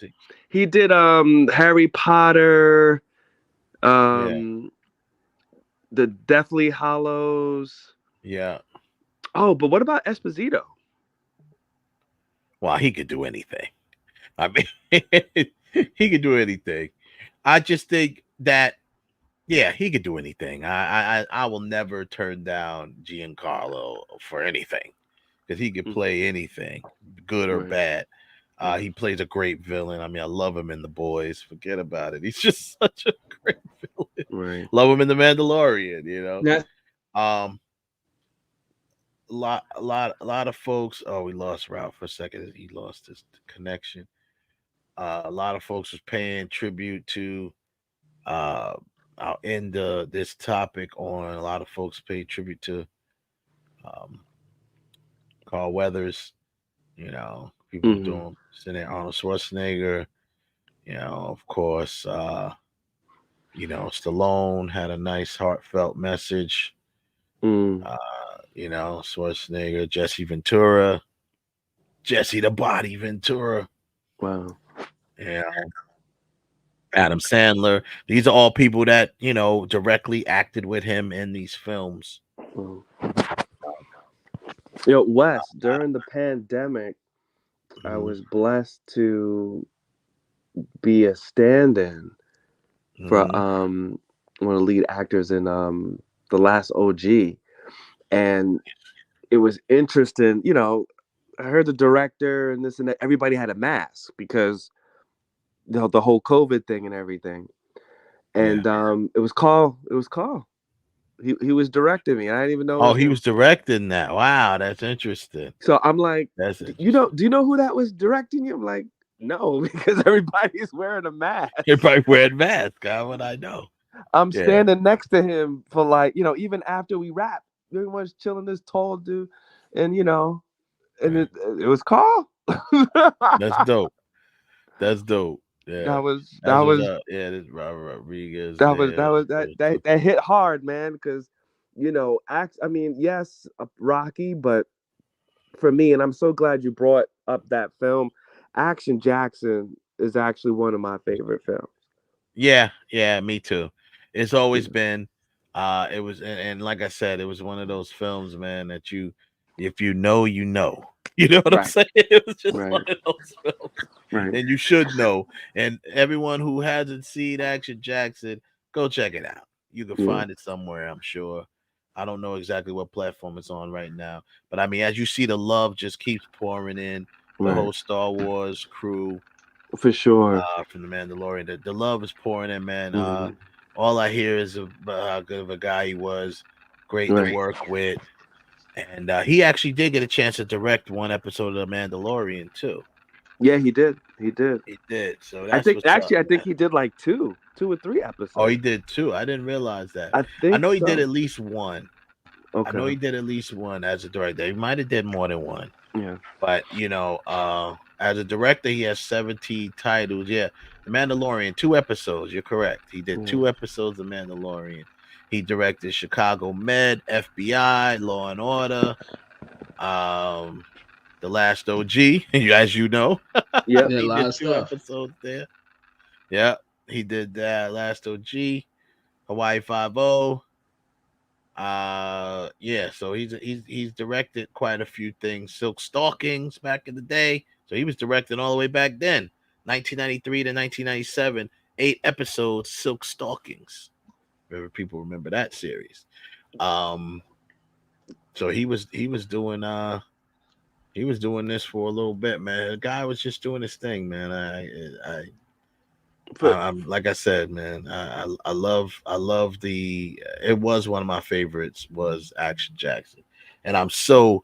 [SPEAKER 7] He did Harry Potter, the Deathly Hallows.
[SPEAKER 10] Yeah.
[SPEAKER 7] Oh, but what about Esposito?
[SPEAKER 10] Well, he could do anything. I mean, he could do anything. I just think that, yeah, he could do anything. I will never turn down Giancarlo for anything because he could play anything, good or bad. He plays a great villain. I mean, I love him in The Boys. Forget about it. He's just such a great villain.
[SPEAKER 7] Right.
[SPEAKER 10] Love him in The Mandalorian. You know.
[SPEAKER 6] That's-
[SPEAKER 10] a lot of folks. Oh, we lost Ralph for a second. He lost his connection. A lot of folks was paying tribute to. I'll end this topic on. A lot of folks paid tribute to Carl Weathers. You know, people doing sitting there, Arnold Schwarzenegger. You know, of course. Stallone had a nice, heartfelt message. Schwarzenegger, Jesse Ventura, Jesse the Body Ventura.
[SPEAKER 7] Wow.
[SPEAKER 10] Yeah. Adam Sandler. These are all people that, directly acted with him in these films.
[SPEAKER 7] Yo, Wes, during the pandemic, I was blessed to be a stand-in for one of the lead actors in The Last OG. And it was interesting, I heard the director and this and that. Everybody had a mask because the whole COVID thing and everything. And it was Carl. He was directing me. I didn't even know.
[SPEAKER 10] Oh, he was directing that. Wow, that's interesting.
[SPEAKER 7] So I'm like, do you know who that was directing you? I'm like, no, because everybody's wearing a mask.
[SPEAKER 10] Everybody wearing masks. How would I know?
[SPEAKER 7] I'm standing next to him for even after we wrapped, everyone's chilling, this tall dude, and and it was Carl.
[SPEAKER 10] That's dope. That's dope. Yeah.
[SPEAKER 7] That was
[SPEAKER 10] this Robert Rodriguez.
[SPEAKER 7] That hit hard, man, because yes, Rocky, but for me, and I'm so glad you brought up that film, Action Jackson is actually one of my favorite films.
[SPEAKER 10] Yeah, me too. It's always been it was, and like I said, it was one of those films, man, that if you know, you know. You know what I'm saying? It was just one of those films.
[SPEAKER 7] Right.
[SPEAKER 10] And you should know. And everyone who hasn't seen Action Jackson, go check it out. You can find it somewhere, I'm sure. I don't know exactly what platform it's on right now. But I mean, as you see, the love just keeps pouring in. The whole Star Wars crew.
[SPEAKER 7] For sure.
[SPEAKER 10] From The Mandalorian. The love is pouring in, man. All I hear is how good of a guy he was. Great to work with. And he actually did get a chance to direct one episode of The Mandalorian too.
[SPEAKER 7] Yeah, he did. He did.
[SPEAKER 10] He did. So
[SPEAKER 7] I
[SPEAKER 10] that's
[SPEAKER 7] think
[SPEAKER 10] what's
[SPEAKER 7] actually,
[SPEAKER 10] up,
[SPEAKER 7] I think
[SPEAKER 10] man.
[SPEAKER 7] he did like two or three episodes.
[SPEAKER 10] Oh, he did too. I didn't realize that.
[SPEAKER 7] I think
[SPEAKER 10] I know he did
[SPEAKER 7] so.
[SPEAKER 10] at least one. I know
[SPEAKER 7] Okay.
[SPEAKER 10] he did at least one as a director. He might have did more than one.
[SPEAKER 7] Yeah.
[SPEAKER 10] But as a director, he has 17 titles. Yeah, The Mandalorian, 2 episodes. You're correct. He did 2 episodes of Mandalorian. He directed Chicago Med, FBI, Law and Order, The Last OG, as you know.
[SPEAKER 7] Yeah,
[SPEAKER 10] he
[SPEAKER 6] a lot
[SPEAKER 10] did
[SPEAKER 6] of
[SPEAKER 10] 2
[SPEAKER 6] stuff.
[SPEAKER 10] episodes there. Yeah, he did that. Last OG, Hawaii 5-0. Yeah, so he's directed quite a few things. Silk Stalkings back in the day. So he was directing all the way back then, 1993 to 1997, 8 episodes, Silk Stalkings. Remember, people remember that series. So he was doing this for a little bit, man. The guy was just doing his thing, man. I'm like I said, man. I love the. It was one of my favorites. Was Action Jackson, and I'm so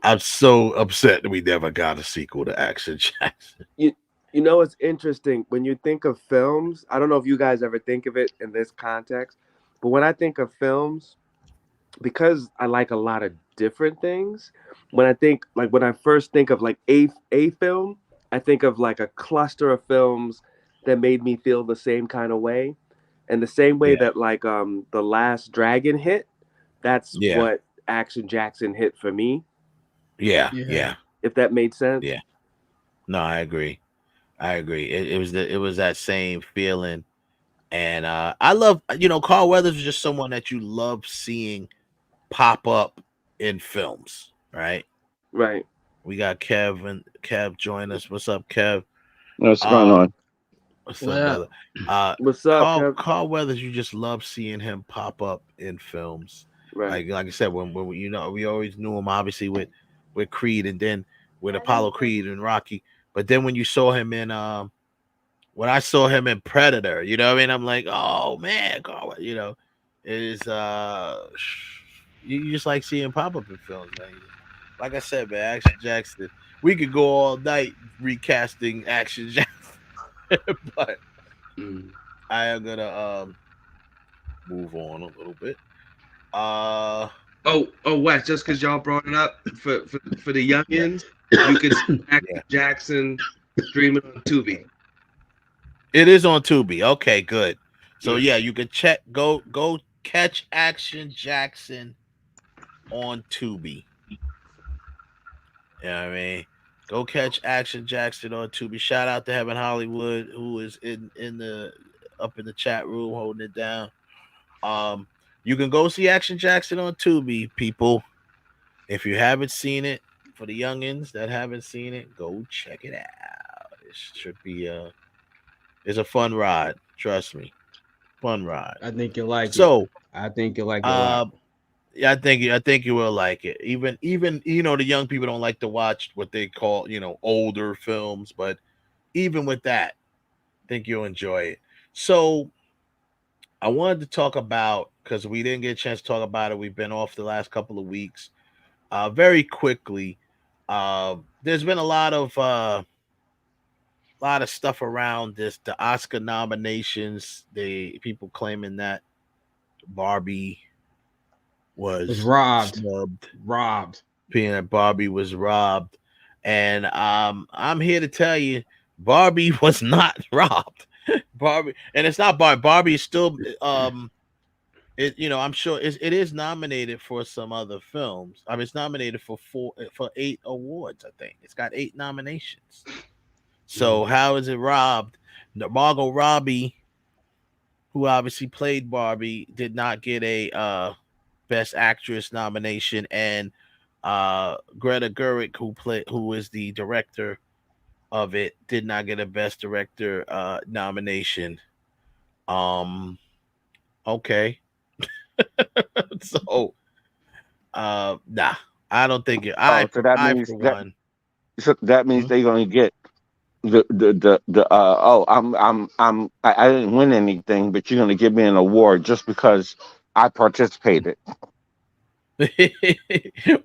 [SPEAKER 10] upset that we never got a sequel to Action Jackson.
[SPEAKER 7] You know, it's interesting when you think of films. I don't know if you guys ever think of it in this context, but when I think of films, because I like a lot of different things, when I first think of like a film, I think of like a cluster of films that made me feel the same kind of way. And the same way that like The Last Dragon hit, that's what Action Jackson hit for me.
[SPEAKER 10] Yeah.
[SPEAKER 7] If that made sense.
[SPEAKER 10] Yeah. No, I agree. It was that same feeling. And I love, Carl Weathers was just someone that you love seeing pop up in films, right?
[SPEAKER 7] Right.
[SPEAKER 10] We got Kev join us. What's up, Kev?
[SPEAKER 12] What's going on?
[SPEAKER 10] What's up, brother?
[SPEAKER 7] What's up,
[SPEAKER 10] Carl Weathers? You just love seeing him pop up in films.
[SPEAKER 7] Right.
[SPEAKER 10] Like I said, when we always knew him obviously with Creed, and then with Apollo Creed and Rocky. But then when you saw him in when I saw him in Predator, you know what I mean? I'm like, oh man, Carl, it is you just like seeing pop up in films, man. Like I said, man, Action Jackson. We could go all night recasting Action Jackson. But I am gonna move on a little bit.
[SPEAKER 7] Wes, just because y'all brought it up for the youngins, you could see Action Jackson streaming on Tubi.
[SPEAKER 10] It is on Tubi. Okay, good. So yeah, you can go catch Action Jackson on Tubi. You know what I mean? Go catch Action Jackson on Tubi. Shout out to Heaven Hollywood, who is in the chat room holding it down. You can go see Action Jackson on Tubi, people. If you haven't seen it, for the youngins that haven't seen it, go check it out. It should be it's a fun ride. Trust me, fun ride.
[SPEAKER 6] I think you'll like it.
[SPEAKER 10] So
[SPEAKER 6] I think you'll like it. A lot.
[SPEAKER 10] Yeah, I think you will like it. Even the young people don't like to watch what they call older films, but even with that, I think you'll enjoy it. So I wanted to talk about, because we didn't get a chance to talk about it. We've been off the last couple of weeks. Very quickly, there's been a lot of stuff around the Oscar nominations. People claiming that Barbie was
[SPEAKER 6] robbed.
[SPEAKER 10] Being that Barbie was robbed. And I'm here to tell you, Barbie was not robbed. Barbie, and it's not Barbie. Barbie is still I'm sure it is nominated for some other films. I mean, it's nominated for 8 awards, I think. It's got 8 nominations. So how is it robbed? Margot Robbie, who obviously played Barbie, did not get a Best Actress nomination, and Greta Gerwig, who is the director of it, did not get a Best Director nomination. Okay. So nah, I don't think it.
[SPEAKER 12] So that means they're gonna get I didn't win anything, but you're gonna give me an award just because I participated.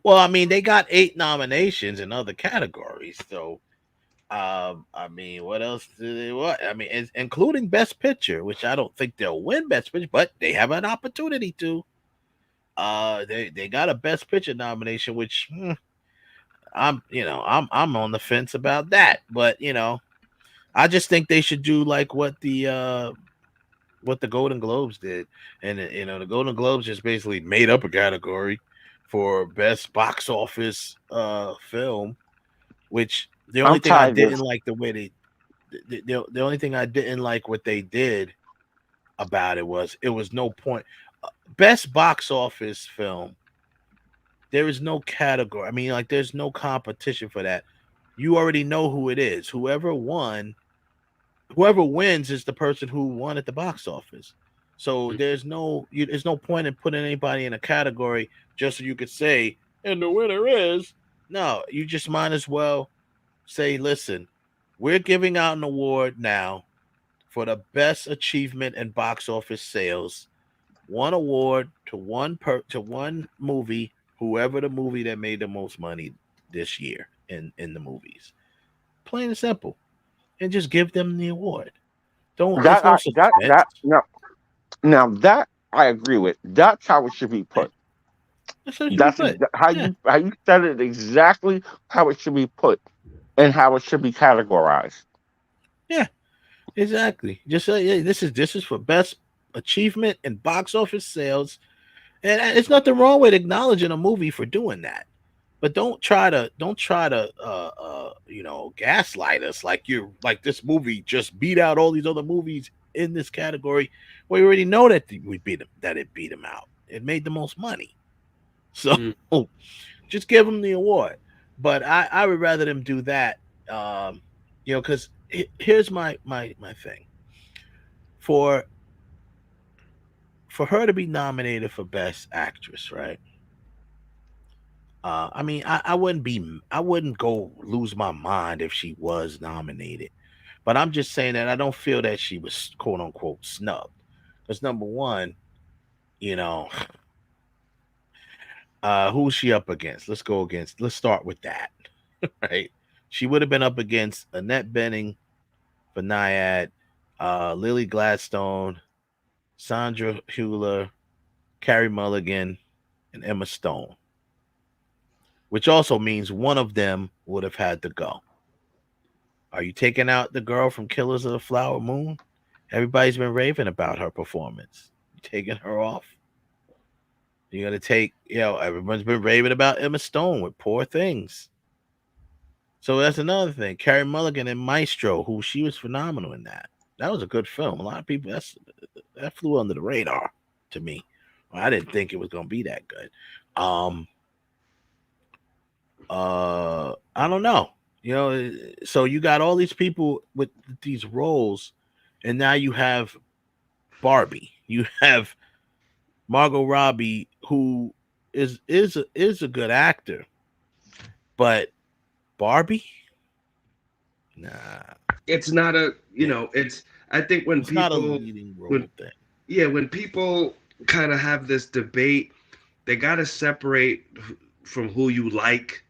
[SPEAKER 10] Well, I mean, they got 8 nominations in other categories, so I mean, what else do they want? I mean, including Best Picture, which I don't think they'll win Best Picture, but they have an opportunity to. They got a Best Picture nomination, which I'm on the fence about that, but I just think they should do like what the Golden Globes did, and the Golden Globes just basically made up a category for best box office film, which the only
[SPEAKER 12] I'm
[SPEAKER 10] thing I
[SPEAKER 12] tired of
[SPEAKER 10] didn't like the way the only thing I didn't like what they did about it was no point. Best box office film, there is no category. I mean, like there's no competition for that. You already know who it is. Whoever wins is the person who won at the box office. So there's no point in putting anybody in a category just so you could say, and the winner is. No, you just might as well say, listen, we're giving out an award now for the best achievement in box office sales. One award to one movie, whoever the movie that made the most money this year in the movies. Plain and simple. And just give them the award. There's no suspense.
[SPEAKER 12] Now that I agree with. That's how it should be put. That's how you said it exactly how it should be put and how it should be categorized.
[SPEAKER 10] Yeah, exactly. Just say, hey, this is for best achievement in box office sales, and it's nothing wrong with acknowledging a movie for doing that. But don't try to gaslight us like this movie just beat out all these other movies in this category. We already know that it beat them out. It made the most money. So just give them the award. But I would rather them do that. Because here's my thing. For her to be nominated for Best Actress, right? I mean, I wouldn't go lose my mind if she was nominated, but I'm just saying that I don't feel that she was quote unquote snubbed. Because number one, who's she up against? Let's start with that, right? She would have been up against Annette Bening for Nyad, Lily Gladstone, Sandra Hüller, Carey Mulligan, and Emma Stone. Which also means one of them would have had to go. Are you taking out the girl from Killers of the Flower Moon? Everybody's been raving about her performance. You taking her off? You're going to take, everyone's been raving about Emma Stone with Poor Things. So that's another thing. Carey Mulligan in Maestro, who she was phenomenal in that. That was a good film. A lot of people, that flew under the radar to me. Well, I didn't think it was going to be that good. I don't know. So you got all these people with these roles, and now you have Barbie. You have Margot Robbie, who is a good actor, but Barbie, nah.
[SPEAKER 9] It's not a it's. I think when people
[SPEAKER 10] not a leading role thing.
[SPEAKER 9] When people kind of have this debate, they got to separate from who you like.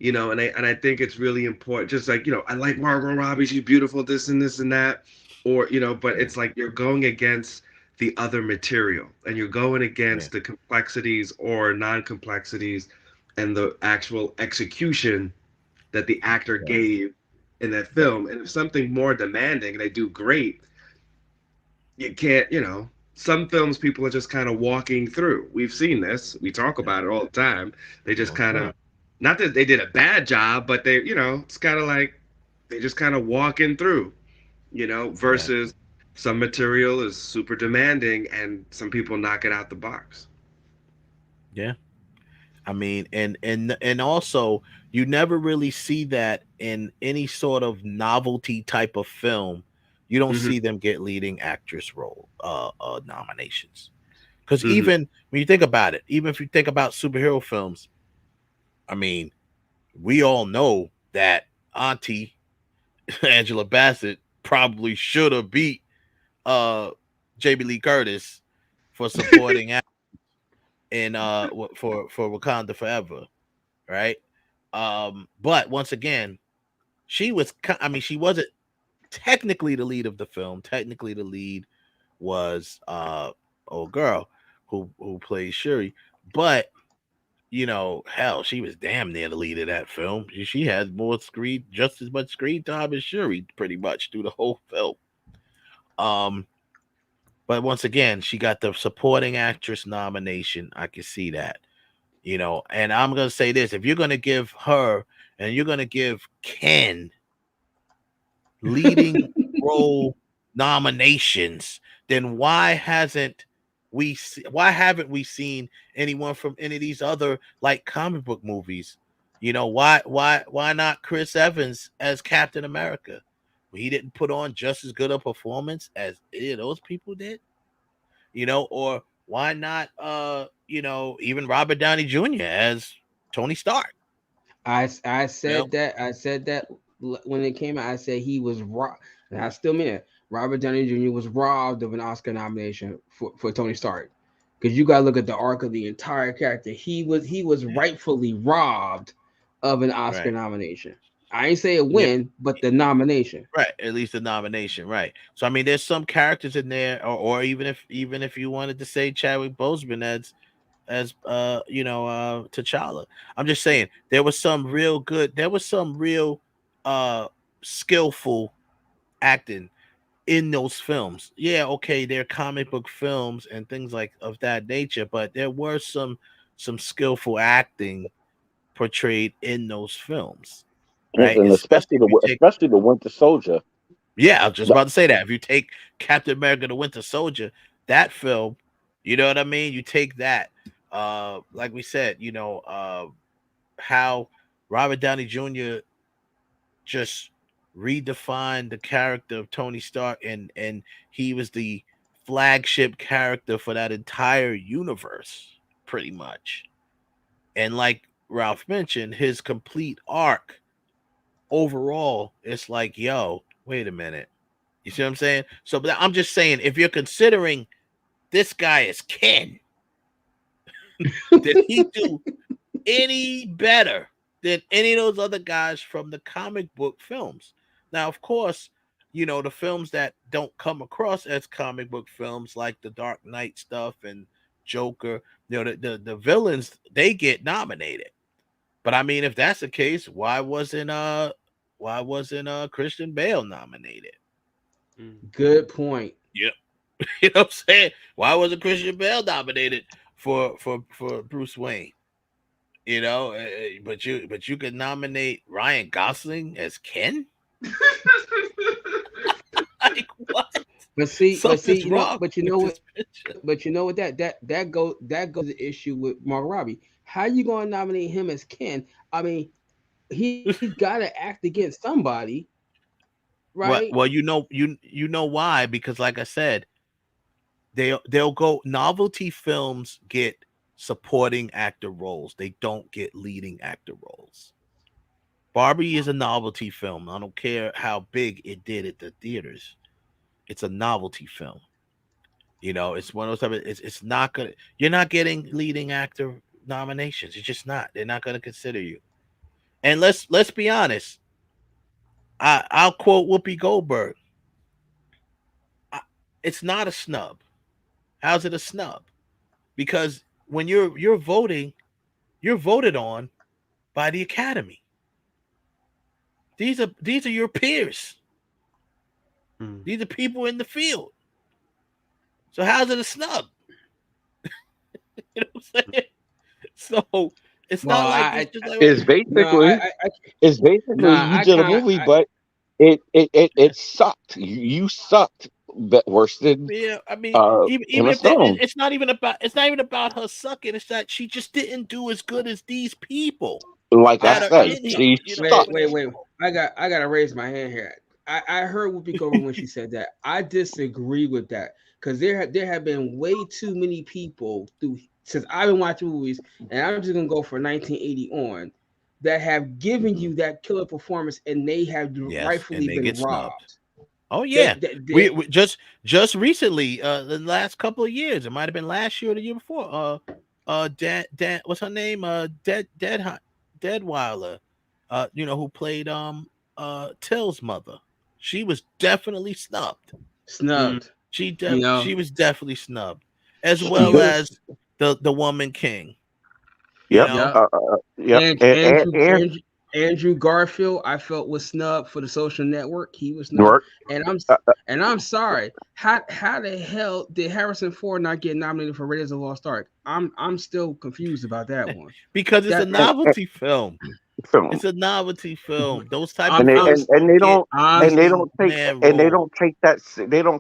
[SPEAKER 9] And I think it's really important. Just like, I like Margot Robbie, she's beautiful, this and this and that. Or, but it's like you're going against the other material and you're going against the complexities or non-complexities and the actual execution that the actor gave in that film. And if something more demanding, they do great, you can't, some films people are just kind of walking through. We've seen this. We talk about it all the time. They just kind of, not that they did a bad job, but they, it's kind of like they just kind of walking through, versus some material is super demanding and some people knock it out the box.
[SPEAKER 10] Yeah. I mean, and also you never really see that in any sort of novelty type of film. You don't see them get leading actress role nominations. Because even when you think about it, even if you think about superhero films, I mean, we all know that Auntie Angela Bassett probably should have beat Jamie Lee Curtis for supporting acting in for Wakanda Forever, right? But once again, she was. I mean, she wasn't technically the lead of the film. Technically, the lead was old girl who plays Shuri, but hell, she was damn near the lead of that film. She had just as much screen time as Shuri, pretty much through the whole film. But once again, she got the supporting actress nomination. I can see that, and I'm gonna say this: if you're gonna give her and you're gonna give Ken leading role nominations, then why haven't we seen anyone from any of these other like comic book movies? Why not Chris Evans as Captain America? He didn't put on just as good a performance as any of those people did, or why not even Robert Downey Jr. as Tony Stark?
[SPEAKER 6] I said that when it came out. I said he was robbed, and I still mean it. Robert Downey Jr. was robbed of an Oscar nomination for Tony Stark, because you gotta look at the arc of the entire character. He was rightfully robbed of an Oscar nomination. I ain't say a win, but the nomination.
[SPEAKER 10] Right, at least the nomination, right? So I mean, there's some characters in there, or even if you wanted to say Chadwick Boseman as T'Challa. I'm just saying there was some real skillful acting in those films. Yeah, okay, they're comic book films and things like of that nature, but there were some skillful acting portrayed in those films. Right?
[SPEAKER 12] And especially the Winter Soldier.
[SPEAKER 10] Yeah, I was just about to say that. If you take Captain America: The Winter Soldier, that film, you know what I mean? You take that, like we said, how Robert Downey Jr. just redefined the character of Tony Stark, and he was the flagship character for that entire universe, pretty much. And like Ralph mentioned, his complete arc overall, it's like, yo, wait a minute. You see what I'm saying? So, but I'm just saying, if you're considering this guy is Ken, did he do any better than any of those other guys from the comic book films? Now, of course, the films that don't come across as comic book films, like the Dark Knight stuff and Joker, the villains, they get nominated. But I mean, if that's the case, why wasn't Christian Bale nominated?
[SPEAKER 6] Good point.
[SPEAKER 10] Yep. You know what I'm saying? Why wasn't Christian Bale nominated for Bruce Wayne? But you could nominate Ryan Gosling as Ken? Like what?
[SPEAKER 6] But you know what? That goes the issue with Margot Robbie. How you gonna nominate him as Ken? I mean, he's got to act against somebody, right?
[SPEAKER 10] Well, you know why? Because like I said, they'll go, novelty films get supporting actor roles. They don't get leading actor roles. Barbie is a novelty film. I don't care how big it did at the theaters. It's a novelty film. It's one of those type of, it's not gonna, you're not getting leading actor nominations. It's just not. They're not going to consider you. And let's be honest. I'll quote Whoopi Goldberg. It's not a snub. How's it a snub? Because when you're voting, you're voted on by the Academy. These are your peers. These are people in the field. So how's it a snub? You know what I'm saying? So it's not like
[SPEAKER 12] it's basically you did a movie, but it sucked. You sucked, but worse than
[SPEAKER 10] I mean, even if it's not even about her sucking. It's that she just didn't do as good as these people.
[SPEAKER 12] Like I said,
[SPEAKER 6] wait. I gotta raise my hand here. I heard Whoopi Goldberg when she said that. I disagree with that, because there have been way too many people since I've been watching movies, and I'm just gonna go for 1980 on, that have given you that killer performance, and they have rightfully been robbed.
[SPEAKER 10] Oh yeah, we just recently, the last couple of years, it might have been last year or the year before. What's her name? Deadweiler, who played Till's mother. She was definitely snubbed.
[SPEAKER 6] Snubbed.
[SPEAKER 10] She was definitely snubbed, as
[SPEAKER 12] She
[SPEAKER 10] well
[SPEAKER 12] was.
[SPEAKER 10] as the woman king. You
[SPEAKER 12] Yep.
[SPEAKER 10] know,
[SPEAKER 12] Yep.
[SPEAKER 6] Andrew Garfield, I felt was snubbed for the Social Network. He was snubbed,
[SPEAKER 12] Work.
[SPEAKER 6] and I'm sorry. How the hell did Harrison Ford not get nominated for Raiders of the Lost Ark? I'm still confused about that one.
[SPEAKER 10] because it's a novelty film.
[SPEAKER 12] Film.
[SPEAKER 10] It's a novelty film. Those type
[SPEAKER 12] And
[SPEAKER 10] of films
[SPEAKER 12] they don't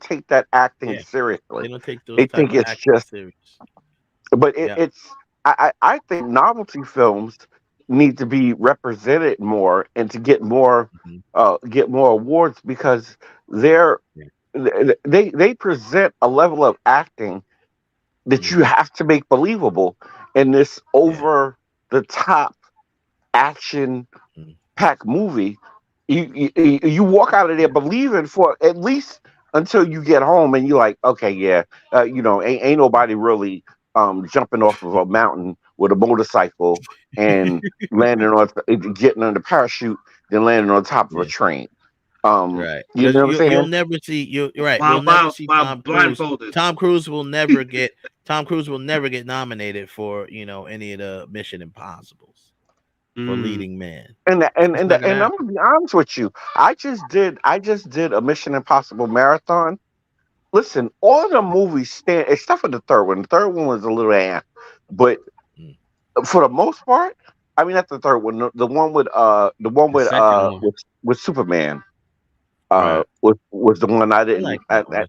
[SPEAKER 12] take that acting
[SPEAKER 10] Yeah.
[SPEAKER 12] seriously.
[SPEAKER 10] They don't take those
[SPEAKER 12] They
[SPEAKER 10] type
[SPEAKER 12] think
[SPEAKER 10] of
[SPEAKER 12] it's
[SPEAKER 10] acting
[SPEAKER 12] just.
[SPEAKER 10] serious.
[SPEAKER 12] But
[SPEAKER 10] Yeah.
[SPEAKER 12] I think novelty films need to be represented more and to get more awards because they present a level of acting that you have to make believable in this over the top action packed movie. You walk out of there believing for at least until you get home and you're like, okay, yeah, ain't nobody really jumping off of a mountain with a motorcycle and getting on the parachute, then landing on top of a train.
[SPEAKER 10] Right.
[SPEAKER 12] You know what I'm saying?
[SPEAKER 10] You'll never see you're right.
[SPEAKER 9] While-
[SPEAKER 10] We'll never
[SPEAKER 9] while-
[SPEAKER 10] see
[SPEAKER 9] while
[SPEAKER 10] Tom Cruise.
[SPEAKER 9] blindfolded.
[SPEAKER 10] Tom Cruise will never get nominated for, any of the Mission Impossibles for leading man.
[SPEAKER 12] And I'm gonna be honest with you. I just did a Mission Impossible marathon. Listen, all the movies stand except for the third one. The third one was a little but for the most part, I mean, not the third one. The one with Superman. Was the one I didn't. I kind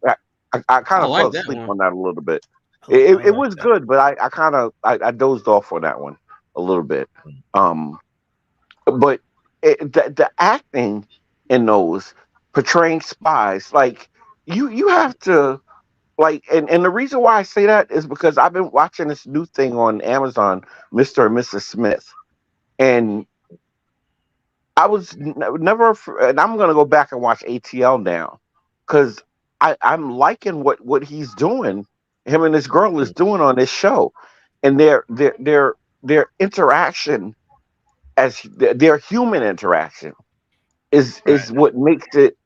[SPEAKER 12] of fell asleep on that a little bit. It was good, but I kind of dozed off on that one a little bit. But the acting in those portraying spies, like you have to and the reason why I say that is because I've been watching this new thing on Amazon, Mr. and Mrs. Smith, and I was never, and I'm gonna go back and watch ATL now because I'm liking what he's doing. Him and this girl is doing on this show, and their interaction as their human interaction is what makes it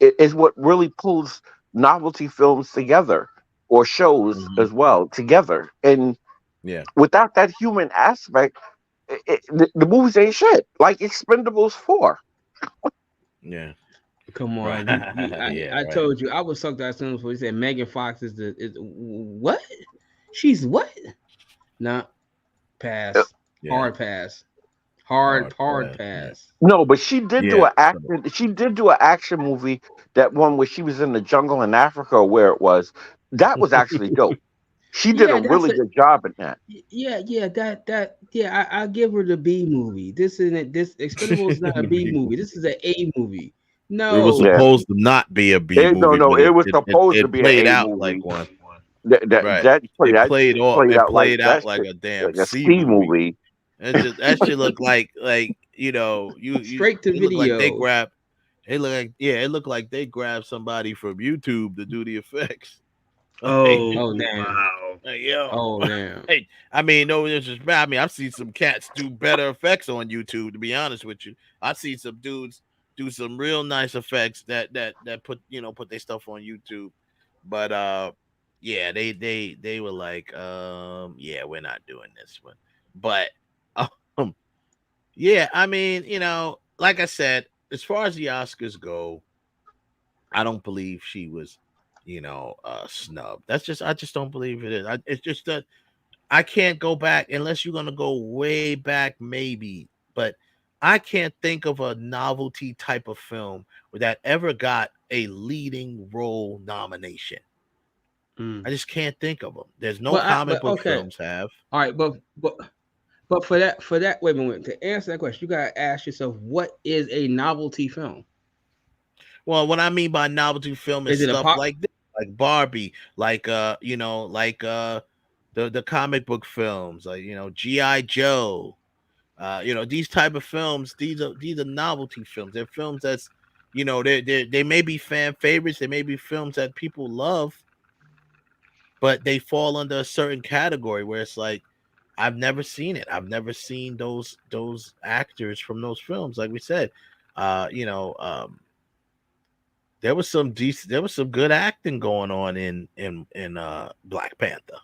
[SPEAKER 12] is what really pulls novelty films together or shows as well together. And without that human aspect, the movies ain't shit. Like Expendables 4.
[SPEAKER 10] Yeah.
[SPEAKER 6] Come on. I told you I was sucked out soon before he said Megan Fox is what? She's what? Nah. Pass. Hard pass. Hard pass.
[SPEAKER 12] No, but she did do an action. She did do an action movie. That one where she was in the jungle in Africa, or where it was. That was actually dope. She did a really good job in that.
[SPEAKER 6] I give her the B movie. This isn't this Expendables is not a B movie. This is an A movie. No,
[SPEAKER 10] it was supposed to not be a B movie.
[SPEAKER 12] No, it was supposed to be
[SPEAKER 10] played
[SPEAKER 12] an A
[SPEAKER 10] out
[SPEAKER 12] movie.
[SPEAKER 10] like one.
[SPEAKER 12] It played
[SPEAKER 10] out like a damn C movie. That shit looked like you
[SPEAKER 6] straight to video.
[SPEAKER 10] It looked like they grabbed somebody from YouTube to do the effects.
[SPEAKER 6] Damn!
[SPEAKER 9] Wow!
[SPEAKER 6] Damn!
[SPEAKER 10] Hey, I mean, no, this is bad. I mean, I've seen some cats do better effects on YouTube. To be honest with you, I've seen some dudes do some real nice effects that put their stuff on YouTube. But they were like, we're not doing this one. But I mean, like I said, as far as the Oscars go, I don't believe she was, snubbed. I just don't believe it is. It's just that I can't go back unless you're gonna go way back, maybe. But I can't think of a novelty type of film that ever got a leading role nomination. I just can't think of them. There's no comic book films have.
[SPEAKER 6] All right, but for that, wait a minute. To answer that question, you gotta ask yourself, what is a novelty film?
[SPEAKER 10] Well, what I mean by novelty film is stuff like this, like Barbie, like the comic book films, like G.I. Joe, these type of films. These are novelty films. They're films that's they may be fan favorites. They may be films that people love, but they fall under a certain category where it's like, I've never seen it. I've never seen those actors from those films. Like we said, You know, there was some good acting going on in Black Panther.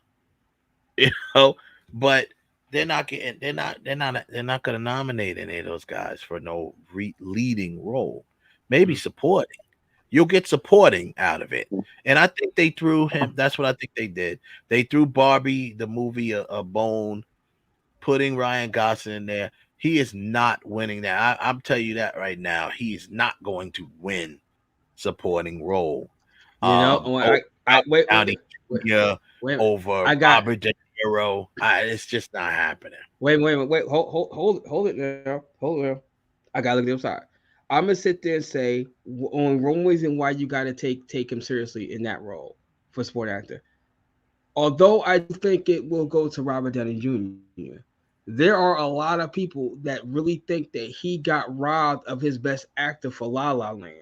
[SPEAKER 10] You know, but they're not gonna nominate any of those guys for no leading role. Maybe supporting. You'll get supporting out of it. And I think they threw him. That's what I think they did. They threw Barbie the movie a bone, putting Ryan Gosling in there. He is not winning that. I'm telling you that right now. He is not going to win supporting role.
[SPEAKER 6] You know, wait,
[SPEAKER 10] over Robert De Niro. It's just not happening.
[SPEAKER 6] Wait, hold it now. I gotta look at the other side. I'm gonna sit there and say on one reason why you gotta take him seriously in that role for sport actor. Although I think it will go to Robert Downey Jr., there are a lot of people that really think that he got robbed of his best actor for La La Land,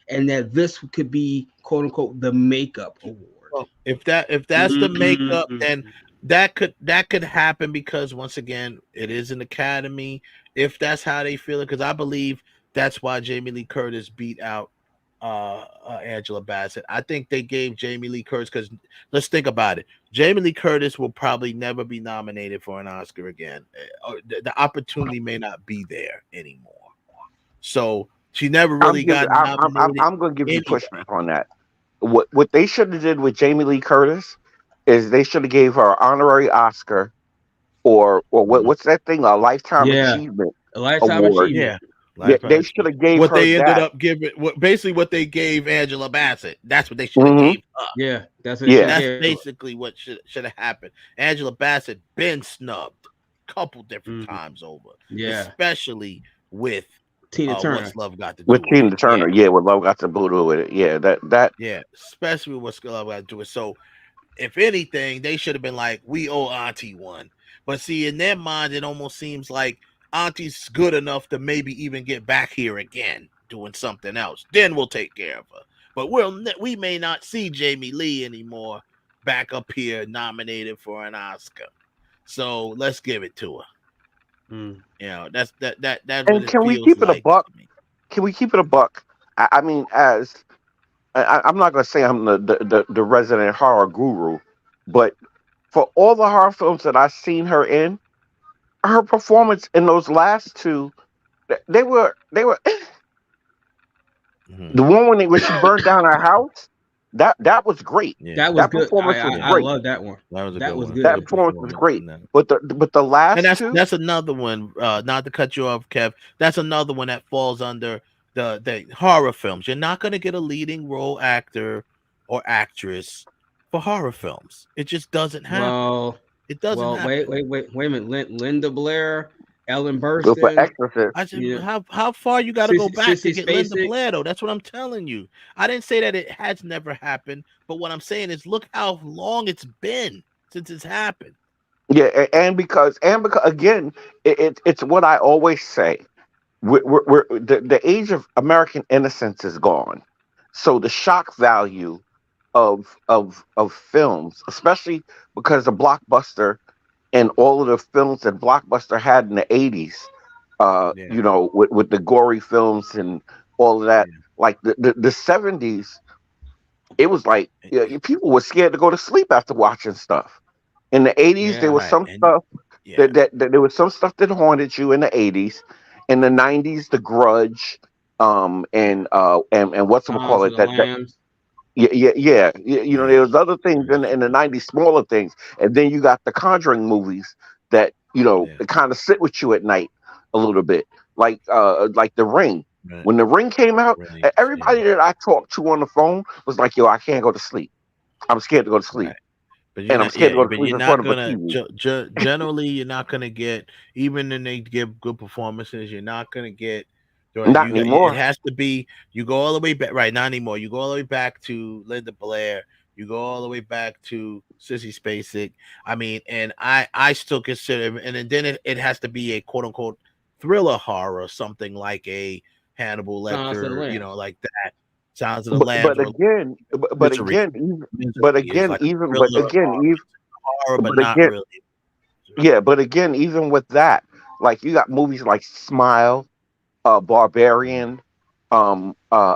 [SPEAKER 6] and that this could be quote unquote the makeup award.
[SPEAKER 10] Well, if that's the makeup, then that could happen because once again, it is an academy. If that's how they feel it, because I believe that's why Jamie Lee Curtis beat out Angela Bassett. I think they gave Jamie Lee Curtis because let's think about it. Jamie Lee Curtis will probably never be nominated for an Oscar again. The opportunity may not be there anymore. So she never really got nominated.
[SPEAKER 12] I'm going to give you pushback on that. What they should have did with Jamie Lee Curtis is they should have gave her an honorary Oscar or what's that thing? A lifetime achievement.
[SPEAKER 6] A lifetime
[SPEAKER 12] award.
[SPEAKER 6] achievement.
[SPEAKER 12] They should have gave
[SPEAKER 10] what
[SPEAKER 12] her
[SPEAKER 10] they ended
[SPEAKER 12] that.
[SPEAKER 10] up giving. Basically what they gave Angela Bassett. That's what they should have gave her.
[SPEAKER 6] Yeah, that's
[SPEAKER 10] basically what should have happened. Angela Bassett been snubbed a couple different times over.
[SPEAKER 6] Yeah,
[SPEAKER 10] especially with
[SPEAKER 6] Tina Turner.
[SPEAKER 10] What's Love Got to do
[SPEAKER 12] with Tina
[SPEAKER 10] it.
[SPEAKER 12] Turner? Yeah, what Love Got to do with it? Yeah, that.
[SPEAKER 10] Yeah, especially with What's Love Got to do with. So, if anything, they should have been like, we owe Auntie one. But see, in their mind, it almost seems like Auntie's good enough to maybe even get back here again doing something else. Then we'll take care of her. But we may not see Jamie Lee anymore back up here nominated for an Oscar. So let's give it to her. You know, that's that.
[SPEAKER 12] And can we keep it a buck? Can we keep it a buck? I mean, as I'm not going to say I'm the resident horror guru, but for all the horror films that I've seen her in, her performance in those last two, they were the one when she burned down her house. That was great.
[SPEAKER 6] Yeah. That was good.
[SPEAKER 12] Performance was great.
[SPEAKER 6] I love that one.
[SPEAKER 10] That was
[SPEAKER 6] good.
[SPEAKER 12] That performance was great. But the last
[SPEAKER 10] and that's another one. Not to cut you off, Kev. That's another one that falls under the horror films. You're not going to get a leading role actor or actress for horror films. It just doesn't happen.
[SPEAKER 6] Well,
[SPEAKER 10] it doesn't.
[SPEAKER 6] Well,
[SPEAKER 10] happen.
[SPEAKER 6] wait a minute. Linda Blair, Ellen
[SPEAKER 12] Go for
[SPEAKER 6] Burstyn.
[SPEAKER 12] Exorcist.
[SPEAKER 10] I said, how far you got to go back to get Linda
[SPEAKER 6] Spacek.
[SPEAKER 10] Blair, though? That's what I'm telling you. I didn't say that it has never happened, but what I'm saying is, look how long it's been since it's happened.
[SPEAKER 12] Yeah, and because again, it's what I always say. We're the age of American innocence is gone, so the shock value of films, especially because the Blockbuster and all of the films that Blockbuster had in the 80s, you know, with the gory films and all of that, like the 70s, it was like people were scared to go to sleep after watching stuff. In the 80s, there was some stuff that there was some stuff that haunted you in the 80s. In the 90s, The Grudge, and whatchamacallit, you know, there was other things in the 90s, smaller things, and then you got the Conjuring movies that, you know, kind of sit with you at night a little bit, like The Ring. Right. When The Ring came out, everybody that I talked to on the phone was like, "Yo, I can't go to sleep. I'm scared to go to sleep." Right. I'm scared to go to sleep in front of a TV.
[SPEAKER 10] Generally, you're not gonna get, even when they give good performances, you're not gonna get.
[SPEAKER 12] Not anymore.
[SPEAKER 10] It has to be. You go all the way back, right? Not anymore. You go all the way back to Linda Blair. You go all the way back to Sissy Spacek. I mean, and I still consider, and then it has to be a quote unquote thriller horror, something like a Hannibal Lecter, you know, like that. Sounds of the Lambs.
[SPEAKER 12] But again, even with that, like you got movies like Smile, Barbarian.
[SPEAKER 20] Those are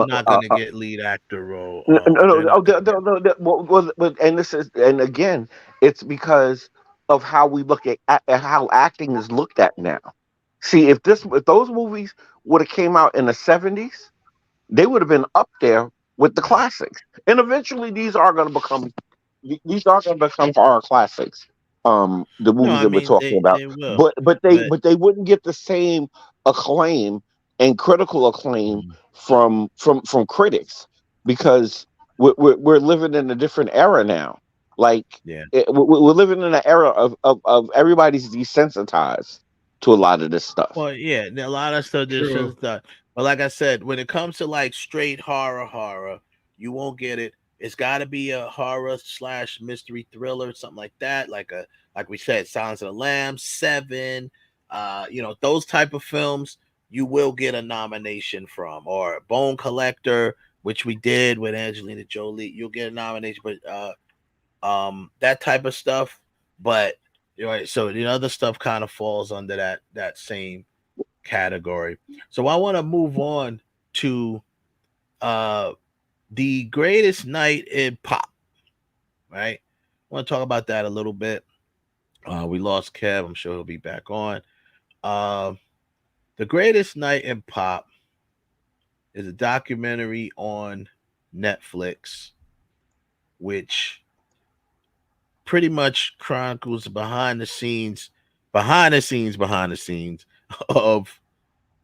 [SPEAKER 20] not going to get lead actor role.
[SPEAKER 12] No, no,
[SPEAKER 20] They're
[SPEAKER 12] no,
[SPEAKER 20] not
[SPEAKER 12] oh, and this is, and again, it's because of how we look at how acting is looked at now. See, if those movies would have came out in the '70s, they would have been up there with the classics. And eventually, these are going to become horror classics. The
[SPEAKER 20] no.
[SPEAKER 12] movies
[SPEAKER 20] I
[SPEAKER 12] that we're
[SPEAKER 20] mean,
[SPEAKER 12] talking about,
[SPEAKER 20] they will,
[SPEAKER 12] but they wouldn't get the same acclaim and critical acclaim from critics because we're living in a different era now. Like
[SPEAKER 20] yeah.
[SPEAKER 12] we're living in an era of everybody's desensitized to a lot of this stuff.
[SPEAKER 20] Well, yeah, a lot of stuff just
[SPEAKER 12] True.
[SPEAKER 20] stuff. But like I said, when it comes to like straight horror, you won't get it. It's got to be a horror / mystery thriller, something like that. Like we said, Silence of the Lambs, Seven, those type of films. You will get a nomination from, or Bone Collector, which we did with Angelina Jolie. You'll get a nomination, but that type of stuff. But right, so the other stuff kind of falls under that same category. So I want to move on to the greatest night in pop. Right, I want to talk about that a little bit. We lost Kev. I'm sure he'll be back on. The greatest night in pop is a documentary on Netflix, which pretty much chronicles behind the scenes of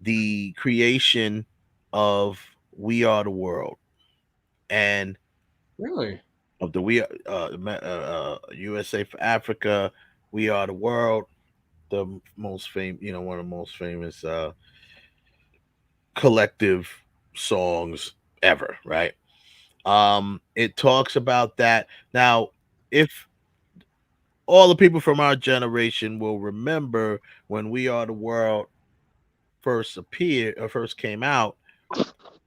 [SPEAKER 20] the creation of We Are the World, and
[SPEAKER 6] really
[SPEAKER 20] of the USA for Africa, We Are the World, the most famous, one of the most famous collective songs ever, right? It talks about that. Now, if all the people from our generation will remember when We Are the World first came out,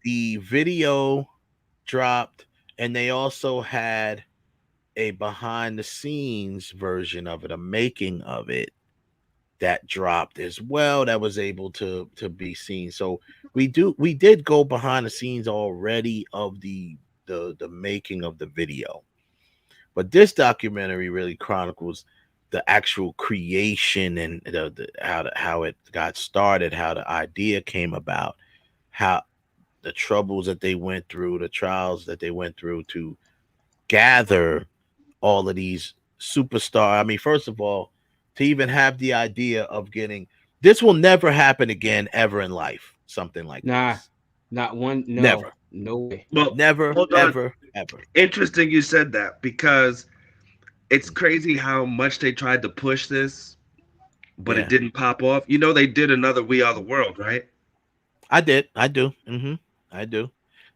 [SPEAKER 20] the video dropped, and they also had a behind the scenes version of it, a making of it that dropped as well, that was able to be seen. So we did go behind the scenes already of the making of the video. But this documentary really chronicles the actual creation and how it got started, how the idea came about, how the troubles that they went through, the trials that they went through to gather all of these superstars. I mean, first of all, to even have the idea of getting this will never happen again ever in life. Something like this.
[SPEAKER 6] Not one. No,
[SPEAKER 20] Never.
[SPEAKER 6] No way.
[SPEAKER 9] Well,
[SPEAKER 20] never,
[SPEAKER 9] hold on.
[SPEAKER 20] ever.
[SPEAKER 9] Interesting you said that, because it's crazy how much they tried to push this, but it didn't pop off. They did another We Are the World, right?
[SPEAKER 20] I do. I do.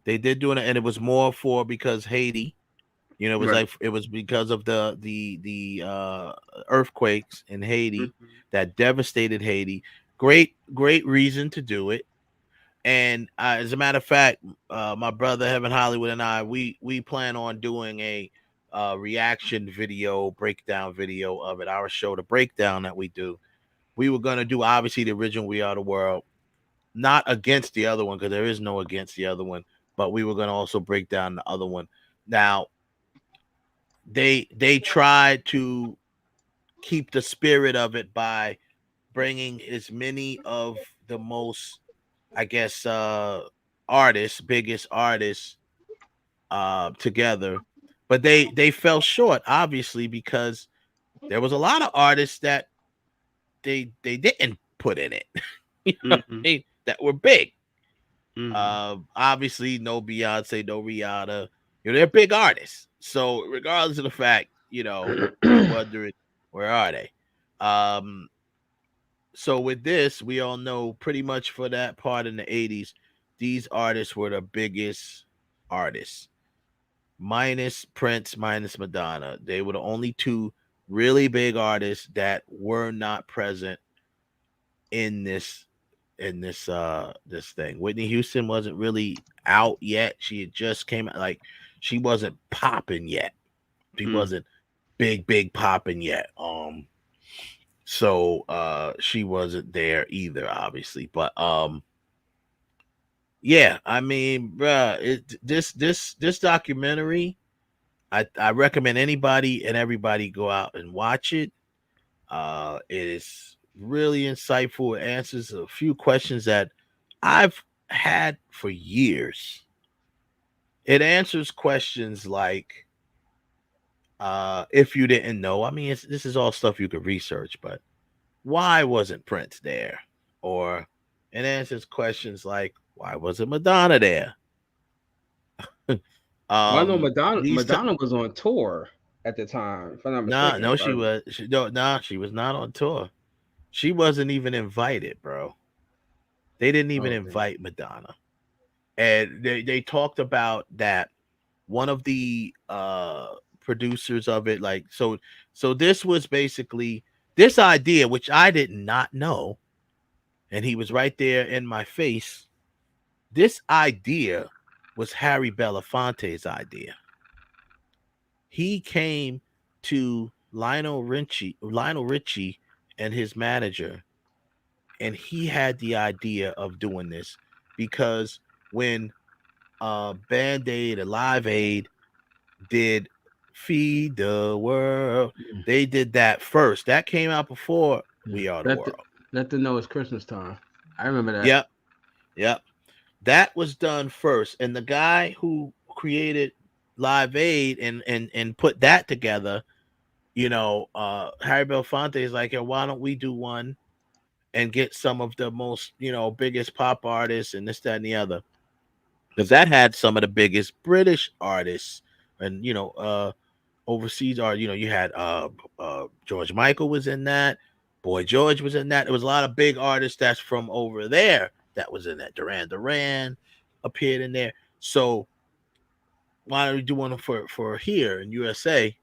[SPEAKER 20] They did do it, and it was more because Haiti. It was
[SPEAKER 9] Right.
[SPEAKER 20] it was because of the earthquakes in Haiti that devastated Haiti. Great reason to do it. And as a matter of fact, my brother Heaven Hollywood and I, we plan on doing a reaction video, breakdown video of it. Our show, the breakdown that we do. We were going to do obviously the original We Are the World, not against the other one, because there is no against the other one, but we were going to also break down the other one. Now, they tried to keep the spirit of it by bringing as many of the most, I guess, biggest artists together, but they fell short, obviously, because there was a lot of artists that they didn't put in it, that were big. Obviously, no Beyonce, no Rihanna. They're big artists. So regardless of the fact, you're wondering where are they. So with this, we all know pretty much for that part in the 80s, these artists were the biggest artists. Minus Prince, minus Madonna. They were the only two really big artists that were not present in this thing. Whitney Houston wasn't really out yet. She had just came out, she wasn't popping yet. She wasn't big popping yet.
[SPEAKER 10] So she wasn't there either, obviously. But yeah, I mean, bruh, this documentary, I recommend anybody and everybody go out and watch it. It is really insightful. It answers a few questions that I've had for years. It answers questions like, if you didn't know, I mean, this is all stuff you could research, but why wasn't Prince there? Or it answers questions like, why wasn't Madonna there?
[SPEAKER 6] Well, I know
[SPEAKER 10] These
[SPEAKER 6] Madonna was on tour at the time, if I'm not
[SPEAKER 10] nah,
[SPEAKER 6] mistaken.
[SPEAKER 10] no, she was no, nah, she was not on tour. She wasn't even invited, bro. They didn't even invite Madonna. And they talked about that one of the producers of it, like, so this was basically this idea, which I did not know, and he was right there in my face. This idea was Harry Belafonte's idea. He came to Lionel Richie and his manager, and he had the idea of doing this because when Band-Aid and Live Aid did Feed the World, they did that first. That came out before We Are the World.
[SPEAKER 6] Let them know it's Christmas time. I remember that.
[SPEAKER 10] Yep. That was done first. And the guy who created Live Aid and put that together, Harry Belafonte is like, hey, why don't we do one and get some of the most, biggest pop artists and this, that, and the other. Because that had some of the biggest British artists and, overseas art. You had George Michael was in that. Boy George was in that. There was a lot of big artists that's from over there that was in that. Duran appeared in there. So why don't we do one for here in USA?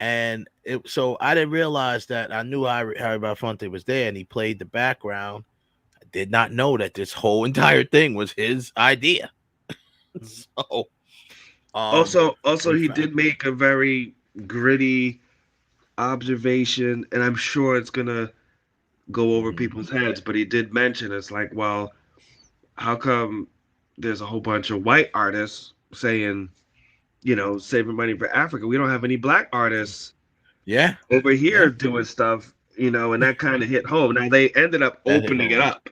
[SPEAKER 10] And so I didn't realize that. I knew Harry Belafonte was there and he played the background. I did not know that this whole entire thing was his idea. So
[SPEAKER 9] also he did make a very gritty observation, and I'm sure it's gonna go over people's heads, but he did mention it's like, well, how come there's a whole bunch of white artists saying, saving money for Africa? We don't have any black artists over here doing stuff, and that kind of hit home. Now they ended up opening it up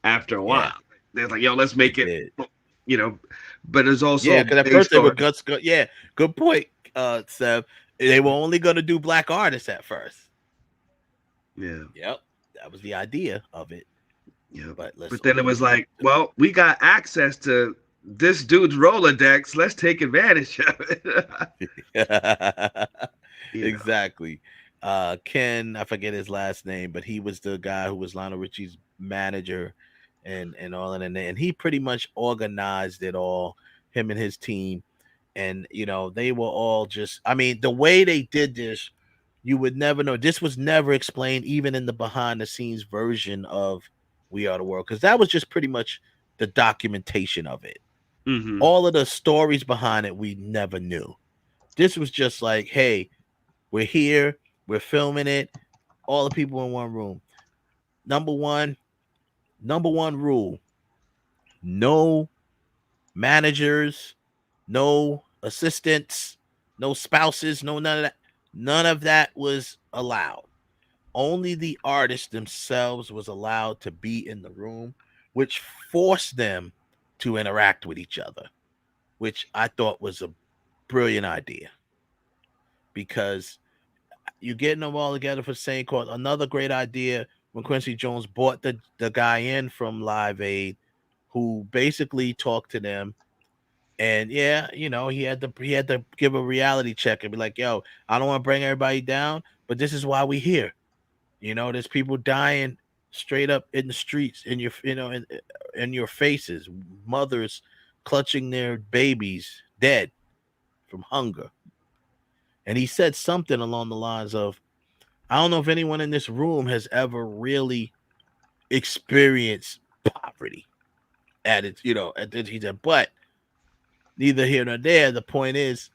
[SPEAKER 9] after a while. They're like, yo, let's make it, but there's also
[SPEAKER 10] because at first they were good point, Seb. They were only going to do black artists at first. Yep, that was the idea of it.
[SPEAKER 9] Yeah, but then it was like, well, we got access to this dude's Rolodex. Let's take advantage of it.
[SPEAKER 10] Exactly. Ken, I forget his last name, but he was the guy who was Lionel Richie's manager and all in there. And he pretty much organized it all, him and his team. And, they were all just, I mean, the way they did this, you would never know. This was never explained, even in the behind the scenes version of We Are the World, because that was just pretty much the documentation of it.
[SPEAKER 9] Mm-hmm.
[SPEAKER 10] All of the stories behind it, we never knew. This was just like, hey, we're here, we're filming it, all the people in one room. Number one rule: no managers, no assistants, no spouses, no none of that. None of that was allowed. Only the artists themselves was allowed to be in the room, which forced them to interact with each other, which I thought was a brilliant idea, because you're getting them all together for the same cause. Another great idea when Quincy Jones brought the guy in from Live Aid, who basically talked to them. And he had to give a reality check and be like, yo, I don't want to bring everybody down, but this is why we here. There's people dying straight up in the streets, in your faces, mothers clutching their babies dead from hunger. And he said something along the lines of, I don't know if anyone in this room has ever really experienced poverty at its, he said, but neither here nor there. The point is,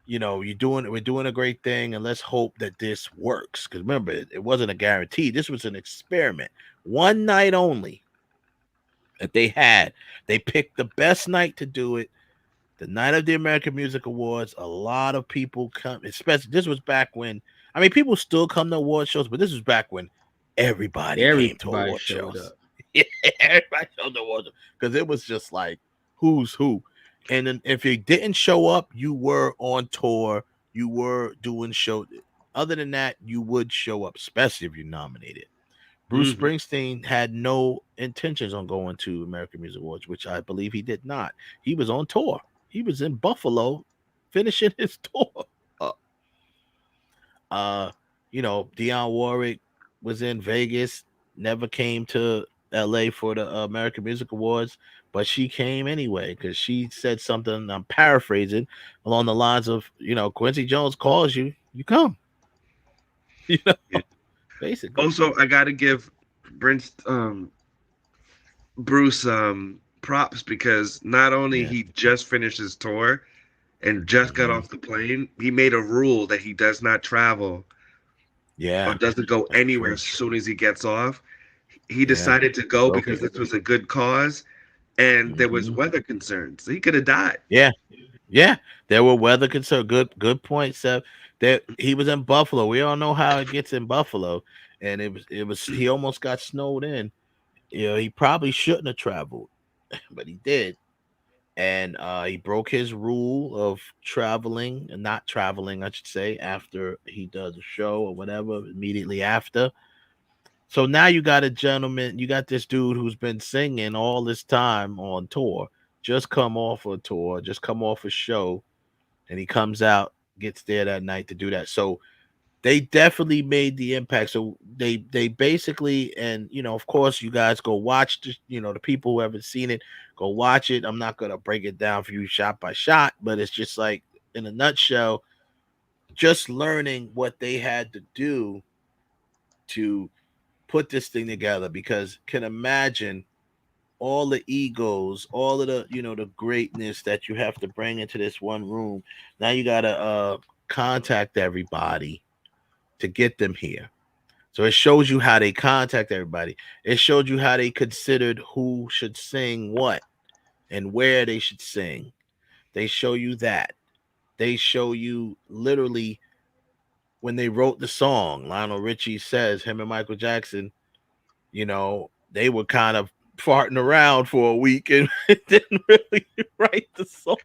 [SPEAKER 10] we're doing a great thing, and let's hope that this works. Because remember, it wasn't a guarantee. This was an experiment, one night only that they had. They picked the best night to do it, the night of the American Music Awards. A lot of people come, especially this was back when, I mean, people still come to award shows, but this was back when everybody came to award
[SPEAKER 6] showed
[SPEAKER 10] shows.
[SPEAKER 6] up.
[SPEAKER 10] Yeah, everybody showed the award because it was just like who's who. And then if you didn't show up, you were on tour, you were doing show. Other than that, you would show up, especially if you're nominated. Bruce Springsteen had no intentions on going to American Music Awards, which I believe he did not. He was on tour. He was in Buffalo finishing his tour up. Dionne Warwick was in Vegas, never came to LA for the American Music Awards, but she came anyway because she said something, I'm paraphrasing, along the lines of, Quincy Jones calls you, you come. Basically.
[SPEAKER 9] Also, I got to give Bruce props because not only he just finished his tour and just got off the plane, he made a rule that he does not travel.
[SPEAKER 10] Yeah.
[SPEAKER 9] Or doesn't go anywhere as soon as he gets off. He decided to go because this was a good cause and there was weather concerns. He could have died.
[SPEAKER 10] Yeah. Yeah. There were weather concerns. Good point, Seth. That he was in Buffalo. We all know how it gets in Buffalo. And it was he almost got snowed in. He probably shouldn't have traveled, but he did. And he broke his rule of traveling and not traveling, I should say, after he does a show or whatever, immediately after. So now you got this dude who's been singing all this time on tour, just come off a tour, just come off a show, and he comes out, gets there that night to do that. So they definitely made the impact. So they basically, and of course, you guys go watch the people who haven't seen it, go watch it. I'm not gonna break it down for you shot by shot, but it's just like in a nutshell, just learning what they had to do to put this thing together. Because can imagine all the egos, all of the the greatness that you have to bring into this one room. Now you gotta contact everybody to get them here. So it shows you how they contact everybody. It showed you how they considered who should sing what and where they should sing. They show you that. They show you literally when they wrote the song. Lionel Richie says him and Michael Jackson, they were kind of farting around for a week and didn't really write the song.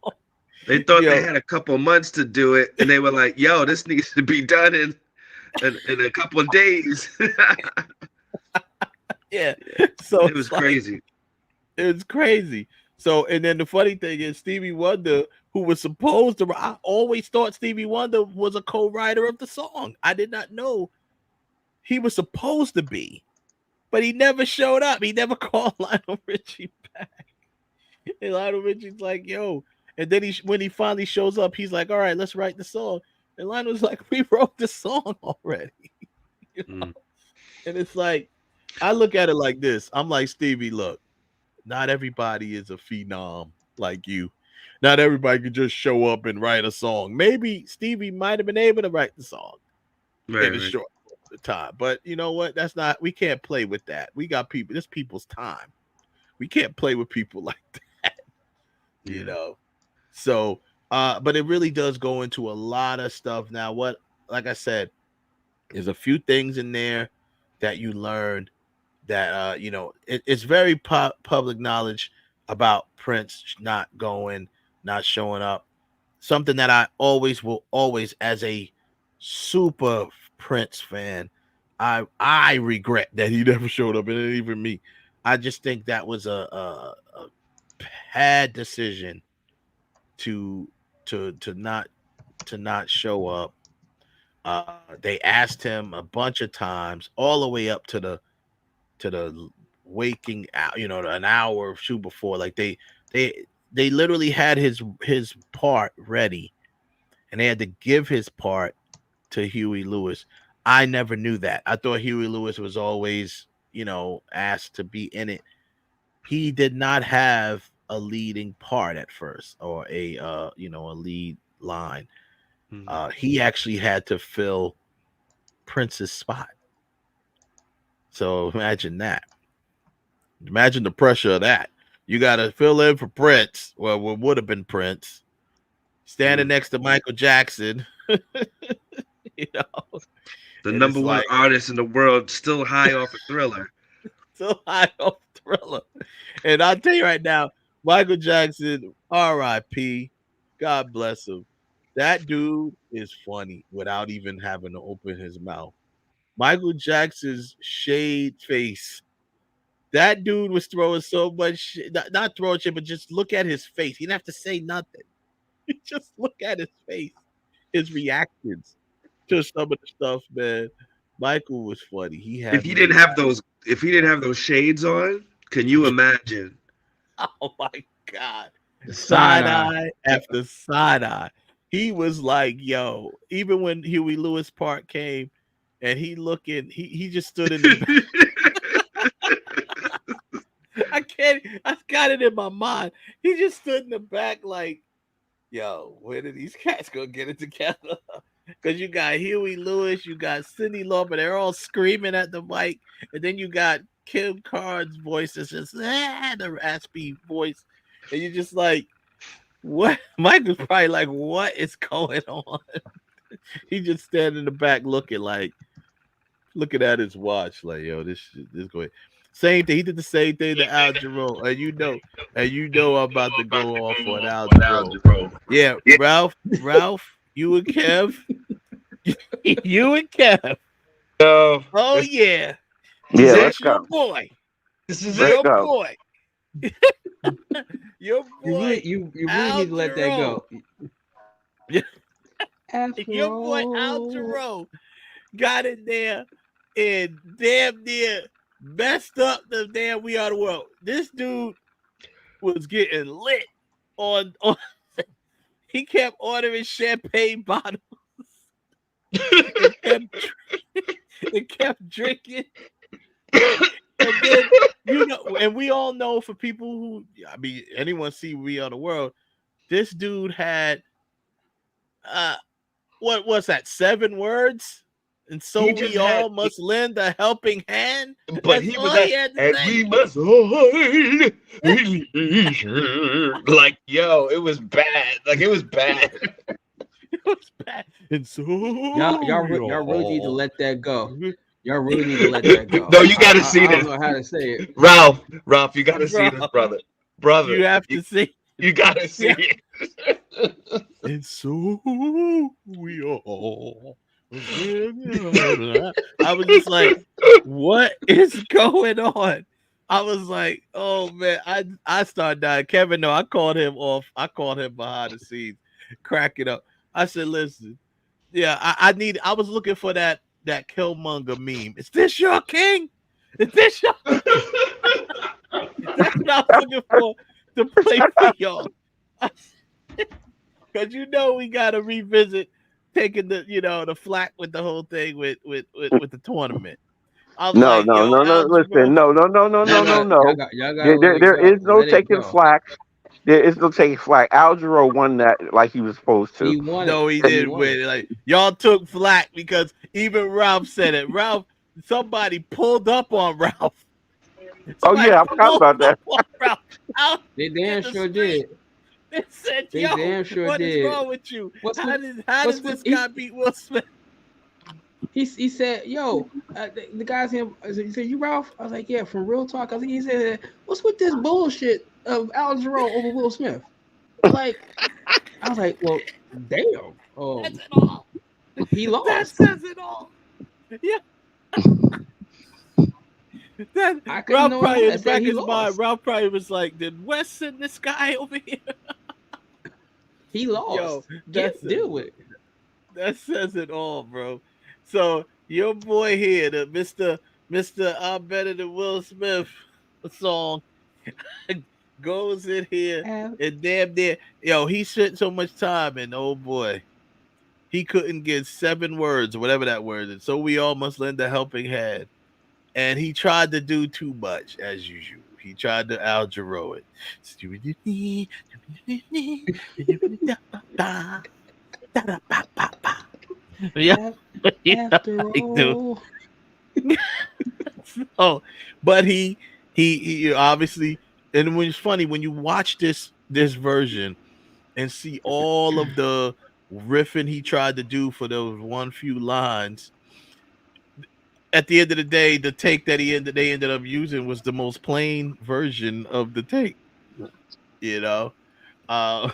[SPEAKER 9] They thought they had a couple months to do it, and they were like, "Yo, this needs to be done in a couple of days."
[SPEAKER 10] Yeah. So
[SPEAKER 9] it was crazy.
[SPEAKER 10] It was crazy. So, and then the funny thing is Stevie Wonder, who was supposed to, I always thought Stevie Wonder was a co-writer of the song. I did not know he was supposed to be, but he never showed up. He never called Lionel Richie back. And Lionel Richie's like, yo. And then when he finally shows up, he's like, all right, let's write the song. And Lionel's like, we wrote the song already. And it's like, I look at it like this. I'm like, Stevie, look, not everybody is a phenom like you. Not everybody can just show up and write a song. Maybe Stevie might have been able to write the song in a short time. But you know what? We can't play with that. We got people, this people's time. We can't play with people like that, So, but it really does go into a lot of stuff. Now, like I said, there's a few things in there that you learn that, it's very public knowledge about Prince not showing up. Something that I will always, as a super Prince fan, I regret that he never showed up, and even me. I just think that was a bad decision to not show up. They asked him a bunch of times, all the way up to the waking out, an hour or two before. Like they literally had his part ready, and they had to give his part to Huey Lewis. I never knew that. I thought Huey Lewis was always, asked to be in it. He did not have a leading part at first, or a lead line. he actually had to fill Prince's spot. So imagine that. Imagine the pressure of that. You got to fill in for Prince. Well, what would have been Prince standing next to Michael Jackson. You know,
[SPEAKER 9] the number one artist in the world, still high off a Thriller.
[SPEAKER 10] Still high off Thriller. And I'll tell you right now, Michael Jackson, R.I.P. God bless him. That dude is funny without even having to open his mouth. Michael Jackson's shade face. That dude was throwing so much shit, not throwing shit, but just look at his face. He didn't have to say nothing. Just look at his face, his reactions to some of the stuff, man. Michael was funny.
[SPEAKER 9] If he didn't have those shades on, can you imagine?
[SPEAKER 10] Oh my God. Side eye after side eye. He was like, yo, even when Huey Lewis Park came and he just stood in the I got it in my mind. He just stood in the back like, yo, where did these cats go get it together? Because you got Huey Lewis, you got Cyndi Lauper, they're all screaming at the mic, and then you got Kim Card's voice is just the raspy voice, and you're just like, what? Mike was probably like, what is going on? He just standing in the back looking at his watch, like, yo, this going. Same thing. He did the same thing to Al Jarreau, and you know I'm about to go off on Al Jarreau. Yeah, Ralph, you and Kev, Oh yeah,
[SPEAKER 12] let's
[SPEAKER 10] your
[SPEAKER 12] go.
[SPEAKER 10] boy.
[SPEAKER 6] This is
[SPEAKER 10] your
[SPEAKER 12] go.
[SPEAKER 10] boy. Your boy.
[SPEAKER 6] You really need to let that go.
[SPEAKER 10] Your boy Al Jarreau got in there and damn near messed up the damn We Are the World. This dude was getting lit on he kept ordering champagne bottles. and kept drinking. And then, and we all know for people who, anyone see We Are the World, this dude had what was that, 7 words? And so we all must lend a helping hand.
[SPEAKER 9] But he was and we must hold. Like, yo, it was bad. Like, it was bad.
[SPEAKER 10] It was bad. And so
[SPEAKER 6] y'all really need to let that go. Y'all really need to let that go.
[SPEAKER 9] No, you got to see
[SPEAKER 6] I
[SPEAKER 9] this.
[SPEAKER 6] don't know how to say it.
[SPEAKER 9] Ralph, you got to see this, brother.
[SPEAKER 10] You have to see.
[SPEAKER 9] You got to see it.
[SPEAKER 10] And so we all. I was just like, what is going on? I was like, oh man, I started dying. Kevin, no, I called him off. I called him behind the scenes, cracking up. I said, listen, yeah, I was looking for that Killmonger meme. Is this your king? Is this your king? That's what I was looking for to play for y'all. Because we gotta revisit taking the flack with the whole thing with the tournament.
[SPEAKER 12] No. Listen, no. There is no taking flack. There is no taking flack. Al Jarreau won that like he was supposed to.
[SPEAKER 10] He didn't win. Like, y'all took flack because even Ralph said it. Somebody pulled up on Ralph.
[SPEAKER 12] Somebody I forgot about that.
[SPEAKER 6] They damn sure did.
[SPEAKER 10] They said,
[SPEAKER 6] they
[SPEAKER 10] yo,
[SPEAKER 6] damn sure
[SPEAKER 10] what
[SPEAKER 6] did.
[SPEAKER 10] is wrong with you? How did this guy beat Will Smith?
[SPEAKER 6] He said, yo, the guy's him. He said, you Ralph? I was like, yeah, from Real Talk. He said, what's with this bullshit of Al Jarreau over Will Smith? I was like, well, damn.
[SPEAKER 10] That's it all.
[SPEAKER 6] He lost.
[SPEAKER 10] That says it all. Yeah. Ralph probably in the back of his mind, Ralph probably was like, did Wes send this guy over here?
[SPEAKER 6] He lost.
[SPEAKER 10] Yo,
[SPEAKER 6] deal with it.
[SPEAKER 10] That says it all, bro. So your boy here, the Mr. I'm Better Than Will Smith song, goes in here and damn near, yo, he spent so much time and oh boy, he couldn't get 7 words or whatever that word is. So we all must lend a helping hand. And he tried to do too much as usual. He tried to Al Jarreau it.
[SPEAKER 13] Yeah.
[SPEAKER 6] After
[SPEAKER 13] Like, dude.
[SPEAKER 6] all,
[SPEAKER 13] Oh, but he obviously, and when it's funny when you watch this version and see all of the riffing he tried to do for those one few lines. At the end of the day, the take that they ended up using was the most plain version of the take. You know, uh,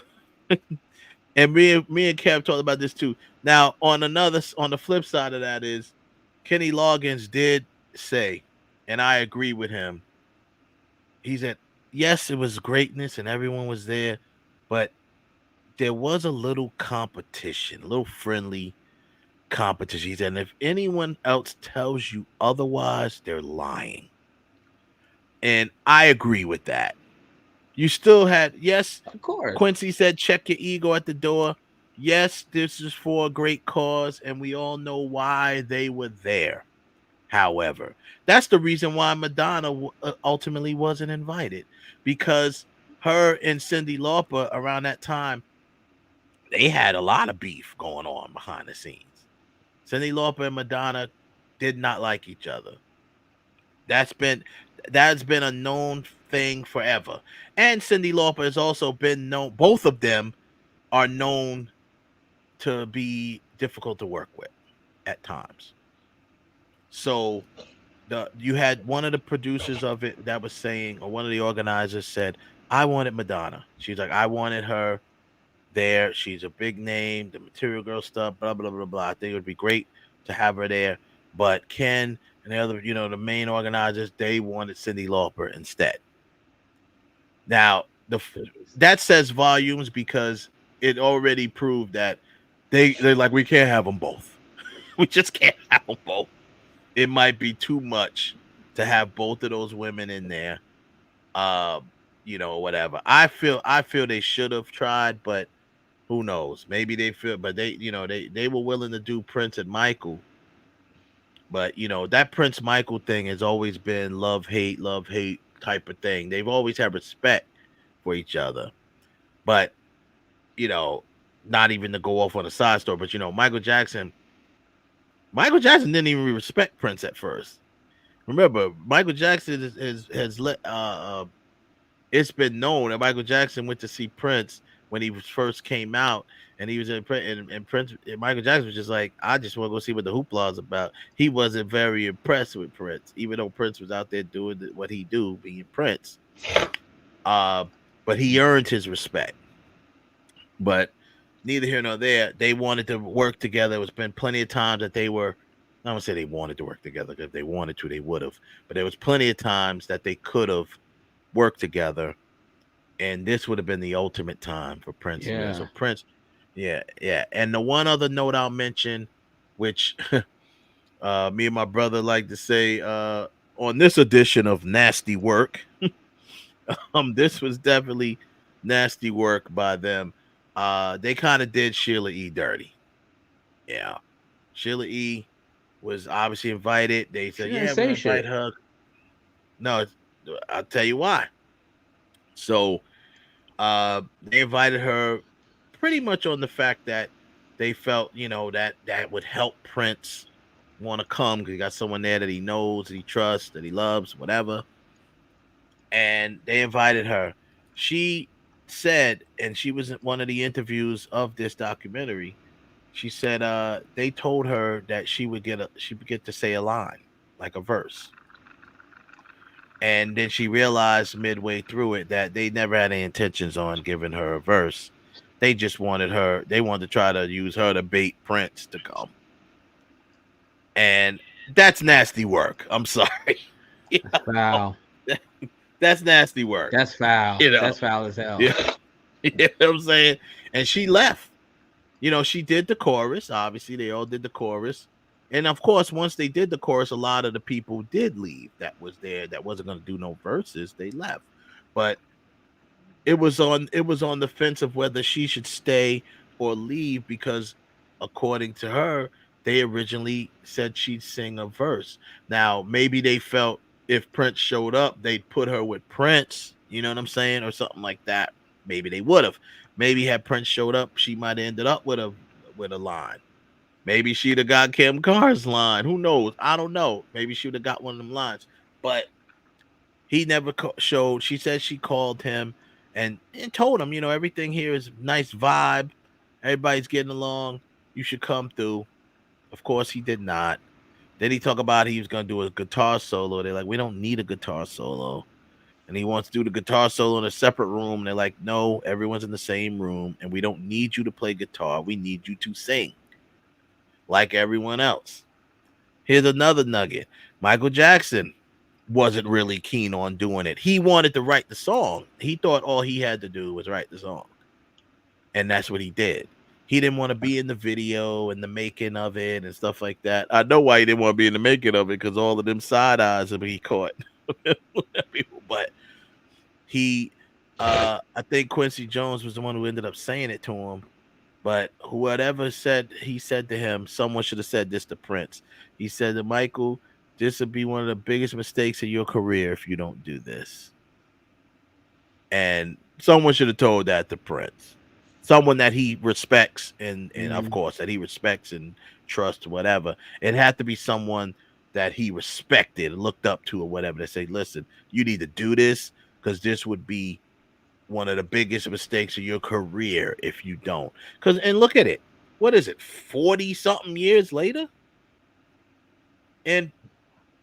[SPEAKER 13] and me and Kev talked about this too. Now, on the flip side of that is Kenny Loggins did say, and I agree with him. He said, yes, it was greatness and everyone was there, but there was a little competition, a little friendly competition. He said, and if anyone else tells you otherwise, they're lying. And I agree with that. You still had, yes,
[SPEAKER 6] of course.
[SPEAKER 13] Quincy said, check your ego at the door. Yes, this is for a great cause, and we all know why they were there. However, that's the reason why Madonna ultimately wasn't invited, because her and Cyndi Lauper around that time, they had a lot of beef going on behind the scenes. Cyndi Lauper and Madonna did not like each other. That's been a known thing forever. And Cyndi Lauper has also been known, both of them are known to be difficult to work with at times. So you had one of the producers of it that was saying, or one of the organizers said, I wanted Madonna. She's like, I wanted her there. She's a big name, the Material Girl stuff, blah, blah, blah, blah. I think it would be great to have her there. But Ken and the other, the main organizers, they wanted Cyndi Lauper instead. Now, that says volumes because it already proved that they're like, we can't have them both. We just can't have them both. It might be too much to have both of those women in there. Whatever. I feel they should have tried, but who knows? Maybe they feel, but they were willing to do Prince and Michael. But that Prince Michael thing has always been love hate type of thing. They've always had respect for each other. But not even to go off on a side story, but Michael Jackson didn't even respect Prince at first. Remember, Michael Jackson has let it's been known that Michael Jackson went to see Prince when he first came out, and he was in and Prince. And Michael Jackson was just like, I just want to go see what the hoopla is about. He wasn't very impressed with Prince, even though Prince was out there doing what he do, being Prince. But he earned his respect. But neither here nor there. They wanted to work together. There's been plenty of times that they were. I don't say they wanted to work together, because if they wanted to, they would have. But there was plenty of times that they could have worked together, and this would have been the ultimate time for Prince.
[SPEAKER 6] Yeah.
[SPEAKER 13] So Prince, yeah. And the one other note I'll mention, which me and my brother like to say on this edition of Nasty Work, this was definitely nasty work by them. They kind of did Sheila E. dirty. Yeah, Sheila E. was obviously invited. They said, yeah, we'll invite her. No, I'll tell you why. So they invited her pretty much on the fact that they felt, that would help Prince want to come, because he got someone there that he knows, that he trusts, that he loves, whatever. And they invited her. She said, and she was in one of the interviews of this documentary, she said they told her that she would get to say a line, like a verse. And then she realized midway through it that they never had any intentions on giving her a verse. They just wanted to try to use her to bait Prince to come. And that's nasty work. I'm sorry.
[SPEAKER 6] Wow.
[SPEAKER 13] That's nasty work.
[SPEAKER 6] That's foul. That's foul as hell.
[SPEAKER 13] Yeah. You know what I'm saying? And she left. She did the chorus. Obviously, they all did the chorus. And of course, once they did the chorus, a lot of the people did leave that was there, that wasn't going to do no verses. They left. But it was on the fence of whether she should stay or leave, because according to her, they originally said she'd sing a verse. Now, maybe they felt if Prince showed up, they'd put her with Prince, you know what I'm saying, or something like that. Maybe they would have. Maybe had Prince showed up, she might have ended up with with a line. Maybe she'd have got Kim Carr's line. Who knows? I don't know. Maybe she would have got one of them lines. But he never showed. She said she called him and told him, everything here is nice vibe. Everybody's getting along. You should come through. Of course, he did not. Then he talked about he was going to do a guitar solo. They're like, we don't need a guitar solo. And he wants to do the guitar solo in a separate room. And they're like, no, everyone's in the same room. And we don't need you to play guitar. We need you to sing like everyone else. Here's another nugget. Michael Jackson wasn't really keen on doing it. He wanted to write the song. He thought all he had to do was write the song. And that's what he did. He didn't want to be in the video and the making of it and stuff like that. I know why he didn't want to be in the making of it, because all of them side eyes would be caught. But he, I think Quincy Jones was the one who ended up saying it to him. But whoever he said to him, someone should have said this to Prince. He said to Michael, this would be one of the biggest mistakes in your career if you don't do this. And someone should have told that to Prince. Someone that he respects and of course, that he respects and trusts, whatever. It had to be someone that he respected and looked up to or whatever, to say, listen, you need to do this because this would be one of the biggest mistakes of your career if you don't. And look at it. What is it? 40 something years later? And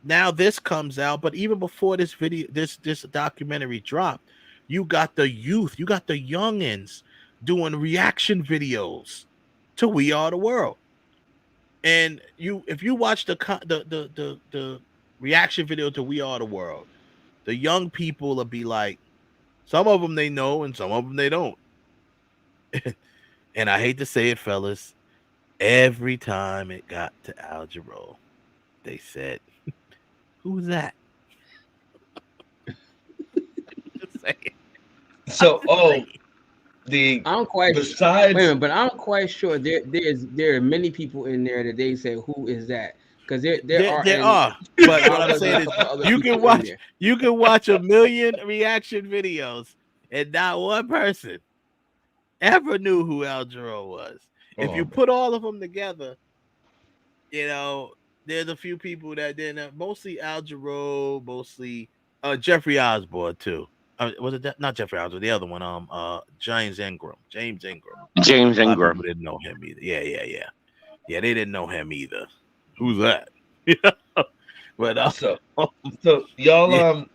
[SPEAKER 13] now this comes out, but even before this video, this documentary dropped, you got the youth, you got the youngins doing reaction videos to We Are the World. And if you watch the reaction video to We Are the World, the young people will be like, some of them they know and some of them they don't. And I hate to say it, fellas, every time it got to Al Jarreau, they said, who's that? Just saying.
[SPEAKER 9] So,
[SPEAKER 6] I'm quite
[SPEAKER 9] besides,
[SPEAKER 6] wait a minute, but I'm quite sure there are many people in there that they say, who is that? Because there are.
[SPEAKER 13] But what I'm saying is, you can watch a million reaction videos, and not one person ever knew who Al Jarreau was. If you put all of them together, there's a few people that didn't. Mostly Al Jarreau, mostly Jeffrey Osborne too. Was it not Jeffrey Osborne? The other one, James Ingram. James Ingram. People didn't know him either. Yeah. They didn't know him either. Who's that? But
[SPEAKER 9] so y'all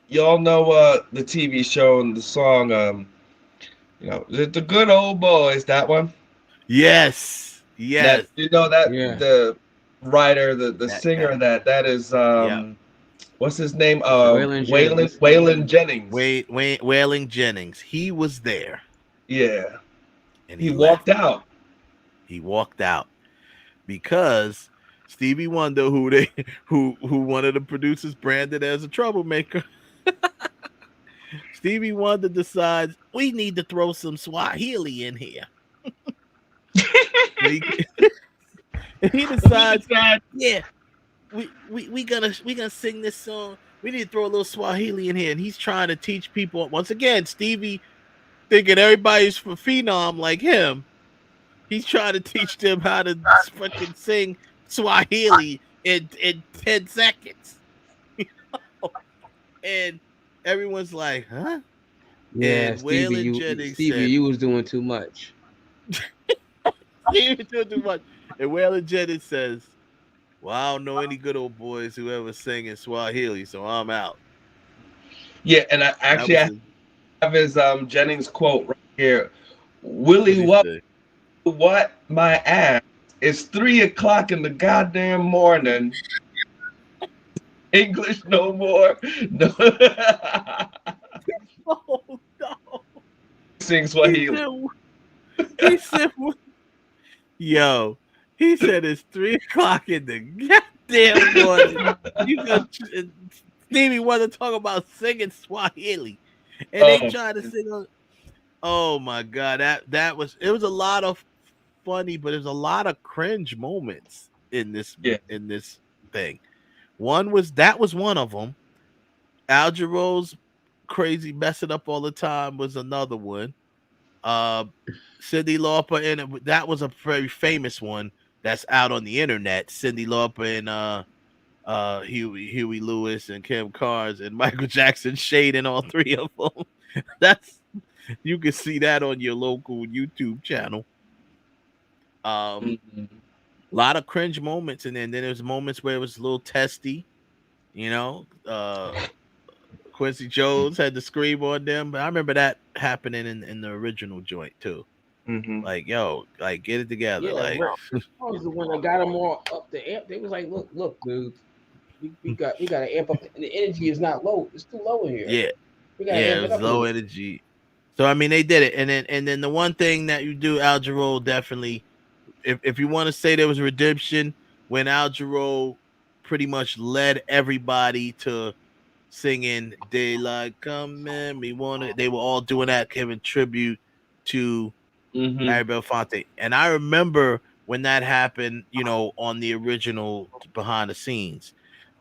[SPEAKER 9] y'all know the TV show and the song the Good Old Boys, that one?
[SPEAKER 13] Yes.
[SPEAKER 9] That, the writer, the singer that is what's his name? Waylon Jennings.
[SPEAKER 13] Waylon Jennings. He was there.
[SPEAKER 9] Yeah.
[SPEAKER 13] And
[SPEAKER 9] he walked out.
[SPEAKER 13] He walked out because Stevie Wonder, who one of the producers branded as a troublemaker. Stevie Wonder decides we need to throw some Swahili in here. He decides, we gonna sing this song. We need to throw a little Swahili in here, and he's trying to teach people. Once again, Stevie thinking everybody's for phenom like him. He's trying to teach them how to fucking sing Swahili in 10 seconds. And everyone's like, huh?
[SPEAKER 6] Yeah,
[SPEAKER 13] and
[SPEAKER 6] Stevie, you was doing too much.
[SPEAKER 13] Stevie was doing too much. And Waylon Jennings says, well, I don't know any good old boys who ever sing in Swahili, so I'm out.
[SPEAKER 9] Yeah, and I actually have his Jennings quote right here. Willie, what my ass? It's 3:00 in the goddamn morning. English no more. No.
[SPEAKER 13] Oh no.
[SPEAKER 9] Sing Swahili.
[SPEAKER 13] He said, yo, he said it's 3:00 in the goddamn morning. You got Stevie Wonder talk about singing Swahili, and they trying to sing. Oh my God, it was a lot of funny, but there's a lot of cringe moments in this thing. That was one of them. Al Jarreau's crazy messing up all the time was another one. Cyndi Lauper, and that was a very famous one that's out on the internet. Cyndi Lauper and Huey Lewis and Kim Carnes and Michael Jackson shading all three of them. That's you can see that on your local YouTube channel. A lot of cringe moments, and then there's moments where it was a little testy. Quincy Jones had to scream on them, but I remember that happening in the original joint too. Like, yo, like get it together.
[SPEAKER 6] Yeah,
[SPEAKER 13] like
[SPEAKER 6] I was the one that got them all up the amp. They was like, look, dude, we got to amp up. The energy is not low. It's too low in here.
[SPEAKER 13] Yeah,
[SPEAKER 6] we got to
[SPEAKER 13] yeah,
[SPEAKER 6] amp
[SPEAKER 13] it
[SPEAKER 6] it
[SPEAKER 13] was
[SPEAKER 6] up.
[SPEAKER 13] low energy. So I mean, they did it, and then the one thing that you do, Al Jarreau definitely, if you want to say there was redemption, when Al Jarreau pretty much led everybody to singing "Daylight Come We Want It." They were all doing that, giving tribute to Mary Belafonte. And I remember when that happened, on the original behind the scenes.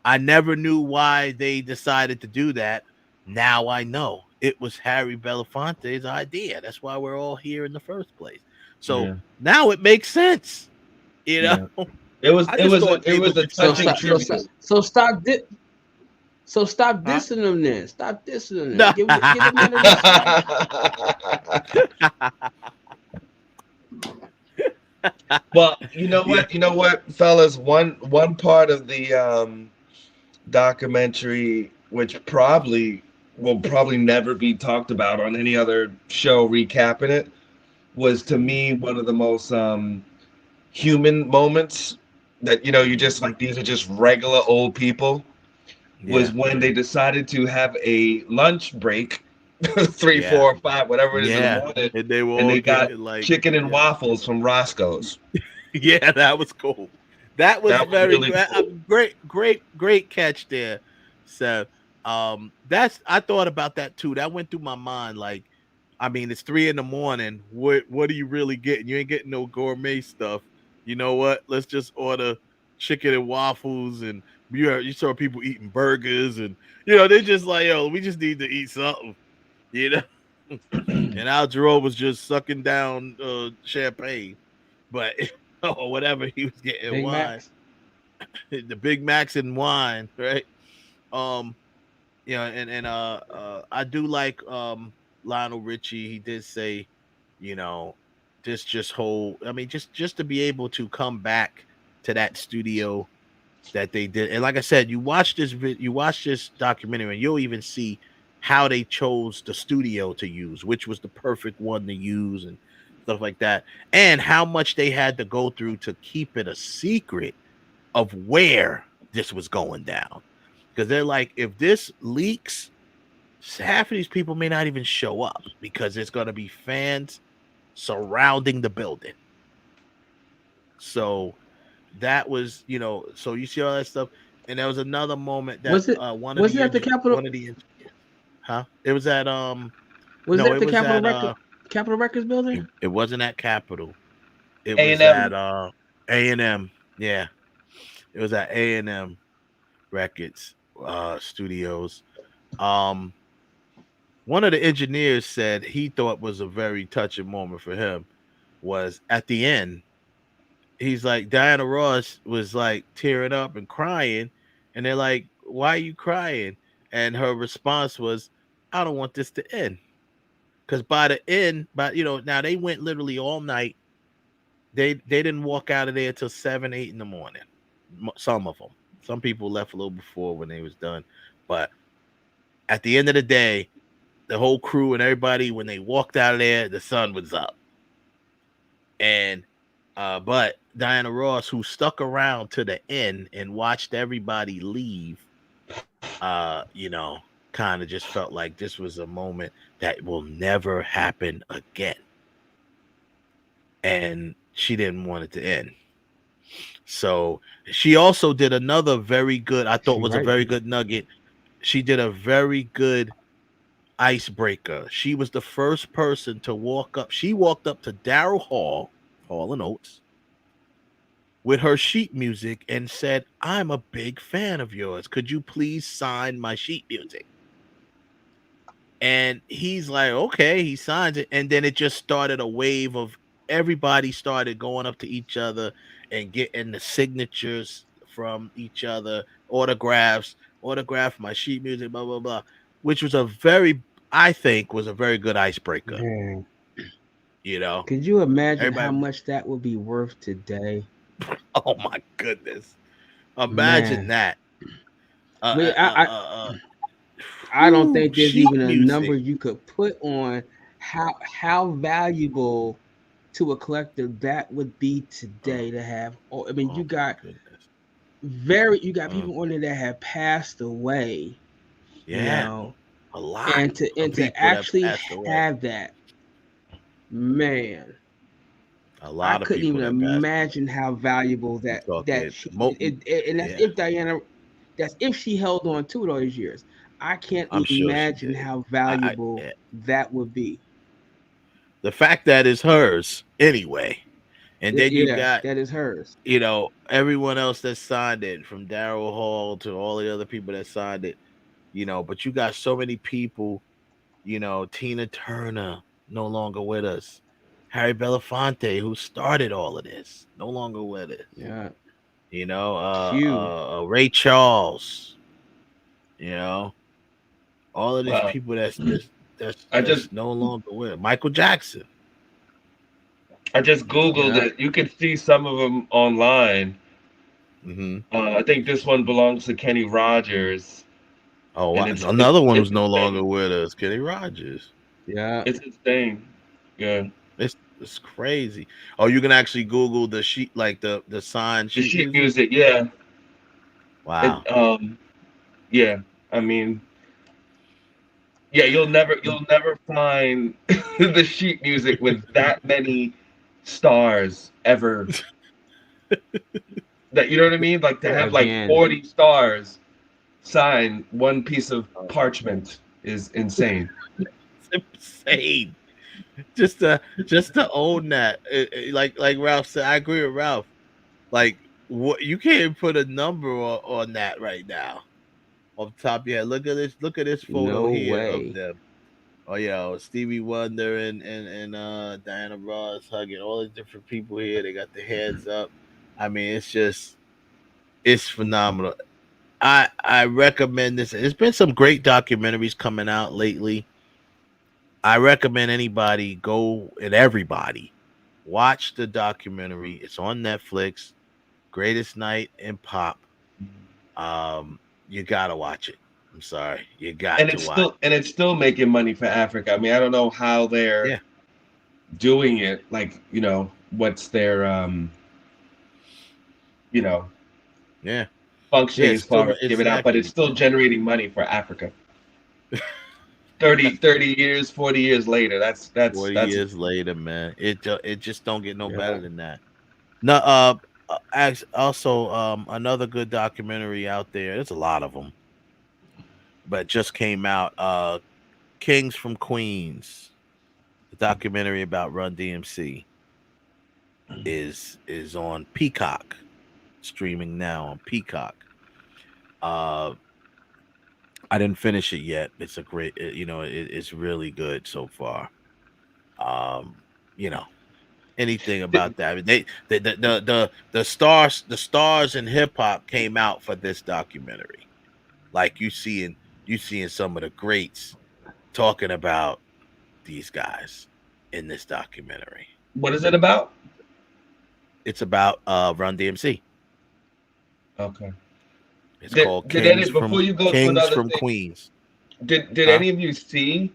[SPEAKER 13] I never knew why they decided to do that. Now I know it was Harry Belafonte's idea. That's why we're all here in the first place. So now it makes sense. It was
[SPEAKER 9] a touching tribute.
[SPEAKER 6] So stop dissing them then. Stop dissing them. Give them
[SPEAKER 9] Well, you know what, fellas. One part of the documentary, which will probably never be talked about on any other show recapping it, was to me one of the most human moments that you just like, these are just regular old people. Was when they decided to have a lunch break, 3, 4, 5, whatever it is in the morning, and they got chicken and waffles from Roscoe's.
[SPEAKER 13] Yeah, that was cool. That was very really cool. Great catch there, Seth. I thought about that too. That went through my mind. Like, I mean, it's 3 a.m. What are you really getting? You ain't getting no gourmet stuff. You know what? Let's just order chicken and waffles, and you saw people eating burgers, and they're just like, yo, we just need to eat something, And Al Jarreau was just sucking down champagne, but or whatever he was getting,
[SPEAKER 6] Big
[SPEAKER 13] wine,
[SPEAKER 6] Macs.
[SPEAKER 13] the Big Macs and wine, right? And I do like Lionel Richie. He did say, just to be able to come back to that studio that they did. And like I said, you watch this documentary and you'll even see how they chose the studio to use, which was the perfect one to use and stuff like that. And how much they had to go through to keep it a secret of where this was going down. Because they're like, if this leaks, half of these people may not even show up because there's going to be fans surrounding the building. So that was, so you see all that stuff. And there was another moment that
[SPEAKER 6] was it at the Capitol?
[SPEAKER 13] It was at
[SPEAKER 6] Capitol Records building?
[SPEAKER 13] It wasn't at Capitol. It
[SPEAKER 9] A&M.
[SPEAKER 13] was at A&M. Yeah. It was at A&M Records Studios. One of the engineers said he thought was a very touching moment for him was at the end. He's like, Diana Ross was like tearing up and crying, and they're like, why are you crying? And her response was, I don't want this to end. Because by the end, now they went literally all night. They didn't walk out of there till 7, 8 in the morning. Some of them. Some people left a little before when they was done. But at the end of the day, the whole crew and everybody, when they walked out of there, the sun was up. And but Diana Ross, who stuck around to the end and watched everybody leave, kind of just felt like this was a moment that will never happen again. And she didn't want it to end. So she also did another very good, I thought was a very good nugget. She did a very good icebreaker. She was the first person to walk up. She walked up to Daryl Hall and Oates, with her sheet music and said, I'm a big fan of yours. Could you please sign my sheet music? And he's like, okay, he signs it. And then it just started a wave of everybody started going up to each other and getting the signatures from each other, autograph my sheet music, blah, blah, blah, which was I think was a very good icebreaker.
[SPEAKER 6] Man.
[SPEAKER 13] You know,
[SPEAKER 6] could you imagine how much that would be worth today?
[SPEAKER 13] Oh my goodness. Imagine that.
[SPEAKER 6] I don't think there's
[SPEAKER 13] sheet
[SPEAKER 6] even a
[SPEAKER 13] music.
[SPEAKER 6] number you could put on how valuable to a collector that would be today to have. I mean, you got people on there that have passed away.
[SPEAKER 13] Yeah,
[SPEAKER 6] you know,
[SPEAKER 13] a lot.
[SPEAKER 6] And to actually have that, man.
[SPEAKER 13] A lot
[SPEAKER 6] I couldn't even imagine how valuable that's if she held on to it all these years. I can't imagine how valuable that would be.
[SPEAKER 13] The fact that it's hers anyway. And then you got
[SPEAKER 6] that is hers.
[SPEAKER 13] You know, everyone else that signed it, from Daryl Hall to all the other people that signed it, you know, but you got so many people, you know, Tina Turner no longer with us. Harry Belafonte, who started all of this, no longer with us.
[SPEAKER 6] Yeah.
[SPEAKER 13] You know, Ray Charles, you know, all of these people that's no longer with us. Michael Jackson.
[SPEAKER 9] I just Googled it. You can see some of them online. I think this one belongs to Kenny Rogers.
[SPEAKER 13] Oh, another one who's no longer with us, Kenny Rogers.
[SPEAKER 6] Yeah.
[SPEAKER 9] It's insane. Yeah.
[SPEAKER 13] It's crazy. Oh, you can actually Google the sheet, like the signed
[SPEAKER 9] sheet. The sheet music, yeah.
[SPEAKER 13] Wow.
[SPEAKER 9] Yeah. I mean, yeah, you'll never find the sheet music with that many stars ever. That, you know what I mean? Like to have like 40 stars sign one piece of parchment is insane.
[SPEAKER 13] It's insane. Just to own that, like Ralph said, I agree with Ralph. Like, what, you can't put a number on that right now. Off the top of your head, look at this photo of them. Oh yeah, Stevie Wonder and Diana Ross hugging, all the different people here. They got their hands up. I mean, it's phenomenal. I recommend this. There's been some great documentaries coming out lately. I recommend everybody watch the documentary. It's on Netflix. Greatest Night in Pop. You gotta watch it. I'm sorry, you got to watch.
[SPEAKER 9] And it's still making money for Africa. I mean, I don't know how they're doing it. Like, you know, what's their functioning as far as giving out, but it's still generating money for Africa. 30 years, 40 years later. That's
[SPEAKER 13] 40 years later, man. It just don't get no better than that. No, also another good documentary out there. There's a lot of them, but just came out. Kings from Queens, the documentary about Run DMC, is on Peacock, streaming now on Peacock. I didn't finish it yet. It's a great, it's really good so far. Anything about that. I mean, the stars in hip hop came out for this documentary. Like you seeing some of the greats talking about these guys in this documentary.
[SPEAKER 9] What is it about?
[SPEAKER 13] It's about Run DMC.
[SPEAKER 9] Okay.
[SPEAKER 13] It's called Kings from Queens.
[SPEAKER 9] Did any of you see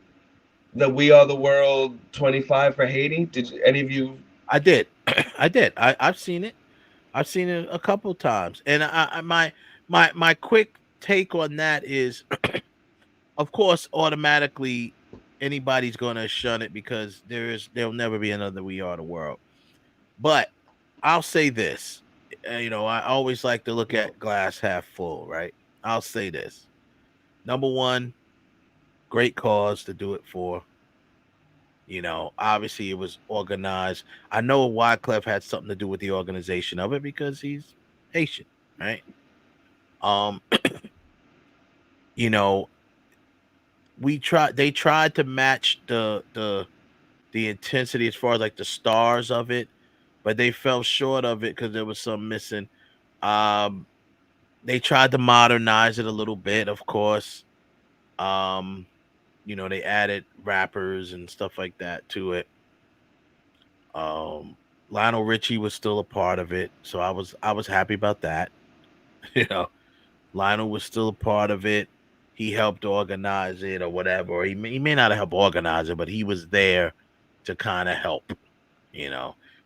[SPEAKER 9] the We Are the World 25 for Haiti? Did any of you?
[SPEAKER 13] I did. I've seen it. I've seen it a couple times. And my quick take on that is, of course, automatically anybody's going to shun it because there'll never be another We Are the World. But I'll say this. I always like to look at glass half full, right? I'll say this. Number one, great cause to do it for. Obviously it was organized. I know Wyclef had something to do with the organization of it because he's Haitian, right? they tried to match the intensity as far as like the stars of it, but they fell short of it because there was some missing. They tried to modernize it a little bit, of course. They added rappers and stuff like that to it. Lionel Richie was still a part of it, so I was happy about that. Lionel was still a part of it. He helped organize it or whatever. Or he may not have helped organize it, but he was there to kind of help. He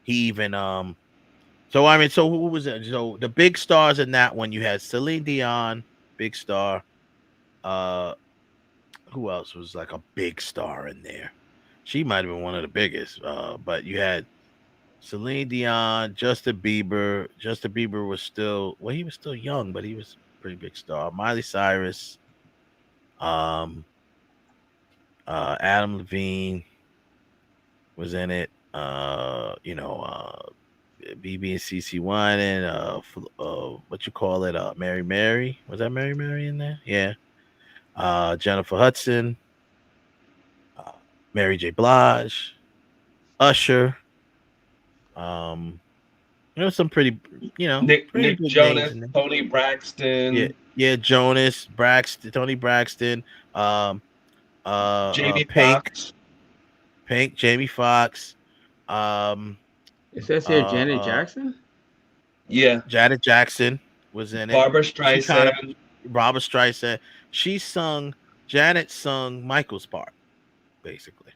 [SPEAKER 13] even So who was it? So the big stars in that one, you had Celine Dion, big star. Who else was like a big star in there? She might have been one of the biggest. But you had Celine Dion, Justin Bieber. Justin Bieber was he was still young, but he was a pretty big star. Miley Cyrus, Adam Levine was in it. BB and CC One and what you call it? Mary Mary. Was that Mary Mary in there? Yeah. Jennifer Hudson, Mary J. Blige, Usher. Some pretty,
[SPEAKER 9] Nick
[SPEAKER 13] pretty good
[SPEAKER 9] Jonas,
[SPEAKER 13] names in there.
[SPEAKER 9] Tony Braxton.
[SPEAKER 13] Yeah, Jonas, Braxton, Tony Braxton,
[SPEAKER 9] Jamie
[SPEAKER 13] Pink,
[SPEAKER 9] Foxx.
[SPEAKER 13] Jamie Foxx.
[SPEAKER 6] It says here Janet Jackson.
[SPEAKER 9] Yeah,
[SPEAKER 13] Janet Jackson was in it.
[SPEAKER 9] Barbara Streisand.
[SPEAKER 13] Barbara Streisand. Janet sung Michael's part, basically.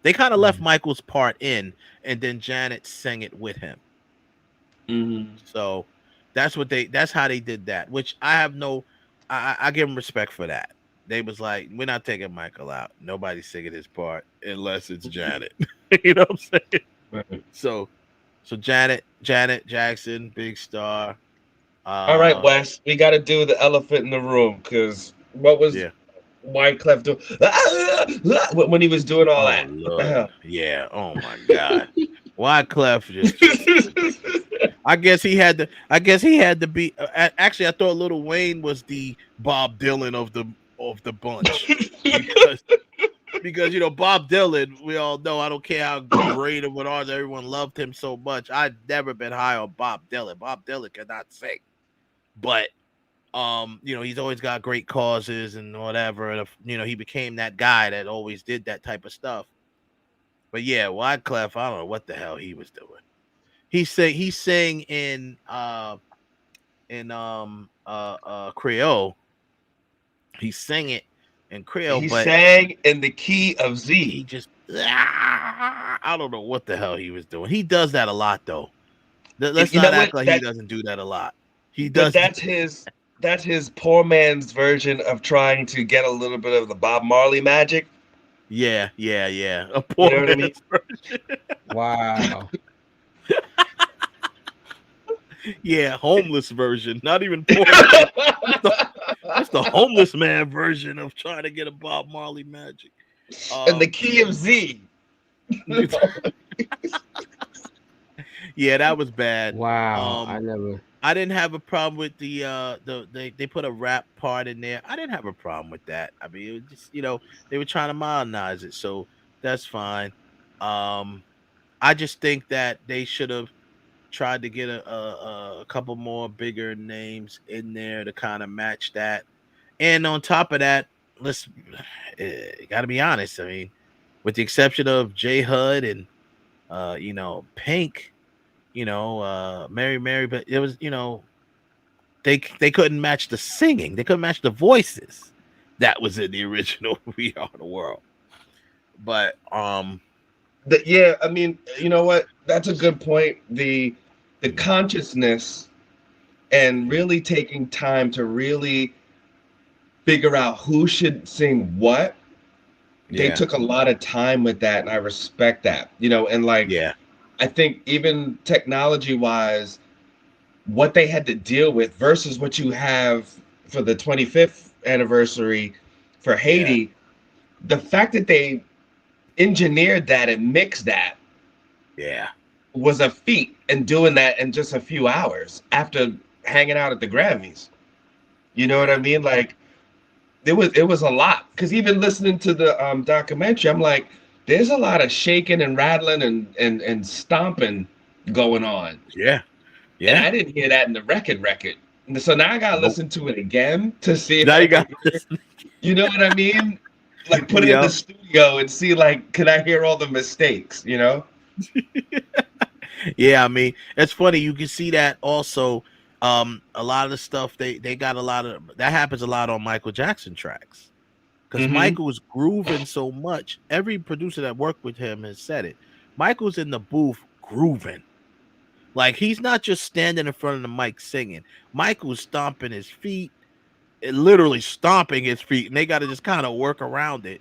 [SPEAKER 13] They kind of left Michael's part in, and then Janet sang it with him.
[SPEAKER 9] Mm-hmm.
[SPEAKER 13] So that's how they did that, which I give them respect for that. They was like, we're not taking Michael out. Nobody's singing his part unless it's Janet. You know what I'm saying?
[SPEAKER 9] Right.
[SPEAKER 13] So Janet Jackson, big star.
[SPEAKER 9] All right, Wes, we got to do the elephant in the room, because what was Wyclef doing when he was doing all that? What the hell?
[SPEAKER 13] Yeah. Oh my God. Wyclef just. I guess he had to be. Actually, I thought Lil Wayne was the Bob Dylan of the bunch because Bob Dylan, we all know. I don't care how great of an artist, everyone loved him so much. I've never been high on Bob Dylan. Bob Dylan cannot sing, but he's always got great causes and whatever. And he became that guy that always did that type of stuff. But yeah, Wyclef, I don't know what the hell he was doing. He sang in Creole. He sang it in Creole.
[SPEAKER 9] He
[SPEAKER 13] but
[SPEAKER 9] sang in the key of Z.
[SPEAKER 13] He just I don't know what the hell he was doing. He does that a lot though. Let's not act like he doesn't do that a lot. He does.
[SPEAKER 9] That's his poor man's version of trying to get a little bit of the Bob Marley magic.
[SPEAKER 13] Yeah. A poor man's version.
[SPEAKER 6] Wow.
[SPEAKER 13] Yeah, homeless version. Not even poor. That's the homeless man version of trying to get a Bob Marley magic.
[SPEAKER 9] And the key of Z.
[SPEAKER 13] Yeah, that was bad.
[SPEAKER 6] Wow.
[SPEAKER 13] I didn't have a problem with they put a rap part in there. I didn't have a problem with that. I mean, it was just, they were trying to modernize it, so that's fine. I just think that they should have tried to get a couple more bigger names in there to kind of match that. And on top of that, gotta be honest. I mean, with the exception of J Hud and Pink, Mary, but it was, they couldn't match the singing. They couldn't match the voices that was in the original We Are the World. But
[SPEAKER 9] yeah, I mean, you know what? That's a good point. The consciousness and really taking time to really figure out who should sing what. They took a lot of time with that, and I respect that. I think even technology-wise, what they had to deal with versus what you have for the 25th anniversary for Haiti, the fact that they engineered that and mixed that was a feat, and doing that in just a few hours after hanging out at the Grammys. You know what I mean? Like, it was a lot. Because even listening to the documentary, I'm like, there's a lot of shaking and rattling and stomping going on.
[SPEAKER 13] Yeah.
[SPEAKER 9] And I didn't hear that in the record. And so now I gotta
[SPEAKER 13] Nope.
[SPEAKER 9] listen to it again to see if
[SPEAKER 13] Now
[SPEAKER 9] I
[SPEAKER 13] you
[SPEAKER 9] can
[SPEAKER 13] got
[SPEAKER 9] hear, you know what I mean? Like put it in the
[SPEAKER 13] Yep.
[SPEAKER 9] studio and see like, can I hear all the mistakes, you know?
[SPEAKER 13] Yeah, I mean, it's funny. You can see that also. A lot of the stuff they got a lot of that happens a lot on Michael Jackson tracks because Michael's grooving so much. Every producer that worked with him has said it. Michael's in the booth grooving. Like he's not just standing in front of the mic singing. Michael's stomping his feet, literally stomping his feet, and they got to just kind of work around it.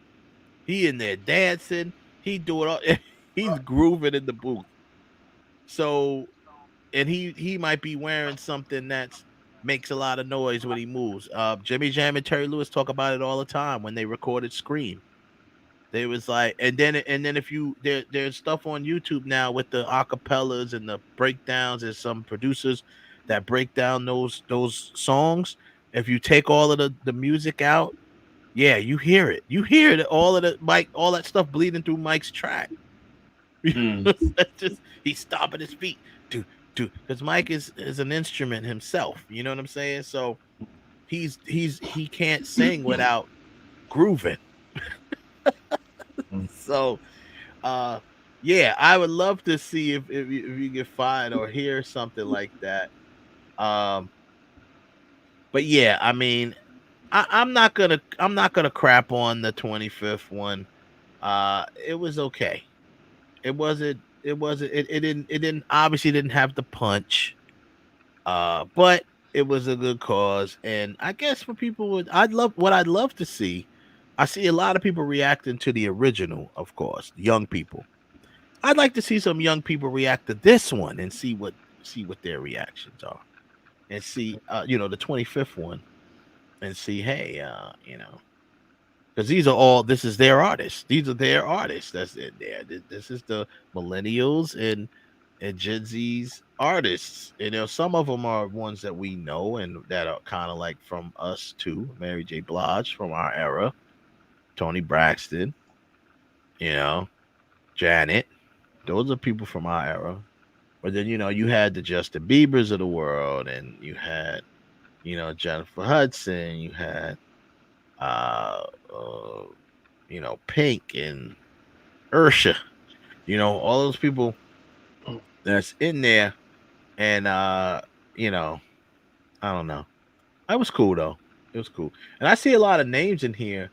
[SPEAKER 13] He in there dancing. He doing all. He's grooving in the booth. So, and he might be wearing something that's makes a lot of noise when he moves. Jimmy Jam and Terry Lewis talk about it all the time when they recorded Scream. They was like, and then if you there's stuff on YouTube now with the acapellas and the breakdowns. There's some producers that break down those songs. If you take all of the music out, yeah, you hear it. You hear it, all of the Mike, all that stuff bleeding through Mike's track. That's just he's stomping his feet, because Mike is an instrument himself. You know what I'm saying? So he can't sing without grooving. So, yeah, I would love to see if you can find or hear something like that. But yeah, I mean, I'm not gonna crap on the 25th one. It was okay. It didn't obviously didn't have the punch. But it was a good cause, and I guess for people I'd love to see. I see a lot of people reacting to the original, of course, young people. I'd like to see some young people react to this one and see what their reactions are, and see the 25th one, and see, hey, because this is their artists. These are their artists that's in there. This is the millennials and Gen Z's artists. Some of them are ones that we know and that are kind of like from us too. Mary J. Blige from our era, Tony Braxton, Janet. Those are people from our era. But then you had the Justin Biebers of the world, and you had Jennifer Hudson. You had Pink and Usher. All those people that's in there, and I don't know. That was cool though. It was cool, and I see a lot of names in here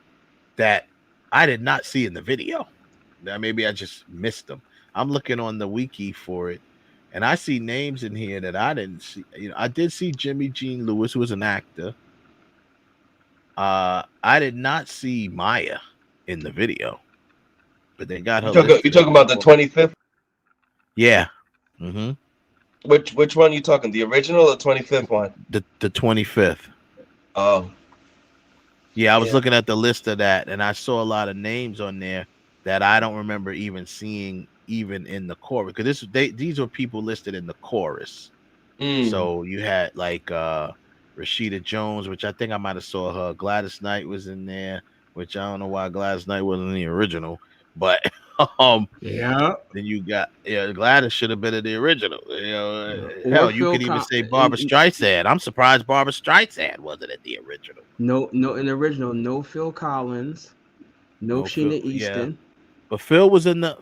[SPEAKER 13] that I did not see in the video. Now maybe I just missed them. I'm looking on the wiki for it, and I see names in here that I didn't see. I did see Jimmy Jean Lewis, who was an actor. I did not see Maya in the video, but they got her.
[SPEAKER 9] You talking about the 25th?
[SPEAKER 13] Yeah. Mm-hmm.
[SPEAKER 9] Which one you talking? The original or 25th one?
[SPEAKER 13] The 25th.
[SPEAKER 9] Oh.
[SPEAKER 13] Yeah, I was looking at the list of that, and I saw a lot of names on there that I don't remember even seeing, even in the chorus. Because these were people listed in the chorus. So you had like Rashida Jones, which I think I might have saw her. Gladys Knight was in there, which I don't know why Gladys Knight wasn't in the original, but
[SPEAKER 6] yeah.
[SPEAKER 13] Then you got Gladys should have been in the original. Hell, you could even say Barbara Streisand. I'm surprised Barbara Streisand wasn't in the original.
[SPEAKER 6] No, in the original, no Phil Collins, no Sheena Easton.
[SPEAKER 13] Yeah. But Phil was in the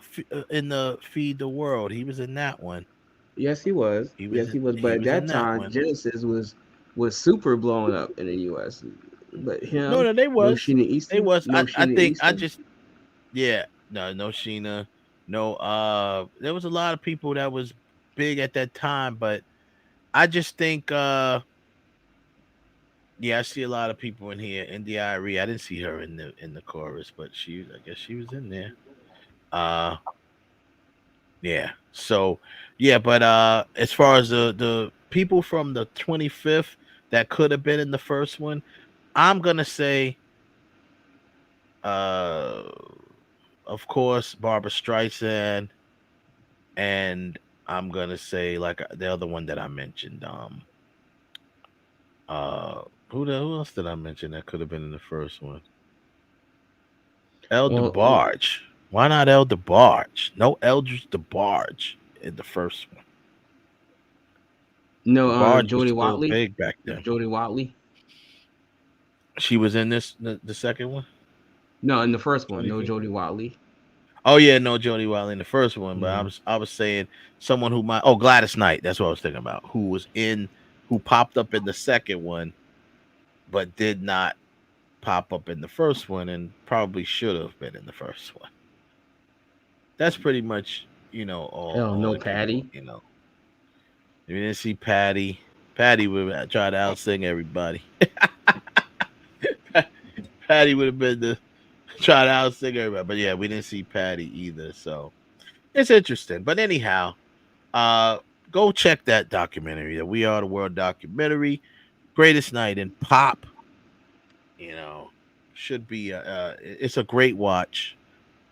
[SPEAKER 13] Feed the World. He was in that one.
[SPEAKER 6] Yes, he was. But at that time, Genesis was super blown up in the U.S. But him,
[SPEAKER 13] no, they was.
[SPEAKER 6] No Sheena Easton.
[SPEAKER 13] They was.
[SPEAKER 6] No
[SPEAKER 13] I think
[SPEAKER 6] Easton.
[SPEAKER 13] I just, yeah, no Sheena, no. There was a lot of people that was big at that time, but I just think, I see a lot of people in here. India Arie, I didn't see her in the chorus, but I guess she was in there. Yeah. So, yeah, but as far as the people from the 25th that could have been in the first one, I'm gonna say, of course, Barbara Streisand, and I'm gonna say like the other one that I mentioned, Who else did I mention that could have been in the first one? El
[SPEAKER 6] Well,
[SPEAKER 13] DeBarge. Why not El DeBarge? No Eldridge DeBarge in the first one.
[SPEAKER 6] no,
[SPEAKER 13] DeBarge was
[SPEAKER 6] Jodie
[SPEAKER 13] still
[SPEAKER 6] Watley.
[SPEAKER 13] big back then.
[SPEAKER 6] Jodie Watley.
[SPEAKER 13] She was in the second one.
[SPEAKER 6] No, in the first one, no Jodie Watley.
[SPEAKER 13] Oh yeah, no Jodie Watley in the first one, but
[SPEAKER 6] Mm-hmm.
[SPEAKER 13] I was saying someone who might. Gladys Knight. That's what I was thinking about. Who popped up in the second one, but did not pop up in the first one, and probably should have been in the first one. That's pretty much all.
[SPEAKER 6] No
[SPEAKER 13] the
[SPEAKER 6] Patty.
[SPEAKER 13] people, if you didn't see Patty would try to outsing everybody. Patty would have been the try to outsing everybody, but yeah, we didn't see Patty either, so it's interesting. But anyhow, go check that documentary, the We Are the World documentary, Greatest Night in Pop. Should be it's a great watch.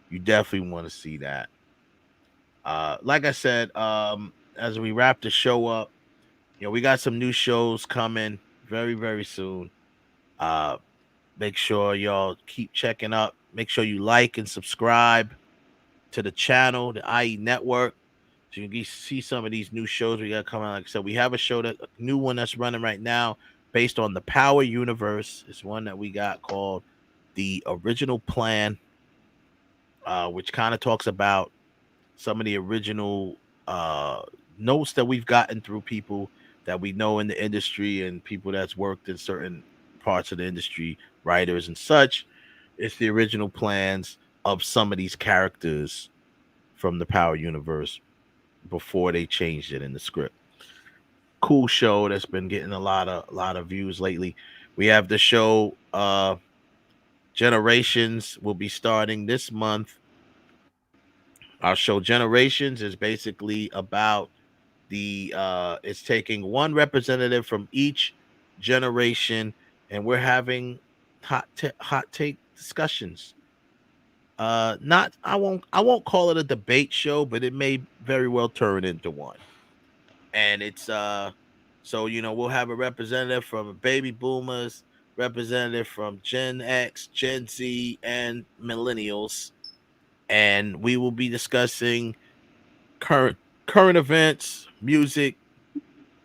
[SPEAKER 13] You definitely want to see that. Like I said, as we wrap the show up, we got some new shows coming very, very soon. Make sure y'all keep checking up. Make sure you like and subscribe to the channel, the IE Network, so you can see some of these new shows we got coming out. Like I said, we have a new one that's running right now based on the Power Universe. It's one that we got called The Original Plan, which kind of talks about some of the original notes that we've gotten through people that we know in the industry and people that's worked in certain parts of the industry, writers and such. It's the original plans of some of these characters from the Power Universe before they changed it in the script. Cool show that's been getting a lot of views lately. We have the show Generations will be starting this month. Our show Generations is basically about it's taking one representative from each generation, and we're having hot take discussions. I won't call it a debate show, but it may very well turn into one. And it's so we'll have a representative from baby boomers, representative from Gen X, Gen Z, and millennials, and we will be discussing current events, music,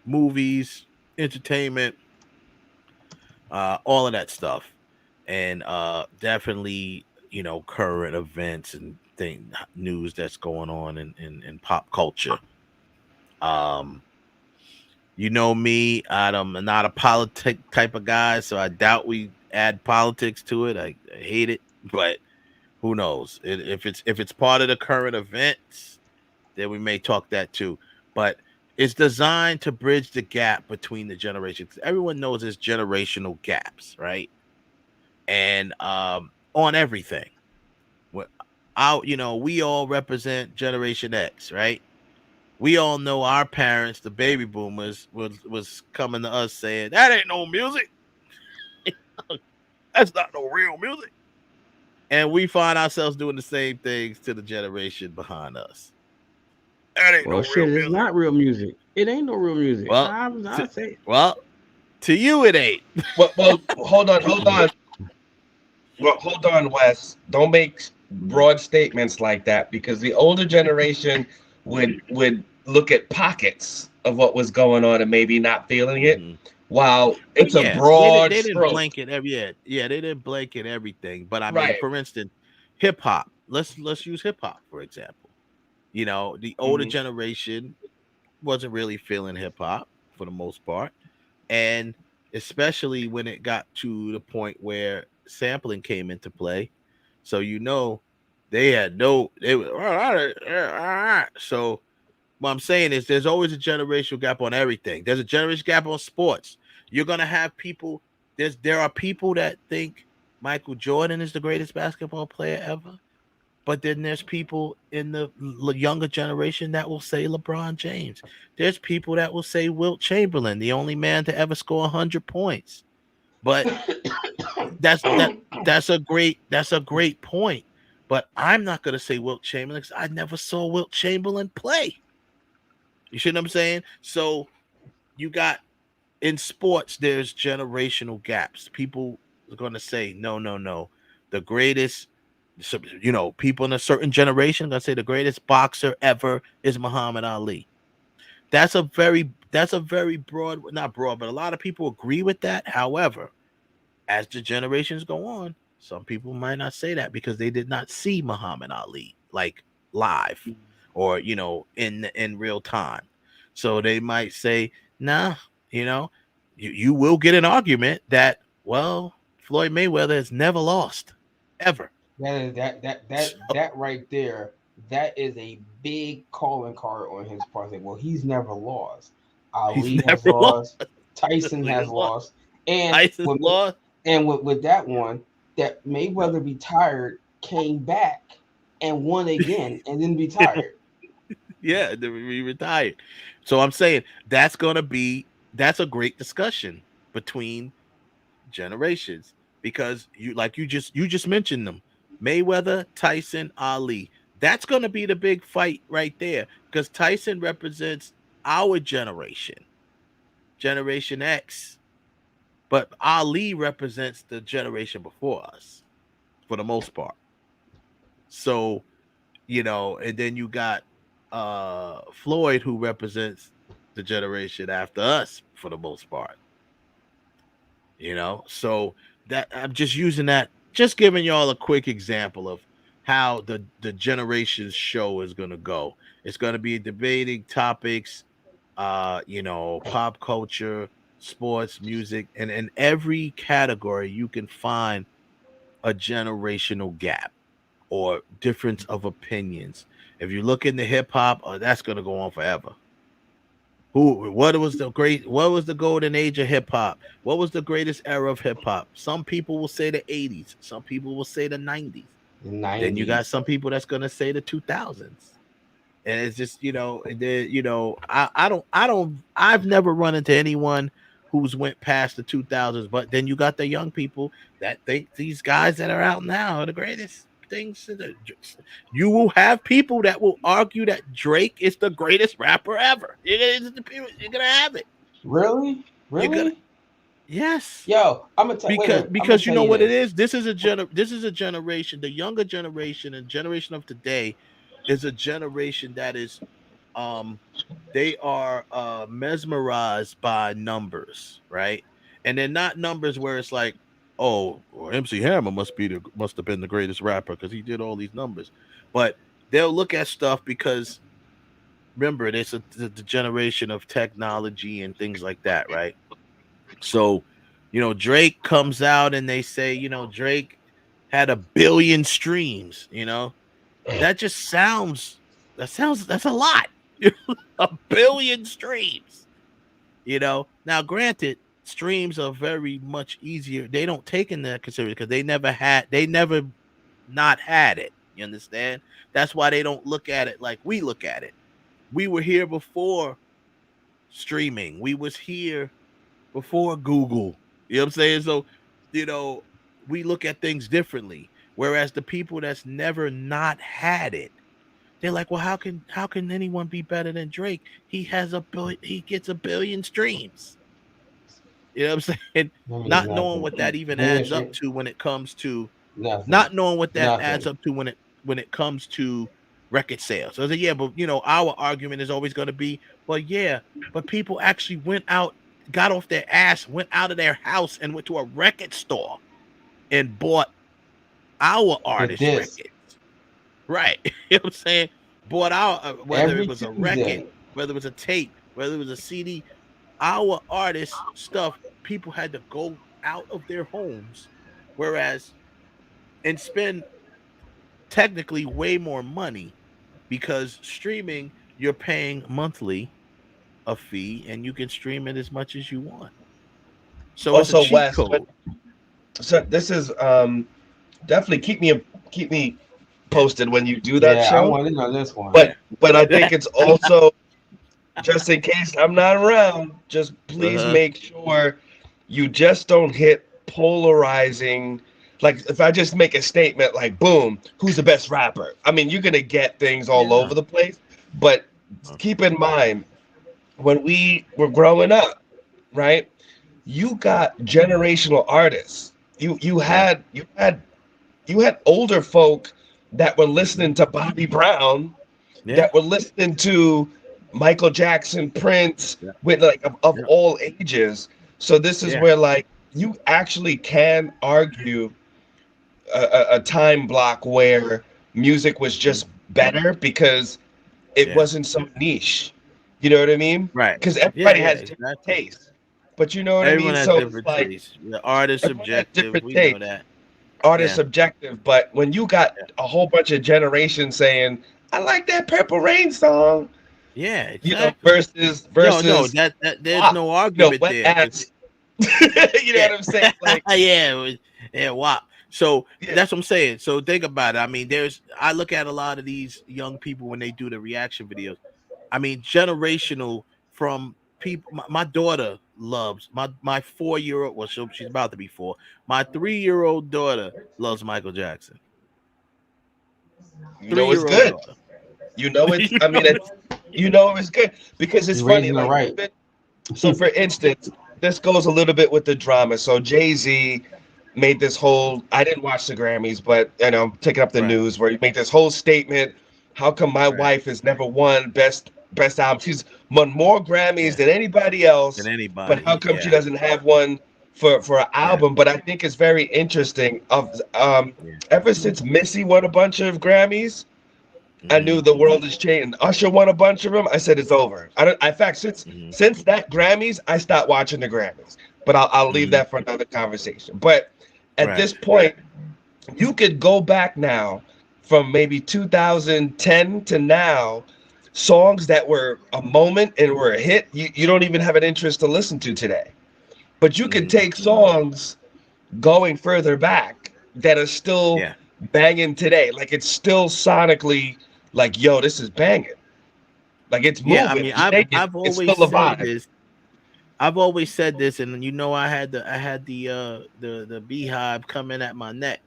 [SPEAKER 13] movies, entertainment, all of that stuff, and definitely current events and news that's going on in pop culture. Me, I'm not a politic type of guy, so I doubt we add politics to it. I hate it, but who knows? If it's part of the current events, then we may talk that too. But it's designed to bridge the gap between the generations. Everyone knows there's generational gaps, right? And on everything. We all represent Generation X, right? We all know our parents, the baby boomers, was coming to us saying, that ain't no music. That's not no real music. And we find ourselves doing the same things to the generation behind us. That ain't no real music.
[SPEAKER 6] It's not real music. It ain't no real music.
[SPEAKER 13] Well, to you it ain't.
[SPEAKER 9] Well, hold on. Well, hold on, Wes. Don't make broad statements like that, because the older generation would look at pockets of what was going on and maybe not feeling it. While it's a broad
[SPEAKER 13] they didn't
[SPEAKER 9] stroke.
[SPEAKER 13] blanket they didn't blanket everything. But I mean,
[SPEAKER 9] Right.
[SPEAKER 13] for instance, hip hop. Let's use hip hop for example. The older generation wasn't really feeling hip hop for the most part, and especially when it got to the point where sampling came into play. So they had so what I'm saying is there's always a generational gap on everything. There's a generation gap on sports. You're gonna have people. There are people that think Michael Jordan is the greatest basketball player ever, but then there's people in the younger generation that will say LeBron James. There's people that will say Wilt Chamberlain, the only man to ever score 100 points. But that's a great point. But I'm not gonna say Wilt Chamberlain because I never saw Wilt Chamberlain play. You see what I'm saying? So you got in sports, there's generational gaps. People are going to say, no. The greatest, people in a certain generation are going to say the greatest boxer ever is Muhammad Ali. That's a very broad, not broad, but a lot of people agree with that. However, as the generations go on, some people might not say that because they did not see Muhammad Ali like live or in real time. So they might say, nah, you will get an argument that, well, Floyd Mayweather has never lost ever.
[SPEAKER 6] That right there, that is a big calling card on his part. Like, well, he's never lost. Ali has lost. Tyson has lost. And with that one, that Mayweather retired, came back, and won again, and then retired.
[SPEAKER 13] Yeah, then we retired. So I'm saying that's a great discussion between generations because you just mentioned them. Mayweather, Tyson, Ali. That's going to be the big fight right there because Tyson represents our generation, Generation X, but Ali represents the generation before us for the most part. So, and then you got Floyd, who represents the generation after us for the most part. So that I'm just using that, just giving y'all a quick example of how the generations show is going to go. It's going to be debating topics, pop culture, sports, music, and in every category you can find a generational gap or difference of opinions. If you look into hip hop, that's going to go on forever. What was the golden age of hip hop? What was the greatest era of hip hop? Some people will say the 80s. Some people will say the 90s. Then you got some people that's going to say the 2000s. And it's just, I've never run into anyone who's went past the 2000s, but then you got the young people that think these guys that are out now are the greatest things. You will have people that will argue that Drake is the greatest rapper ever. You're gonna have it.
[SPEAKER 6] Really?
[SPEAKER 13] Yes.
[SPEAKER 6] Yo, I'm gonna tell you
[SPEAKER 13] because you know what it is. This is a generation. The younger generation and generation of today is a generation that is, they are mesmerized by numbers, right? And they're not numbers where it's like, oh, well, MC Hammer must have been the greatest rapper because he did all these numbers. But they'll look at stuff because, remember, it's the generation of technology and things like that, right? So, Drake comes out and they say, Drake had 1 billion streams. That just sounds. That's a lot. 1 billion streams. Now, granted, streams are very much easier. They don't take in that consideration because they never not had it. You understand? That's why they don't look at it like we look at it. We were here before streaming. We was here before Google. You know what I'm saying? So, we look at things differently. Whereas the people that's never not had it, they're like, well, how can anyone be better than Drake? He gets 1 billion streams. You know what I'm saying? Not knowing what that even adds up to when it comes to not knowing what that adds up to when it comes to record sales. So I said, yeah, but our argument is always going to be, well, yeah, but people actually went out, got off their ass, went out of their house and went to a record store and bought our artist records. Right. You know what I'm saying? Bought our whether it was a record, whether it was a tape, whether it was a CD, our artist stuff, people had to go out of their homes, and spend technically way more money because streaming, you're paying monthly a fee and you can stream it as much as you want. So also, it's a cheat code.
[SPEAKER 9] So this is definitely keep me posted when you do that show.
[SPEAKER 6] I want to know this one.
[SPEAKER 9] But I think it's also, just in case I'm not around, just please make sure you just don't hit polarizing. Like if I just make a statement like, boom, who's the best rapper? I mean, you're going to get things all over the place. But keep in mind, when we were growing up, right? You got generational artists. You had older folk that were listening to Bobby Brown, that were listening to Michael Jackson, Prince, with like of all ages. So this is where like you actually can argue a time block where music was just better because it wasn't so niche. You know what I mean?
[SPEAKER 13] Right.
[SPEAKER 9] Because everybody has different tastes. But you know what
[SPEAKER 13] Everyone
[SPEAKER 9] I mean?
[SPEAKER 13] has
[SPEAKER 9] So
[SPEAKER 13] different
[SPEAKER 9] it's like
[SPEAKER 13] tastes. The art is
[SPEAKER 9] everyone has
[SPEAKER 13] subjective.
[SPEAKER 9] different
[SPEAKER 13] We
[SPEAKER 9] tastes.
[SPEAKER 13] know that.
[SPEAKER 9] Art is
[SPEAKER 13] Yeah.
[SPEAKER 9] subjective, but when you got a whole bunch of generations saying, "I like that Purple Rain song,"
[SPEAKER 13] Yeah,
[SPEAKER 9] you know,
[SPEAKER 13] exactly.
[SPEAKER 9] versus
[SPEAKER 13] No, that there's no argument
[SPEAKER 9] wet
[SPEAKER 13] there. 'Cause
[SPEAKER 9] ass. You know what I'm saying? Like,
[SPEAKER 13] WAP. So that's what I'm saying. So think about it. I mean, I look at a lot of these young people when they do the reaction videos. I mean, generational from people. My daughter loves my 4-year-old. Well, she's about to be 4. My 3-year-old daughter loves Michael Jackson.
[SPEAKER 9] you know it's
[SPEAKER 13] 3-year-old
[SPEAKER 9] good.
[SPEAKER 13] daughter.
[SPEAKER 9] You know it's. I mean, it's good because it's
[SPEAKER 6] You're
[SPEAKER 9] funny.
[SPEAKER 6] raising it
[SPEAKER 9] Like,
[SPEAKER 6] right.
[SPEAKER 9] so for instance, this goes a little bit with the drama. So Jay-Z made this whole. I didn't watch the Grammys, but I'm taking up the news where he made this whole statement. How come my wife has never won best album? She's won more Grammys than anybody else.
[SPEAKER 13] Than anybody,
[SPEAKER 9] But how come she doesn't have one for an album? But I think it's very interesting. Ever since Missy won a bunch of Grammys, I knew the world is changing. Usher won a bunch of them. I said it's over. In fact, since that Grammys, I stopped watching the Grammys. But I'll leave that for another conversation. But at this point, you could go back now from maybe 2010 to now, songs that were a moment and were a hit. You don't even have an interest to listen to today. But you could take songs going further back that are still banging today. Like it's still sonically like, yo, this is banging. Like it's moving.
[SPEAKER 13] Yeah, I mean, I've always
[SPEAKER 9] still a
[SPEAKER 13] said
[SPEAKER 9] vibe.
[SPEAKER 13] this. I've always said this, and I had the beehive coming at my neck,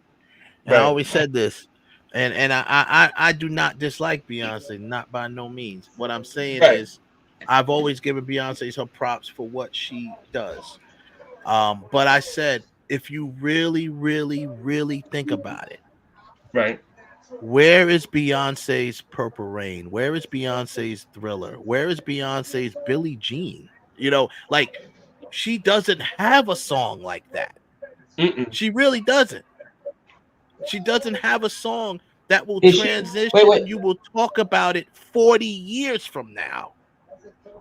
[SPEAKER 13] and I always said this, and I do not dislike Beyonce, not by no means. What I'm saying is, I've always given Beyonce her props for what she does. But I said, if you really, really, really think about it, where is Beyonce's Purple Rain? Where is Beyonce's Thriller? Where is Beyonce's Billie Jean? Like she doesn't have a song like that. She really doesn't. She doesn't have a song that will transition and you will talk about it 40 years from now.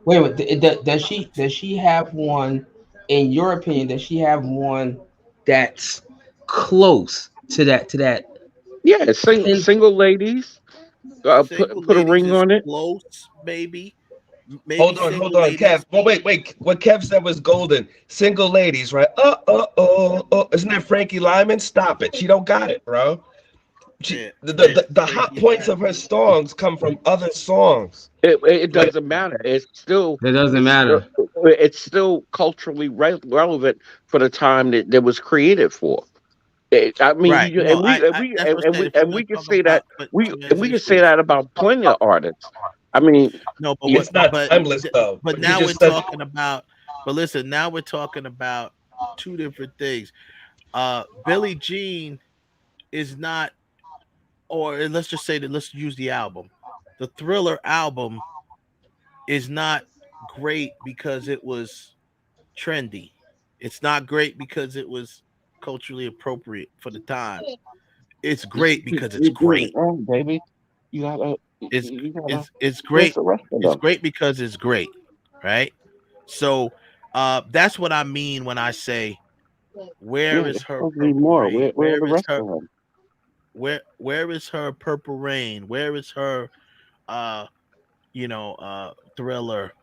[SPEAKER 6] Wait, does she have one? In your opinion, does she have one that's close to that?
[SPEAKER 12] Yeah, single ladies. Put a ring on it.
[SPEAKER 13] Close, baby.
[SPEAKER 9] Hold on, Kev. Well, wait. What Kev said was golden. Single ladies, right? Isn't that Frankie Lyman? Stop it. She don't got it, bro. The hot points of her songs come from other songs.
[SPEAKER 12] It doesn't matter. It
[SPEAKER 6] doesn't matter.
[SPEAKER 12] It's still culturally relevant for the time that was created for. I mean, we can say that we can say that about plenty of artists. I mean,
[SPEAKER 13] no, but
[SPEAKER 9] it's not timeless though.
[SPEAKER 13] But now we're talking about. But listen, now we're talking about two different things. Billie Jean is not, or let's just say that. Let's use the album. The Thriller album is not great because it was trendy. It's not great because it was culturally appropriate for the time. It's great because it's great,
[SPEAKER 12] baby.
[SPEAKER 13] It's great. It's great because it's great, right? So that's what I mean when I say, where is her Purple Rain? Where is her? Where is her Purple Rain? Where is her Thriller?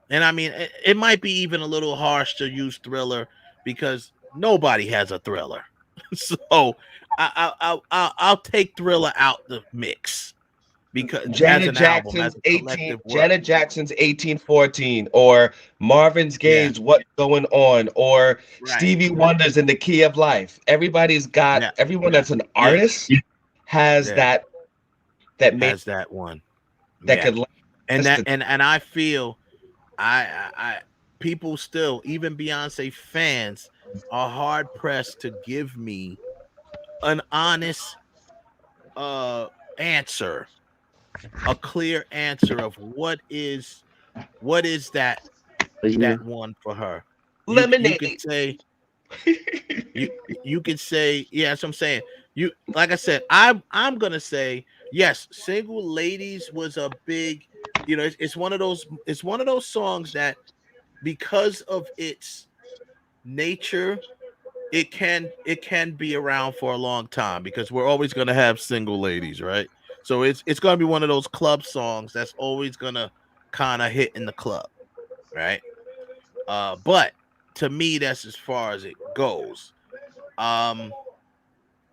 [SPEAKER 13] And I mean, it might be even a little harsh to use Thriller because nobody has a Thriller. So I'll take Thriller out the mix. Because
[SPEAKER 9] Janet Jackson's 1814 or Marvin's Gaye's What's Going On or Stevie Wonder's In the Key of Life. Everybody's got everyone that's an artist has that
[SPEAKER 13] has that one
[SPEAKER 9] that could
[SPEAKER 13] and I feel I people still, even Beyonce fans, are hard pressed to give me an honest answer, a clear answer of what is that one for her. You could say you could say, yeah, that's what I'm saying. You, like I said, I'm gonna say yes, Single Ladies was a big, it's one of those songs that, because of its nature, it can be around for a long time, because we're always gonna have single ladies, right? So it's gonna be one of those club songs that's always gonna kind of hit in the club, right? But to me, that's as far as it goes.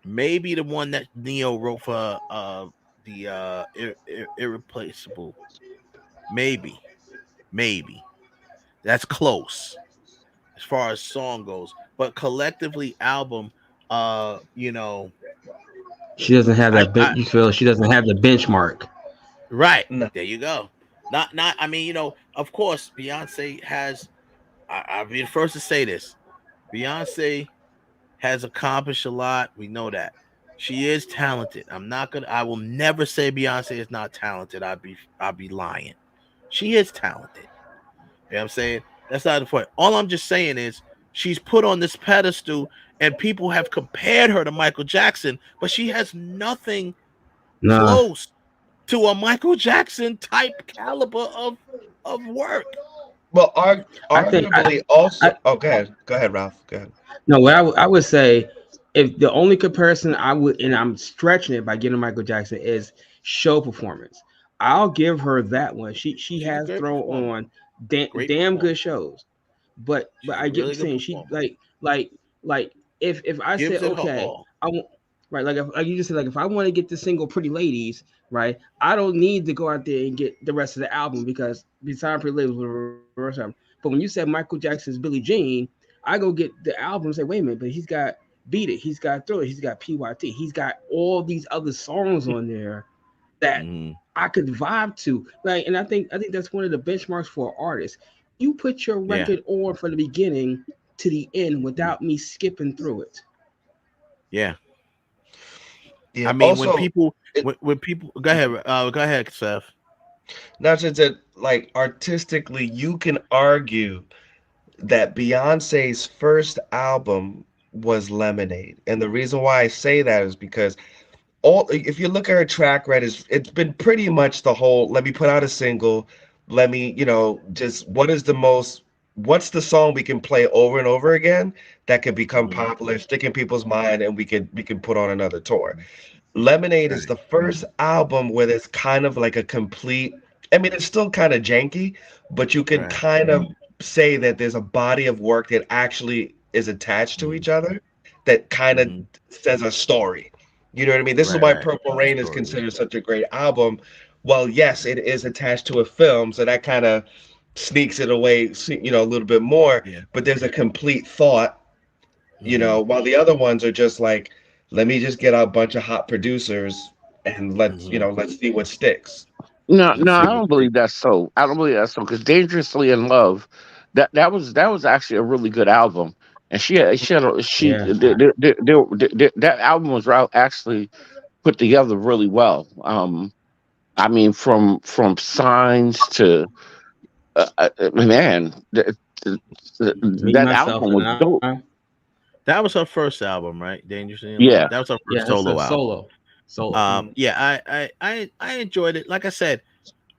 [SPEAKER 13] Maybe the one that Neo wrote for the Irreplaceable. Maybe that's close as far as song goes, but collectively album,
[SPEAKER 6] She doesn't have that. You feel she doesn't have the benchmark.
[SPEAKER 13] Right. No. There you go. Not. I mean, of course, Beyonce has. I'll be the first to say this. Beyonce has accomplished a lot. We know that. She is talented. I will never say Beyonce is not talented. I'd be lying. She is talented. You know what I'm saying? That's not the point. All I'm just saying is she's put on this pedestal and people have compared her to Michael Jackson, but she has nothing close to a Michael Jackson type caliber of work.
[SPEAKER 9] Well, arguably also. Go ahead, Ralph. Go ahead.
[SPEAKER 6] No, what I would say, if the only comparison I would, and I'm stretching it by getting Michael Jackson, is show performance. I'll give her that one. She has thrown on damn good shows, but I get what you're saying. She like if I said okay, I want right like you just said, like if I want to get the single Pretty Ladies, right, I don't need to go out there and get the rest of the album, because besides Pretty Ladies was the first album. But when you said Michael Jackson's Billie Jean, I go get the album and say, wait a minute, but he's got Beat It, he's got Thriller, he's got PYT, he's got all these other songs on there that I could vibe to. Like, and I think that's one of the benchmarks for an artist. You put your record on from the beginning to the end without me skipping through it.
[SPEAKER 13] Yeah. I mean, also, when people go ahead, Seth.
[SPEAKER 9] Not just that, like, artistically, you can argue that Beyonce's first album was Lemonade, and the reason why I say that is because if you look at her track record, it's been pretty much the whole, let me put out a single, let me, just what's the song we can play over and over again that can become popular, stick in people's mind, and we can put on another tour. Lemonade is the first album where there's kind of like a complete, I mean, it's still kind of janky, but you can kind of say that there's a body of work that actually is attached to each other that kind of says a story. You know what I mean? This is why Purple Rain is considered such a great album. Well, yes, it is attached to a film, so that kind of sneaks it away, a little bit more. Yeah. But there's a complete thought, while the other ones are just like, let me just get a bunch of hot producers and let's see what sticks.
[SPEAKER 12] No, I don't believe that's so. I don't believe that's so, because Dangerously in Love, that was actually a really good album, and that album was actually put together really well. I mean, from Signs to man, that album was dope.
[SPEAKER 13] That was her first album, right? Dangerously in
[SPEAKER 12] Love.
[SPEAKER 13] Yeah, that was her first solo album. Solo. Yeah, I enjoyed it. Like I said,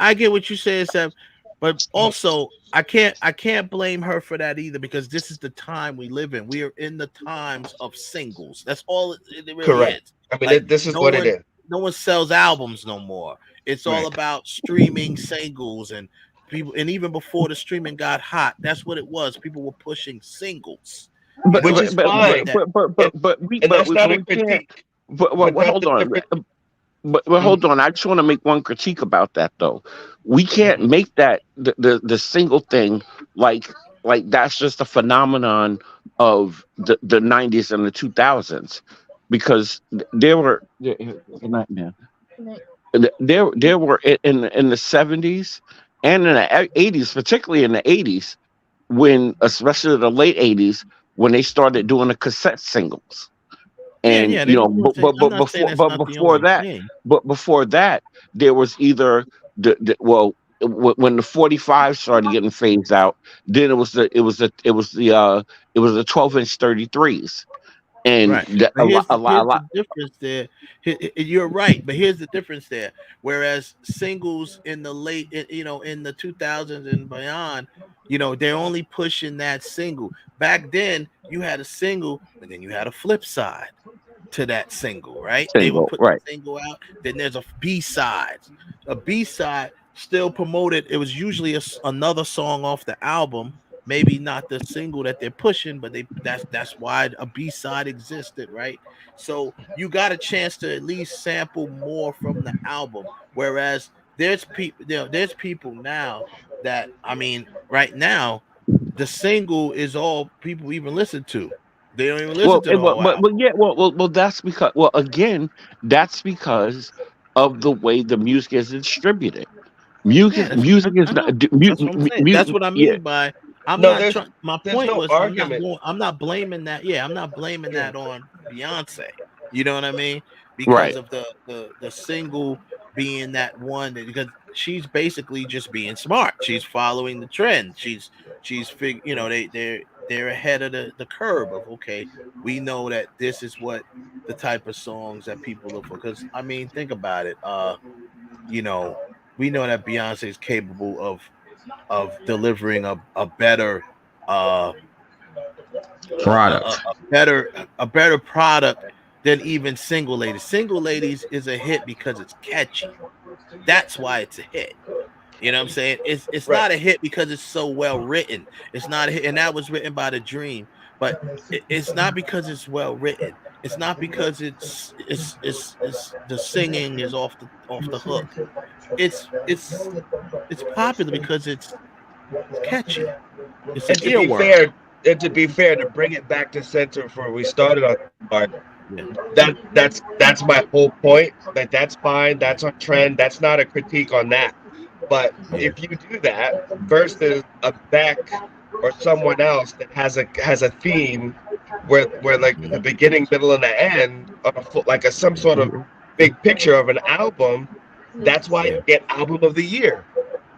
[SPEAKER 13] I get what you said, Seth, but also I can't blame her for that either, because this is the time we live in. We are in the times of singles. That's all it really
[SPEAKER 9] Correct.
[SPEAKER 13] is.
[SPEAKER 9] I mean, this is what it is.
[SPEAKER 13] No one sells albums no more. It's all about streaming singles, and people, and even before the streaming got hot, that's what it was. People were pushing singles.
[SPEAKER 9] Which is fine.
[SPEAKER 12] But that's not a critique. But hold on. But hold on. I just want to make one critique about that, though. We can't make that the single thing like that's just a phenomenon of the 90s and the 2000s, because there were in the 70s and in the 80s, particularly in the 80s, especially the late 80s, when they started doing the cassette singles. And
[SPEAKER 13] yeah,
[SPEAKER 12] you know,
[SPEAKER 13] I'm not saying that's not the only thing.
[SPEAKER 12] before that, there was either when the 45 started getting phased out, then it was the 12-inch 33s, and
[SPEAKER 13] Right.
[SPEAKER 12] the,
[SPEAKER 13] But here's
[SPEAKER 12] a
[SPEAKER 13] the
[SPEAKER 12] lot.
[SPEAKER 13] difference there. You're right, but here's the difference there. Whereas singles in the late, in the 2000s and beyond, they're only pushing that single. Back then, you had a single, and then you had a flip side to that single, right? They would put the single out. Then there's a B-side. A B-side still promoted. It was usually another song off the album. Maybe not the single that they're pushing, but that's why a B-side existed, right? So you got a chance to at least sample more from the album. Whereas there's people now that, right now, the single is all people even listen to. They don't even listen to the whole album.
[SPEAKER 12] That's because that's because of the way the music is distributed. Music is not.
[SPEAKER 13] That's what I'm saying. That's what I mean by I'm
[SPEAKER 9] No,
[SPEAKER 13] not trying. My point
[SPEAKER 9] no
[SPEAKER 13] was
[SPEAKER 9] argument.
[SPEAKER 13] I'm not blaming that. Yeah, I'm not blaming that on Beyonce. You know what I mean? Because of the single being that one because she's basically just being smart. She's following the trend. She's they're ahead of the curve of okay, we know that this is what the type of songs that people look for. Because think about it. We know that Beyonce is capable of delivering a better
[SPEAKER 6] product,
[SPEAKER 13] a better product than even Single Ladies. Single Ladies is a hit because it's catchy. That's why it's a hit. You know what I'm saying? It's not a hit because it's so well written. It's not a hit, and that was written by The Dream. But it's not because it's well written. It's not because it's the singing is off the hook. It's popular because it's catchy. It's an earworm.
[SPEAKER 9] To be fair, to bring it back to center before we started on that's my whole point. That's fine. That's on trend. That's not a critique on that. But if you do that versus a Beck or someone else that has a theme where like the beginning, middle, and the end of some sort of big picture of an album, that's why you get album of the year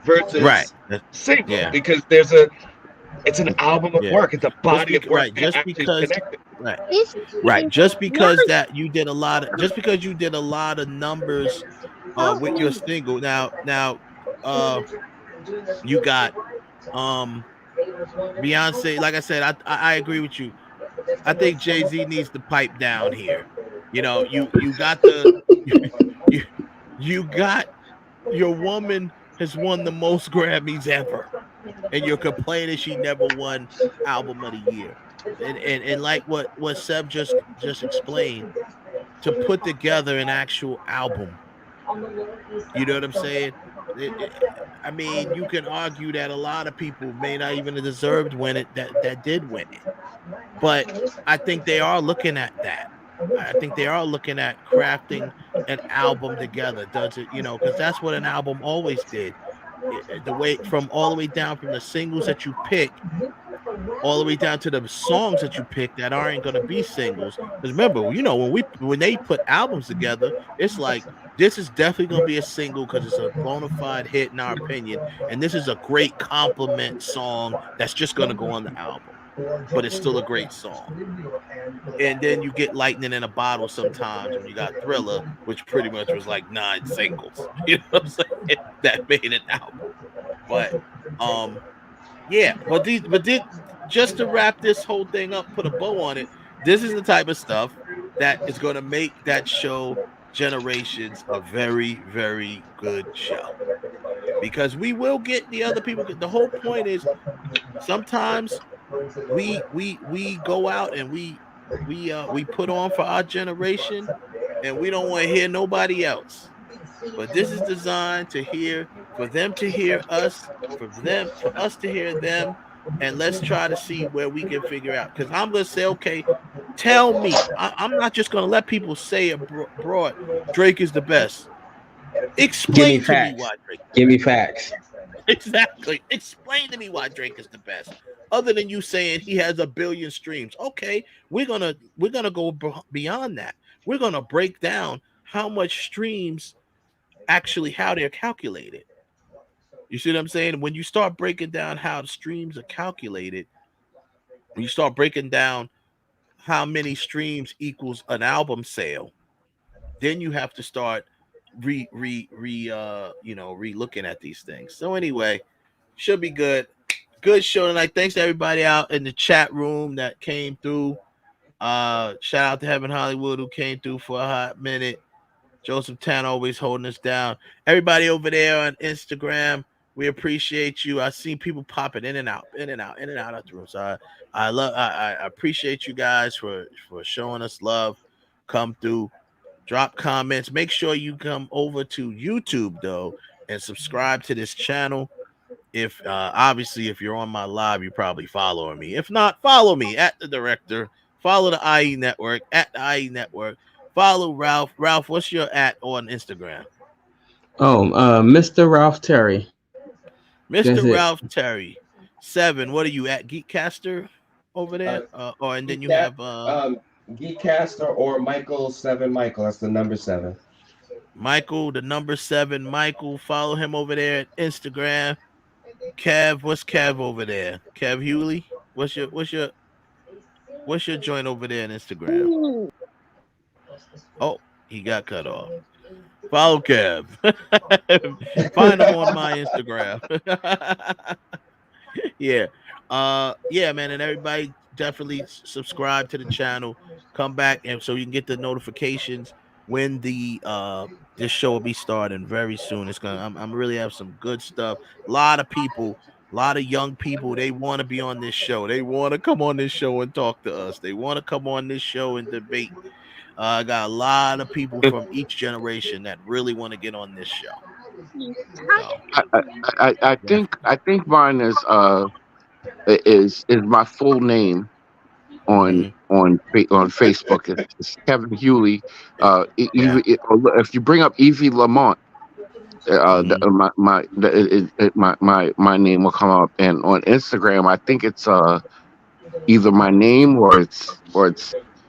[SPEAKER 9] versus single because it's an album of work. It's a body of work.
[SPEAKER 13] Just because you did a lot of numbers with your single. Now you got Beyonce. Like I said, I agree with you. I think Jay-Z needs to pipe down here. You got you got your woman has won the most Grammys ever, and you're complaining she never won Album of the Year. And like what Seb just explained, to put together an actual album. You know what I'm saying? You can argue that a lot of people may not even have deserved win it that did win it. But I think they are looking at that. I think they are looking at crafting an album together. Does it, because that's what an album always did. The way from all the way down from the singles that you pick, all the way down to the songs that you pick that aren't going to be singles. Because remember, when they put albums together, it's like this is definitely going to be a single because it's a bona fide hit in our opinion, and this is a great compliment song that's just going to go on the album. But it's still a great song. And then you get Lightning in a Bottle sometimes when you got Thriller, which pretty much was like 9 singles. You know what I'm saying? That made an album. But just to wrap this whole thing up, put a bow on it, this is the type of stuff that is going to make that show Generations a very, very good show. Because we will get the other people. The whole point is sometimes we go out and we put on for our generation, and we don't want to hear nobody else. But this is designed for them to hear us, for us to hear them, and let's try to see where we can figure out. Because I'm gonna say, okay, tell me. I'm not just gonna let people say abroad Drake is the best. Explain to me why Drake.
[SPEAKER 6] Give me facts.
[SPEAKER 13] Exactly. Explain to me why Drake is the best. Other than you saying he has 1 billion streams. Okay, we're gonna go beyond that. We're gonna break down how much streams actually how they're calculated. You see what I'm saying? When you start breaking down how the streams are calculated, when you start breaking down how many streams equals an album sale, then you have to start re-looking at these things. So anyway, should be good. Good show tonight. Thanks to everybody out in the chat room that came through. Shout out to Heaven Hollywood who came through for a hot minute. Joseph Tan always holding us down. Everybody over there on Instagram, we appreciate you. I see people popping in and out of the room. So I appreciate you guys for showing us love. Come through, drop comments. Make sure you come over to YouTube though and subscribe to this channel. If obviously if you're on my live, you're probably following me. If not, follow me at the director. Follow the IE Network at the IE Network. Follow Ralph. Ralph, what's your at on Instagram?
[SPEAKER 6] Mr. Ralph Terry.
[SPEAKER 13] Mr. Ralph Terry 7. What are you at? Geekcaster over there? And then you have
[SPEAKER 11] Geekcaster or Michael 7 Michael. That's the number 7.
[SPEAKER 13] Michael, the number 7 Michael. Follow him over there at Instagram. Kev, what's Kev over there? Kev Hewley, what's your joint over there on Instagram? Oh, he got cut off. Follow Kev. Find him on my Instagram. Yeah, man, and everybody definitely subscribe to the channel. Come back and so you can get the notifications when the this show will be starting very soon. It's gonna I'm really have some good stuff. A lot of people, a lot of young people, they want to be on this show. They want to come on this show and talk to us. They want to come on this show and debate. I got a lot of people from each generation that really want to get on this show.
[SPEAKER 12] I think mine is my full name on Facebook. It's Kevin Hewley. If you bring up Evie Lamont, my name will come up, and on Instagram I think it's either my name or it's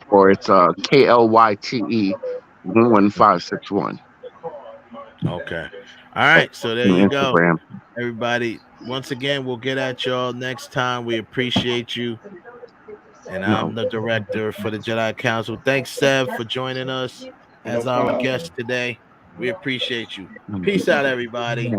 [SPEAKER 12] KLYTE 11561.
[SPEAKER 13] Okay. All right. So there you
[SPEAKER 12] Instagram.
[SPEAKER 13] go. Everybody, once again, we'll get at y'all next time. We appreciate you. And I'm the director for the Jedi Council. Thanks, Sev, for joining us as our guest today. We appreciate you. Peace out, everybody.